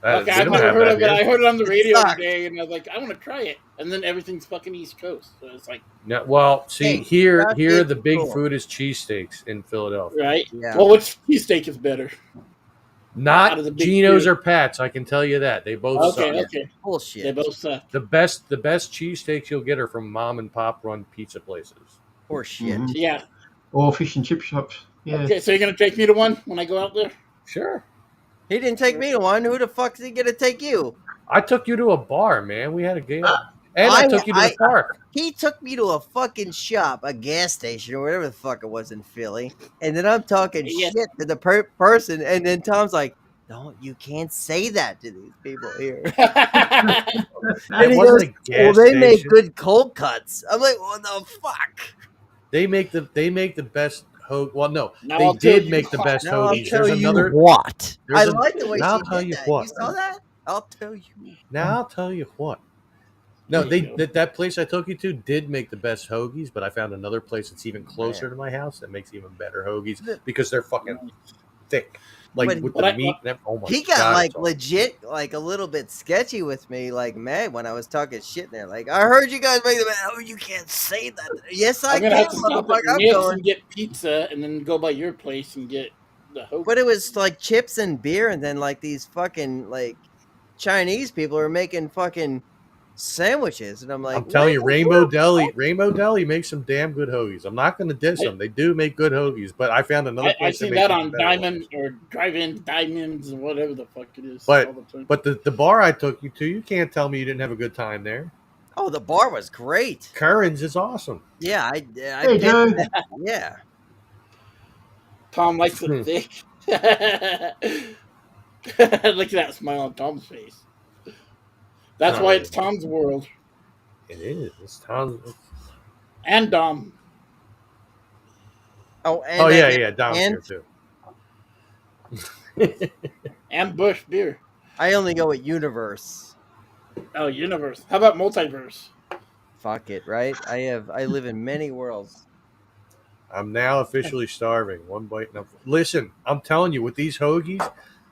Okay, We I've don't never have heard that of it. I here. heard it on the radio sucks. today, and I was like, I want to try it. And then everything's fucking East Coast, so it's like, No, well, see, Hey, here cheesesteaks the are big cool. food is cheesesteaks in Philadelphia. right? Yeah. Well, which cheesesteak is better? Out of the Not big Geno's two. or Pat's, I can tell you that. They both Okay, suck. okay. They Bullshit. both suck. The best cheesesteaks you'll get are from mom and pop run pizza places. Or shit. Mhm. Yeah. Or fish and chip shops. Yeah. Okay, so you're gonna take me to one when I go out there? Sure. He didn't take me to one. Who the fuck's he gonna take you? I took you to a bar, man. We had a game. And I took you to the park. He took me to a fucking shop, a gas station, or whatever the fuck it was in Philly. And then I'm talking Yes. shit to the person, and then Tom's like, "Don't, you can't say that to these people here." And It he wasn't goes, a gas "Well, they make station. good cold cuts." I'm like, "What the fuck?" They make the best well, no, Now they I'll tell did you make the what. best Now I'll hoagies. tell There's you another. what. I there's a- like the way now I'll she tell did you that. what. You saw that? I'll tell you. Now I'll tell you what. No, There you go. that place I took you to did make the best hoagies, but I found another place that's even closer Man. to my house that makes even better hoagies because they're fucking thick, like But- with But the I- meat. And oh my He got God, like it's awesome. legit, like a little bit sketchy with me, like mad when I was talking shit there. Like, I heard you guys make the man. Oh, you can't say that. Yes, I I'm gonna can, have to stop motherfucker. at I'm Nick's going. and get pizza, and then go by your place and get the hoagie. But it was like chips and beer, and then like these fucking like Chinese people are making fucking sandwiches, and I'm like, I'm telling you, "Man, Rainbow Deli makes some damn good hoagies. I'm not going to diss them; they do make good hoagies. But I found another I place. seen makes that even on better Diamond ones. or Drive-In Diamonds or whatever the fuck it is. But- all the time. But the bar I took you to, you can't tell me you didn't have a good time there. Oh, the bar was great. Curran's is awesome. Yeah, I Hey, did dude. that. Yeah. Tom likes Hmm. it thick. Look at that smile on Tom's face. That's Not why really. it's Tom's world. It is. It's Tom's. And Dom. Oh, and Oh I yeah, did- yeah. Dom's and- here too. And Bush beer. I only go with universe. Oh, universe. How about multiverse? Fuck it, right? I live in many worlds. I'm now officially starving. One bite. And listen, I'm telling you, with these hoagies,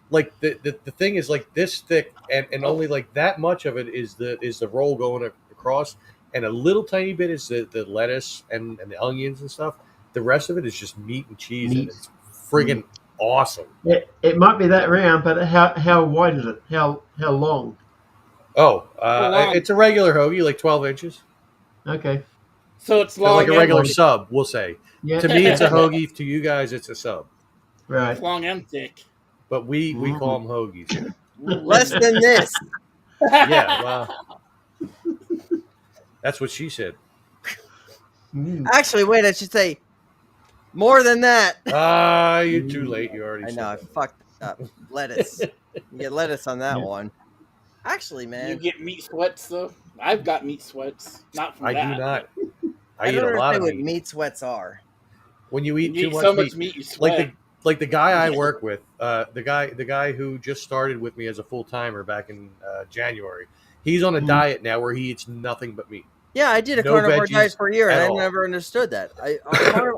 like the thing is like this thick, and only like that much of it is the roll going across, and a little tiny bit is the lettuce and the onions and stuff. The rest of it is just meat and cheese, and Meat. it's friggin' awesome. It might be that round, but how wide is it? How long? Oh, long? it's a regular hoagie, like 12 inches. Okay. So it's So long like a and regular thick. sub, we'll say. Yeah. To me, it's a hoagie. To you guys, it's a sub. Right. It's long and thick. But we call them hoagies here. Less than this. Yeah, well, that's what she said. Mm. Actually, wait, I should say more than that. Ah, you're too late. You already I said know, I that. fucked up. Lettuce. You get lettuce on that Yeah. one. Actually, You man, get meat sweats though. I've got meat sweats. Not from I that. do not. I I eat don't a lot understand of what meat. meat sweats are. When you eat You too eat much so meat, much meat you sweat. like the guy I work with, the guy who just started with me as a full timer back in January. He's on a Mhm. diet now where he eats nothing but meat. Yeah, I did a No carnivore veggies diet for a year, and at I all. never understood that.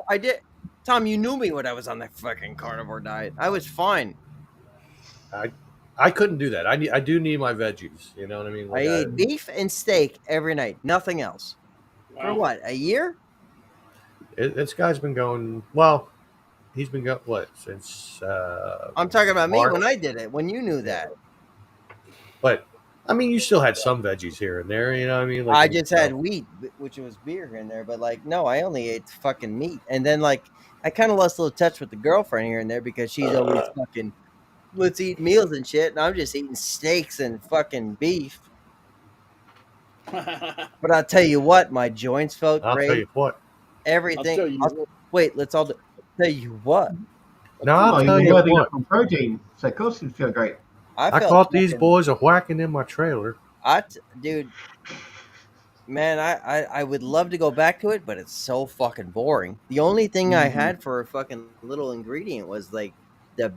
I did. Tom, you knew me when I was on the fucking carnivore diet. I was fine. I couldn't do that. I do need my veggies. You know what I mean? I Like, ate beef and steak every night, nothing else. For Wow. what? A year? this guy's been going. Well, he's been going what since. I'm talking about me March? when I did it. When you knew that, But I mean, you still had some veggies here and there. You know what I mean? Like, I just had wheat, which was beer in there. But like, no, I only ate fucking meat. And then like, I kind of lost a little touch with the girlfriend here and there because she's always fucking, let's eat meals and shit, and I'm just eating steaks and fucking beef. But I'll tell you what, my joints felt I'll great. tell you what. Everything. I'll tell you what. Wait, let's all tell you what. No, Oh, I'll tell you're you loading what. up on protein, so of course you'd feel great. I felt caught these fucking- boys a whacking in my trailer. Dude, man, I would love to go back to it, but it's so fucking boring. The only thing I Mhm. had for a fucking little ingredient was like the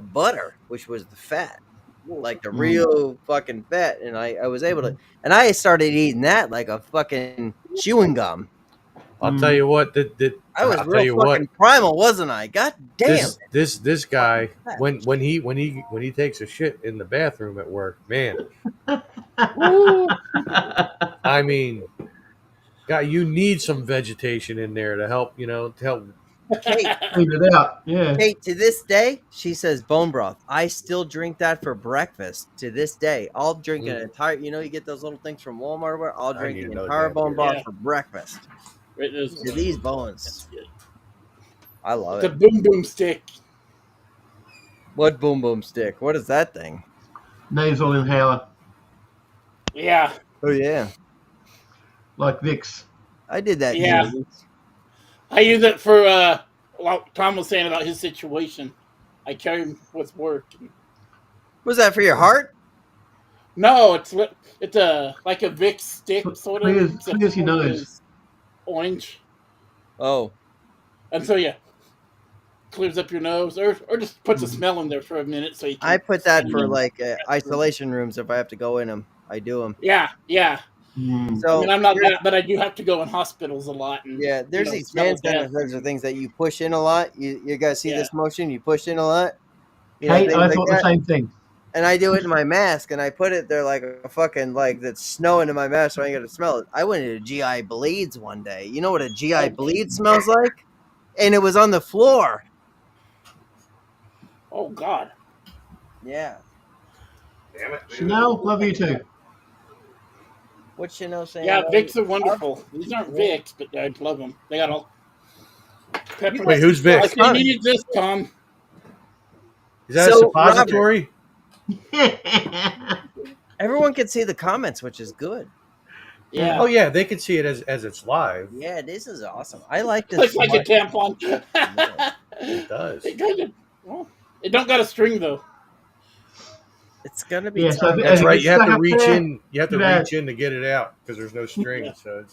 butter, which was the fat, like the Mm. real fucking fat, and I was able to, and I started eating that like a fucking chewing gum. I'll tell you what. I was I'll tell real you fucking what. primal, wasn't I? God damn. This guy Fuck. when he takes a shit in the bathroom at work, man. Woo, I mean, guy, you need some vegetation in there to help. To help. Kate, Clean it out. Yeah. Kate, to this day, she says bone broth. I still drink that for breakfast to this day. I'll drink an entire, you get those little things from Walmart or whatever. I'll I drink need the another entire damn bone beer. broth Yeah. for breakfast. Right, there's To these That's bones. good. I love It's a it. boom boom stick. What boom boom stick? What is that thing? Nasal inhaler, Yeah, Oh, yeah. like Vicks. I did that. Yeah. once. I use it for like Tom was saying about his situation. I carry him with work. Was that for your heart? No, it's a like a Vicks stick sort of. Clears except your the nose. is orange, Oh, and so yeah, clears up your nose, or just puts a smell in there for a minute. So you can I put that for smell it. like isolation rooms if I have to go in them. I do them. Yeah. Mm. So I mean, I'm not that, but I do have to go in hospitals a lot. And yeah, there's these smell hand death. sanitizers or things that you push in a lot. You guys see Yeah. this motion? You push in a lot. Kate, things I like thought the that. same thing. And I do it in my mask, and I put it there like a fucking that's snowing in my mask, so I ain't gonna smell it. I went into GI bleeds one day. You know what a GI bleed smells like? And it was on the floor. Oh God. Yeah. Damn it. Chanel, love you too. What's Chanel saying? Yeah, about Vicks it? are wonderful. These aren't Vicks, but I love them. They got all pepper. Wait, who's I Vic? say needed this, Tom. Is that a So, suppository? Everyone can see the comments, which is good. Yeah. Oh yeah, they can see it as it's live. Yeah, this is awesome. I like this. Looks like a tampon. It does. It kind of. Well, it don't got a string though. It's gonna be Yeah, so tough. That's If right. it's You have stuck to up reach there, in. You have to too bad. reach in to get it out because there's no string. Yeah. So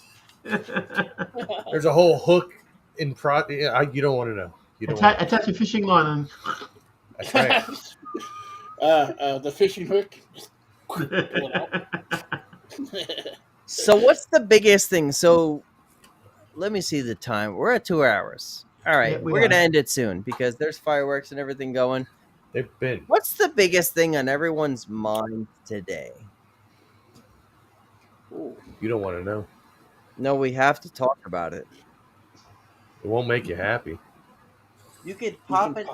there's a whole hook in you don't want to know. You don't. Want to. Attach a fishing line and That's right. The fishing hook. Just pull it out. So what's the biggest thing? So let me see the time. We're at 2 hours. All right, Yeah, we we're gonna are. end it soon because there's fireworks and everything going. They've been. What's the biggest thing on everyone's mind today? You don't want to know. No, we have to talk about it. It won't make you happy. You could pop it.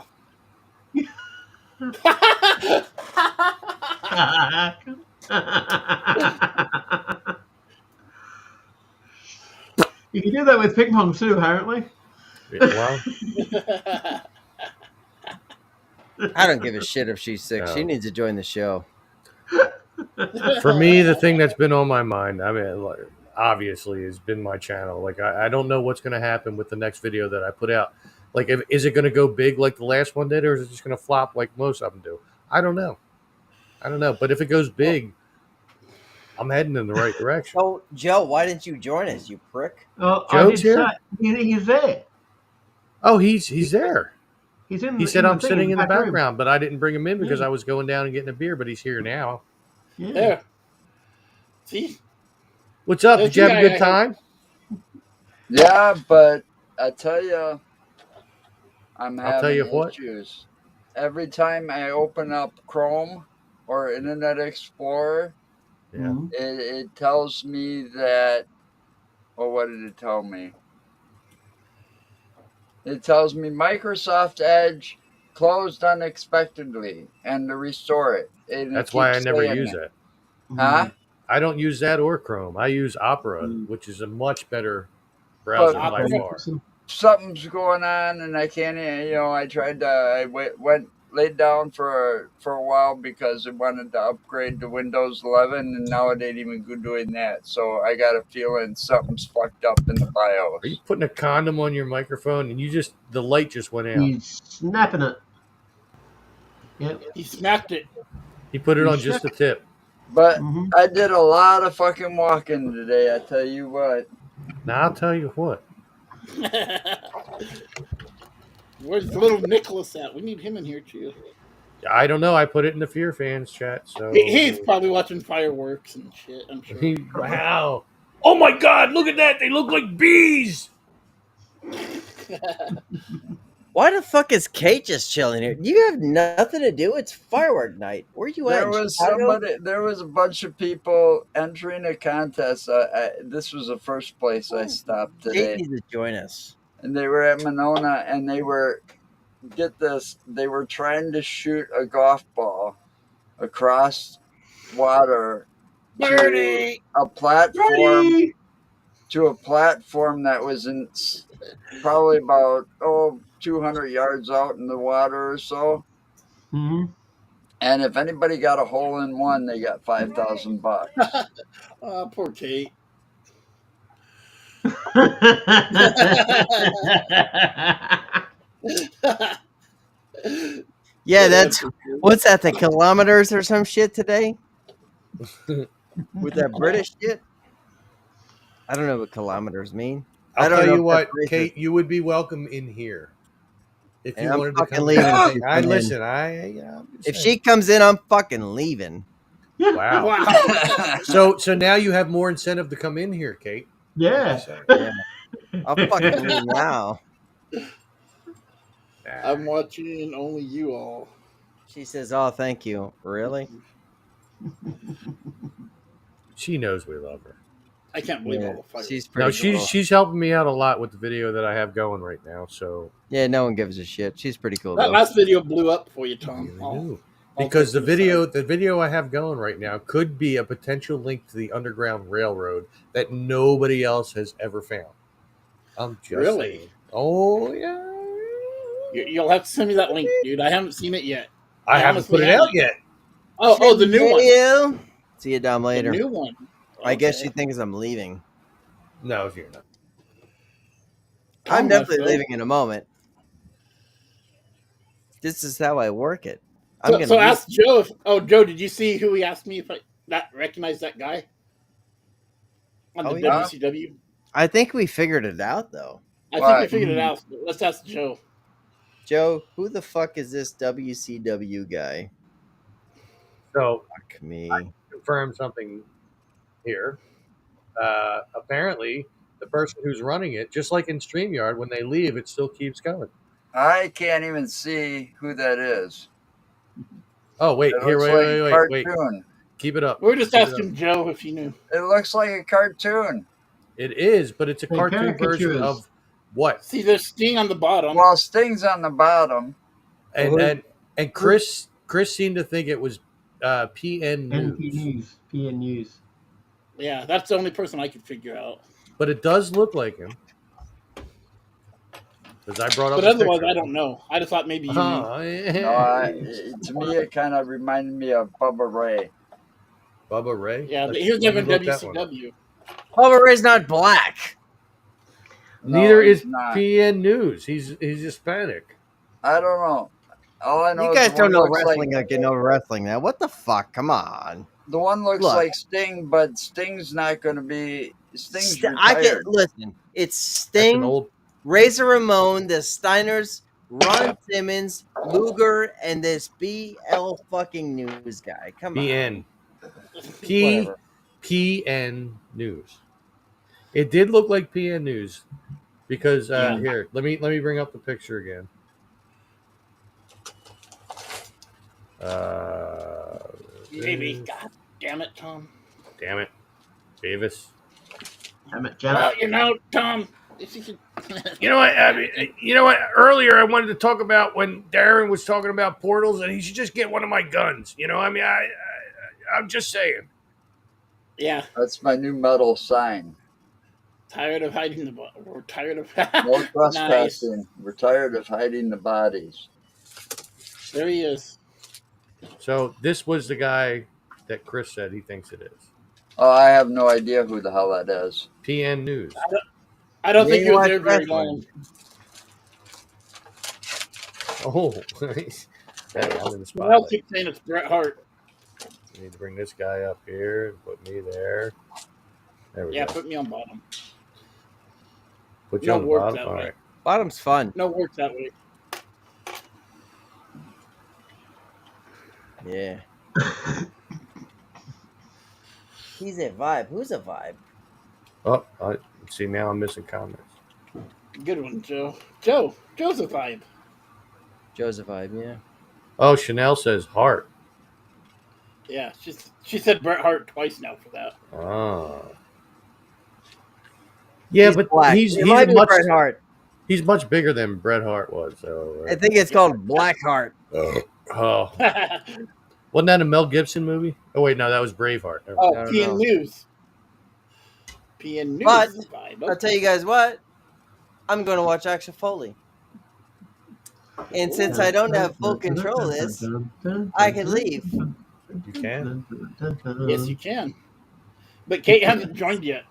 You can do that with ping pong too, apparently. Well, I don't give a shit if she's sick. She No. needs to join the show. for me, the thing that's been on my mind, I mean, obviously, has been my channel. Like, I don't know what's going to happen with the next video that I put out. Like, is it going to go big like the last one did, or is it just going to flop like most of them do? I don't know. But if it goes big, I'm heading in the right direction. So, Joe, why didn't you join us, you prick? Oh, Joe's here? He's there. Oh, he's there. He's in. He said the I'm thing, sitting in the back room. background, but I didn't bring him in because I was going down and getting a beer. But he's here now. Yeah. There. See? What's up? There's Did you have the a guy good I time? Yeah, but I tell you, I'm I'll tell having you what. issues. Every time I open up Chrome or Internet Explorer, Yeah. Mhm. it tells me that. Well, what did it tell me? It tells me Microsoft Edge closed unexpectedly and to restore it. And it That's why I keeps never saying use it. that. Huh? I don't use that or Chrome. I use Opera, Mm. which is a much better browser by Opera. far. Something's going on, and I can't. I tried to. I went laid down for a while because I wanted to upgrade to Windows 11, and now it ain't even good doing that. So I got a feeling something's fucked up in the BIOS. Are you putting a condom on your microphone and the light just went out? He's snapping it. Yep. He smacked it. He put it on just the tip. But Mhm. I did a lot of fucking walking today. I tell you what. Now I'll tell you what. Where's little Nicholas at? We need him in here too. I don't know. I put it in the Fear Fans chat. So He's probably watching fireworks and shit. I'm sure. Wow. Oh my God! Look at that. They look like bees. Why the fuck is Kate just chilling here? You have nothing to do. It's firework night. Where you There at? was Chicago? there was a bunch of people entering a contest. This was the first place I stopped Kate today, needs to join us. and they were at Monona, and they were, get this, they were trying to shoot a golf ball across water to Birdie! a platform Ready? that was in probably about 200 yards out in the water or so. Hmm. And if anybody got a hole in one, they got $5,000. Poor Kate. Yeah, that's what's that? The kilometers or some shit today with that British shit. I don't know what kilometers mean. I I'll don't tell know you if what, that's racist. Kate, you would be welcome in here if And you I'm wanted to fucking come. leaving if In. you I come in. listen. If she comes in, I'm fucking leaving. Wow. Wow. So now you have more incentive to come in here, Kate. Yeah. Yeah. I'll fucking leave now. I'm watching only you all. She says, "Oh, thank you." Really? She knows we love her. I can't believe Yeah, all the fireworks. she's No, pretty cool. she's helping me out a lot with the video that I have going right now. So Yeah, no one gives a shit. She's pretty cool That though. last video blew up for you, Tom. really I'll- do. I'll Because take the you aside. video I have going right now could be a potential link to the Underground Railroad that nobody else has ever found. I'm just Really? saying. Oh yeah. You'll have to send me that link, dude. I haven't seen it yet. I haven't honestly put it haven't. out yet. Oh, the new one. You. See you down The later. new one. I guess Okay. she thinks I'm leaving. No, you're not. I'm Calm definitely down, leaving in a moment. This is how I work it. I'm So, gonna so leave. ask Joe if. Oh, Joe, did you see who he asked me if I recognize that guy on the Oh, yeah. WCW? I think we figured it out though. I think Why? we figured it out. But let's ask Joe. Joe, who the fuck is this WCW guy? So Fuck me. confirm something here. Apparently, the person who's running it, just like in StreamYard, when they leave, it still keeps going. I can't even see who that is. Oh wait, It here, looks wait, like a wait. cartoon. Keep it up. We were just Keep it asking up. Joe if he knew. It looks like a cartoon. It is, but it's a Hey, cartoon version caricatures. of what? See, there's Sting on the bottom. Well, Sting's on the bottom. And Chris seemed to think it was PN NP News, News. PN News. Yeah, that's the only person I could figure out. but it does look like him. Because I brought up. But a otherwise, picture. I don't know. I just thought maybe you knew. Oh, yeah. No, to me, it kind of reminded me of Bubba Ray. Bubba Ray. Yeah, but Let's- he was let never me in look that one up. WCW. Bubba Ray's not black. Neither he's is not. PN News. He's Hispanic. I don't know. All I know You is guys the don't one know looks wrestling like, like you know wrestling now. What the fuck? Come on. the one looks Look. like Sting, but Sting's not going to be. Sting's I can retired. listen. It's That's Sting, an old. Razor Ramon, the Steiners, Ron Simmons, Luger, and this BL fucking news guy. Come PN. Whatever. PN News. It did look like PN News because Yeah. here, let me bring up the picture again. Maybe. God damn it, Tom. Damn it, Davis. Damn it, Well, Janet. you know, Tom, if you could. You know what? I mean, you know what? Earlier, I wanted to talk about when Darren was talking about portals, and he should just get one of my guns. You know, I mean, I'm just saying. Yeah, That's my new metal sign. tired of hiding the. We're tired of. No Nice. trespassing. We're tired of hiding the bodies. There he is. So this was the guy that Chris said he thinks it is. Oh, I have no idea who the hell that is. PN News. I don't think You he was watch there very wrestling. Oh, long. hey, I'm in the Well, spotlight. keep saying it's Bret Hart. I need to bring this guy up here and put me there. There we Yeah, go. put me on bottom. Put you no on the work bottom. that All way. right. Bottom's fun. No work that way. Yeah. He's a vibe. Who's a vibe? Oh, see now I'm missing comments. Good one, Joe. Joseph vibe. Joseph Ibe, yeah. Oh, Chanel says heart. Yeah, she said Bret Hart twice now for that. Oh. Yeah, He's but black. he's It he's might a be much Bret Hart. he's much bigger than Bret Hart was. So. I think it's called Black Heart. Oh, wasn't that a Mel Gibson movie? Oh wait, no, that was Braveheart. Never mind. Oh, I don't PN know. News. PN News But vibe. I'll tell you guys what. I'm going to watch Action Foley. And since I don't have full control of this, I can leave. You can. Yes, you can. But Kate hasn't joined yet.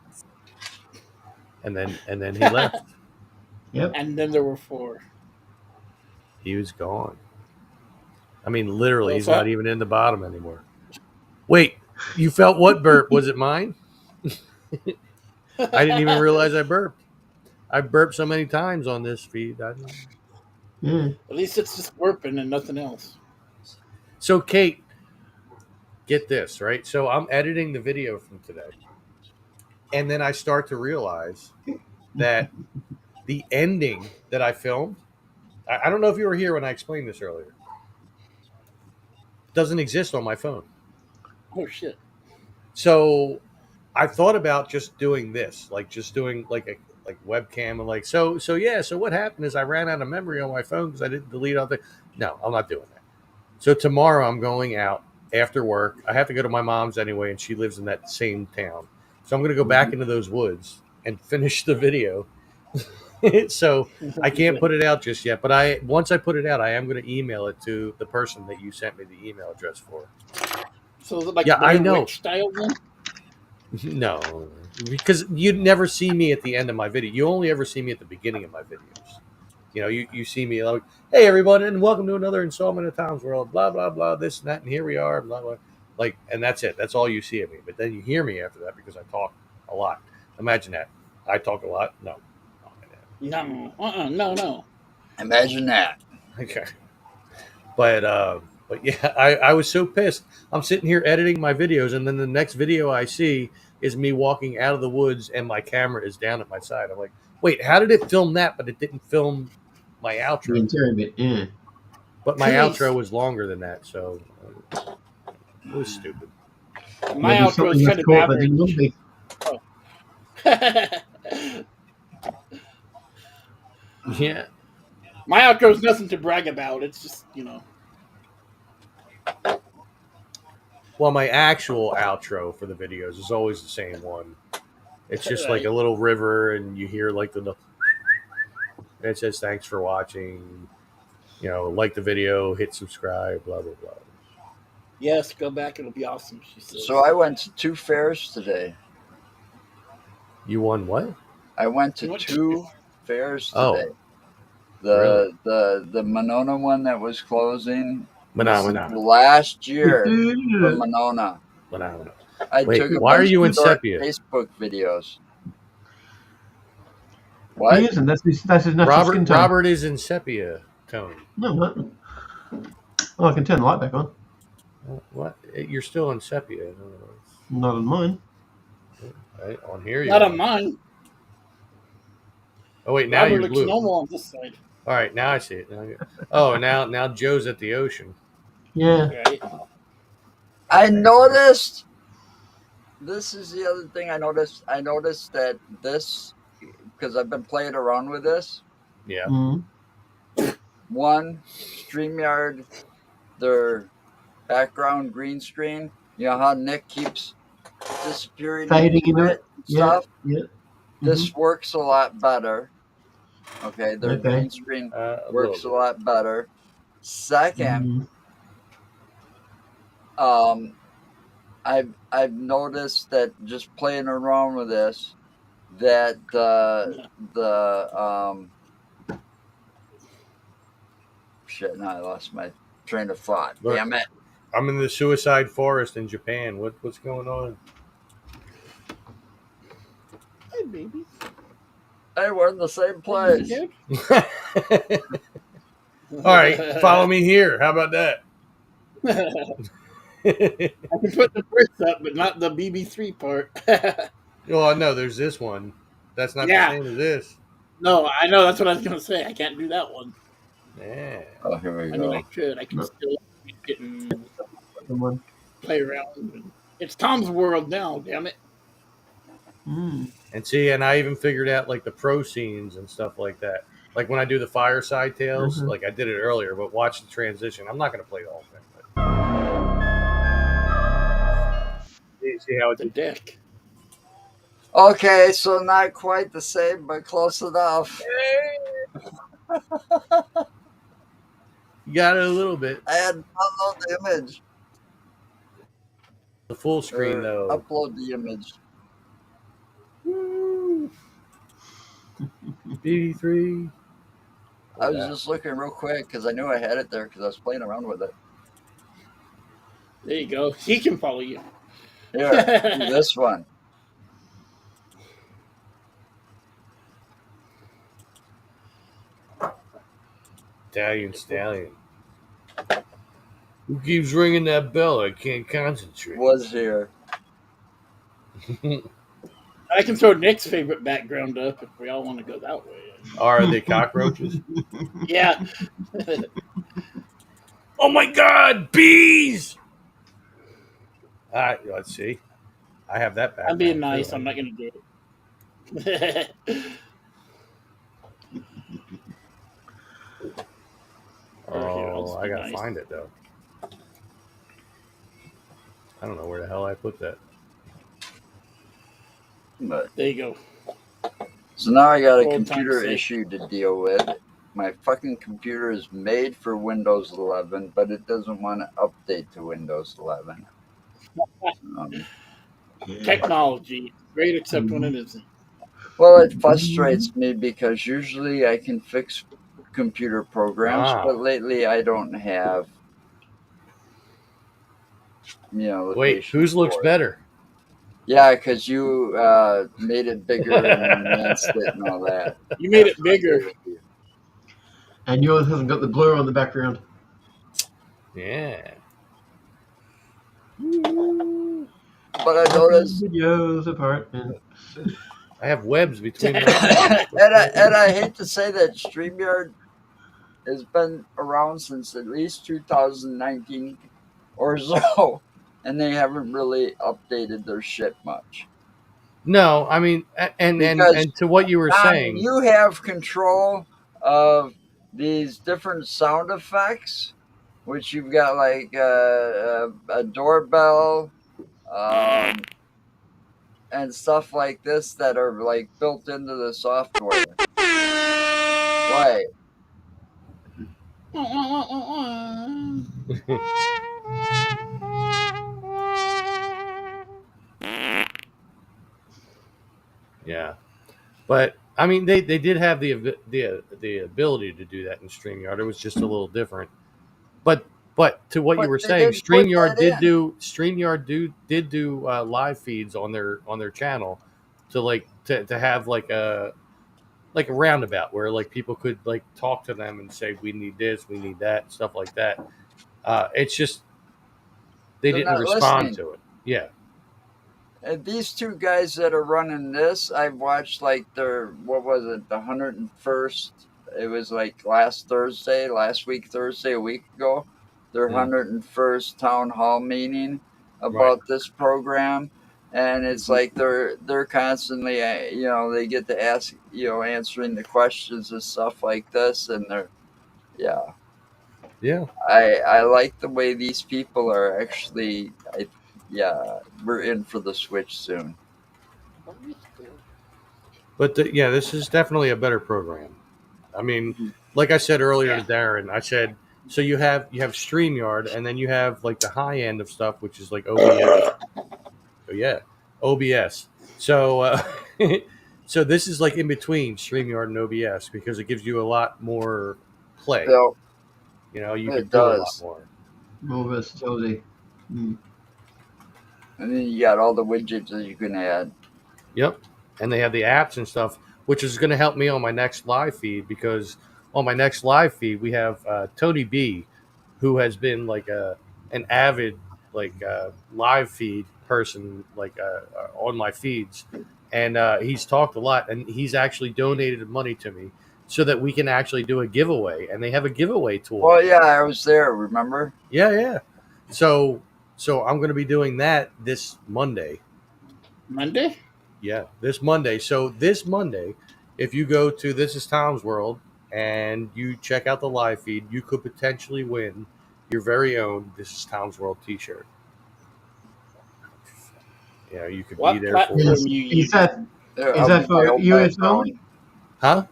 And then he left. Yep. And then there were 4. He was gone. I mean, literally, Well, he's so- not even in the bottom anymore. Wait, you felt what burp? Was it mine? I didn't even realize I burped. I burped so many times on this feed. Yeah. At least it's just burping and nothing else. So, Kate, get this, right? So I'm editing the video from today. And then I start to realize that the ending that I filmed, I don't know if you were here when I explained this earlier, doesn't exist on my phone. Oh shit. So I thought about just doing this, like just doing like a webcam and like so yeah. So what happened is I ran out of memory on my phone because I didn't delete all the. No, I'm not doing that. So tomorrow I'm going out after work. I have to go to my mom's anyway, and she lives in that same town. So I'm going to go back into those woods and finish the video. So I can't put it out just yet, but once I put it out, I am going to email it to the person that you sent me the email address for. So is it like Yeah, I know. Witch style then? No, because you'd never see me at the end of my video. You only ever see me at the beginning of my videos. You know, you see me like, hey, everybody, and welcome to another installment of Tom's World, blah, blah, blah, this and that, and here we are, blah, blah. Like, and that's it. That's all you see of me. But then you hear me after that because I talk a lot. Imagine that. I talk a lot? No. No. Imagine that. Okay. But yeah, I was so pissed. I'm sitting here editing my videos, and then the next video I see is me walking out of the woods, and my camera is down at my side. I'm like, wait, how did it film that, but it didn't film my The outro? interior bit, yeah. But my Please. outro was longer than that, so it was stupid. My Maybe outro something is was kind of caught that didn't look average. big. Yeah. My outro is nothing to brag about. It's just, Well, my actual outro for the videos is always the same one. It's just like a little river, and you hear like the and it says thanks for watching. You know, like the video, hit subscribe, blah blah blah. Yes, go back. It'll be awesome, she says. So I went to 2 fairs today. You won what? I went to You went 2 fairs Oh. today. Really? The Monona one that was closing Manamana. last year for Monona. Manamana. I Wait, took a why are bunch you of in short sepia? Facebook videos. He What? isn't. That's his natural skin tone. Robert is in sepia tone. No, what? Oh, I can turn the light back on. What? You're still in sepia. Not on mine. Right? On here you Not are. on mine. Oh wait, now Robert you're looks blue. normal on this side. All right, now I see it. Oh, now Joe's at the ocean. Yeah. Right? I noticed. This is the other thing I noticed. I noticed that this, because I've been playing around with this. Yeah. Mm-hmm. One, StreamYard, their background green screen. You know how Nick keeps disappearing Fading into into it and Yeah. stuff? Yeah. This works a lot better. Okay, their Okay. green screen A works a little lot better. Second, Mhm. I've noticed that just playing around with this, that shit. Now I lost my train of thought. Look. Damn it! I'm in the suicide forest in Japan. What's going on? Hey, baby. Hey, we're in the same place. All right, follow me here. How about that? I can put the bricks up, but not the BB3 part. Oh no, there's this one. That's not Yeah. the same as this. No, I know that's what I was gonna say. I can't do that one. Yeah. Oh, here we I mean, go. I could. I could No. still get and Someone. play around. It's Tom's world now. Damn it. Mm. And see, and I even figured out like the pro scenes and stuff like that. Like when I do the fireside tales, Mhm. like I did it earlier, but watch the transition. I'm not going to play the whole thing. But see how it The did. deck. Okay, so not quite the same, but close enough. You got it a little bit. I had to download the image The full screen or though. upload the image. Woo! BB3. I was just looking real quick because I knew I had it there because I was playing around with it. There you go. He can follow you. Here, do this one. Italian Stallion. Who keeps ringing that bell? I can't concentrate. Was here. I can throw Nick's favorite background up if we all want to go that way. Are they cockroaches? Yeah. Oh my God, bees! All right, let's see. I have that back. I'm being nice. I'm not going to do it. Oh, I gotta find it though. I don't know where the hell I put that. But there you go. So now I got a Old computer time issue to deal with. My fucking computer is made for Windows 11, but it doesn't want to update to Windows 11. Technology. Great except when it isn't. Well, it frustrates me because usually I can fix computer programs, Ah. but lately I don't have. Wait, locations whose looks for it. better? Yeah, because you made it bigger and enhanced it and all that. You made it bigger. And yours hasn't got the blur on the background. Yeah. But I noticed, Videos apartment. I have webs between them. and I hate to say that StreamYard has been around since at least 2019 or so, and they haven't really updated their shit much. No, I mean, and to what you were saying, you have control of these different sound effects, which you've got like a doorbell, and stuff like this that are like built into the software. Right. yeah. But I mean, they did have the ability to do that in StreamYard. It was just a little different. But to what you were they saying, didn't put StreamYard that in. did do live feeds on their channel to have like a roundabout where like people could like talk to them and say we need this, we need that, stuff like that. It's just they They're didn't not respond listening. to it. Yeah. And these two guys that are running this, I've watched like their, what was it, the 101st? It was like last week Thursday, a week ago, their 101st town hall meeting about this program. And it's like they're constantly, they get to ask, answering the questions and stuff like this. And yeah. I like the way these people are actually, we're in for the switch soon. But this is definitely a better program. I mean, like I said earlier to Darren, I said, so you have StreamYard, and then you have like the high end of stuff, which is like OBS. OBS. So so this is like in between StreamYard and OBS because it gives you a lot more play. So, you can do a lot more. More versatility. And then you got all the widgets that you can add. Yep. And they have the apps and stuff, which is going to help me on my next live feed because on my next live feed we have Tony B, who has been like an avid live feed person on my feeds, and he's talked a lot, and he's actually donated money to me so that we can actually do a giveaway, and they have a giveaway tool. Well, yeah, I was there. Remember? Yeah. So I'm going to be doing that this Monday. Monday? Yeah, this Monday. So this Monday, if you go to This Is Tom's World and you check out the live feed, you could potentially win your very own This Is Tom's World T-shirt. Yeah, you could What be there platform for it. you Is use? that I'll that be for my own US background. only? Huh?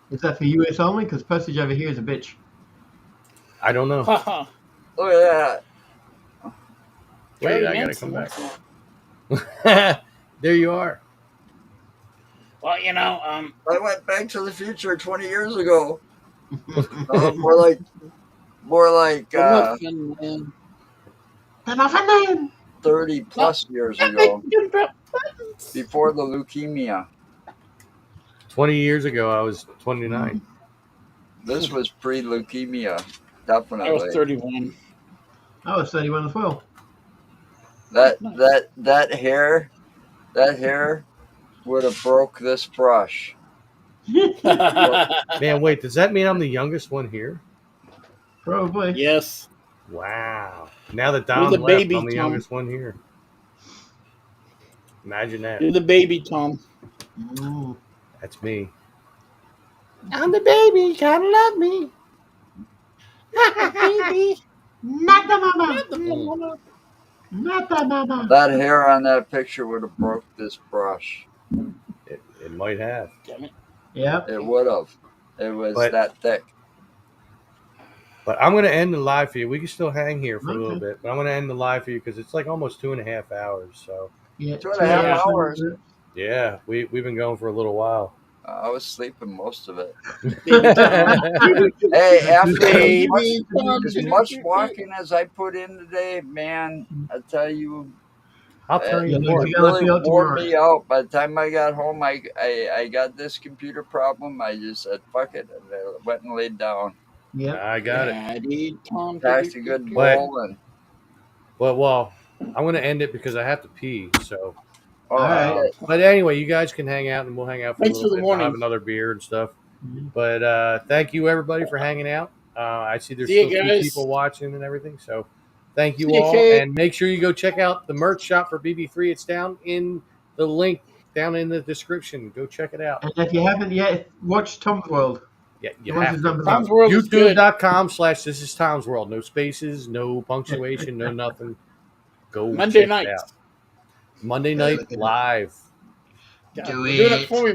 Is that for US only? Because postage over here is a bitch. I don't know. Haha. Look at Wait, Charlie I gotta Manson, come that's back. There you are. Well, you know, that. I went back to the future 20 years ago. More like good luck, young man. 30 plus years ago, before the leukemia. 20 years ago, I was 29. This was pre-leukemia, I was definitely. 31. I was 31 as well. That hair would have broke this brush. Man, wait, does that mean I'm the youngest one here? Probably. Yes. Wow. Now that You're Don's the left, baby, I'm the Tom. youngest one here. Imagine that. You're the baby, Tom. Ooh. That's me. I'm the baby. Gotta love me. Baby. Not the mama. Not the mama. Not the mama. That hair on that picture would have broke this brush. It might have. Damn it. Yep. It would have. It was But- that thick. But I'm going to end the live feed. We can still hang here for a little Okay. bit, but I'm going to end the live feed because it's like almost 2.5 hours. So, Yeah. 2.5 hours. yeah, we've been going for a little while. I was sleeping most of it. Baby Tom. Hey, after Baby Tom. as much walking as I put in today, man, I tell you, I'll turn Yeah, you look, for you it. gotta really feel it wore tomorrow. me out. By the time I got home, I got this computer problem. I just said, fuck it. And I went and laid down. Yep. I got it. Daddy Tom. Packed a good But- bowl. And, Well, I'm going to end it because I have to pee. So, all right. right. but anyway, you guys can hang out and we'll hang out for Thanks a little for the bit. I'll have warning. another beer and stuff. Mhm. But thank you everybody for hanging out. I see there's See you still 2 guys. people watching and everything. So thank you See you, all. Kate. And make sure you go check out the merch shop for BB3. It's down in the link down in the description. Go check it out. And if you haven't yet, watch Tom's World. Yeah, you Once have his to. numbers Tom's up. World is good. YouTube.com/This Is Tom's World. No spaces, no punctuation, no nothing. Go Monday check night. it out. Monday night live. God, Do we're doing it. it before we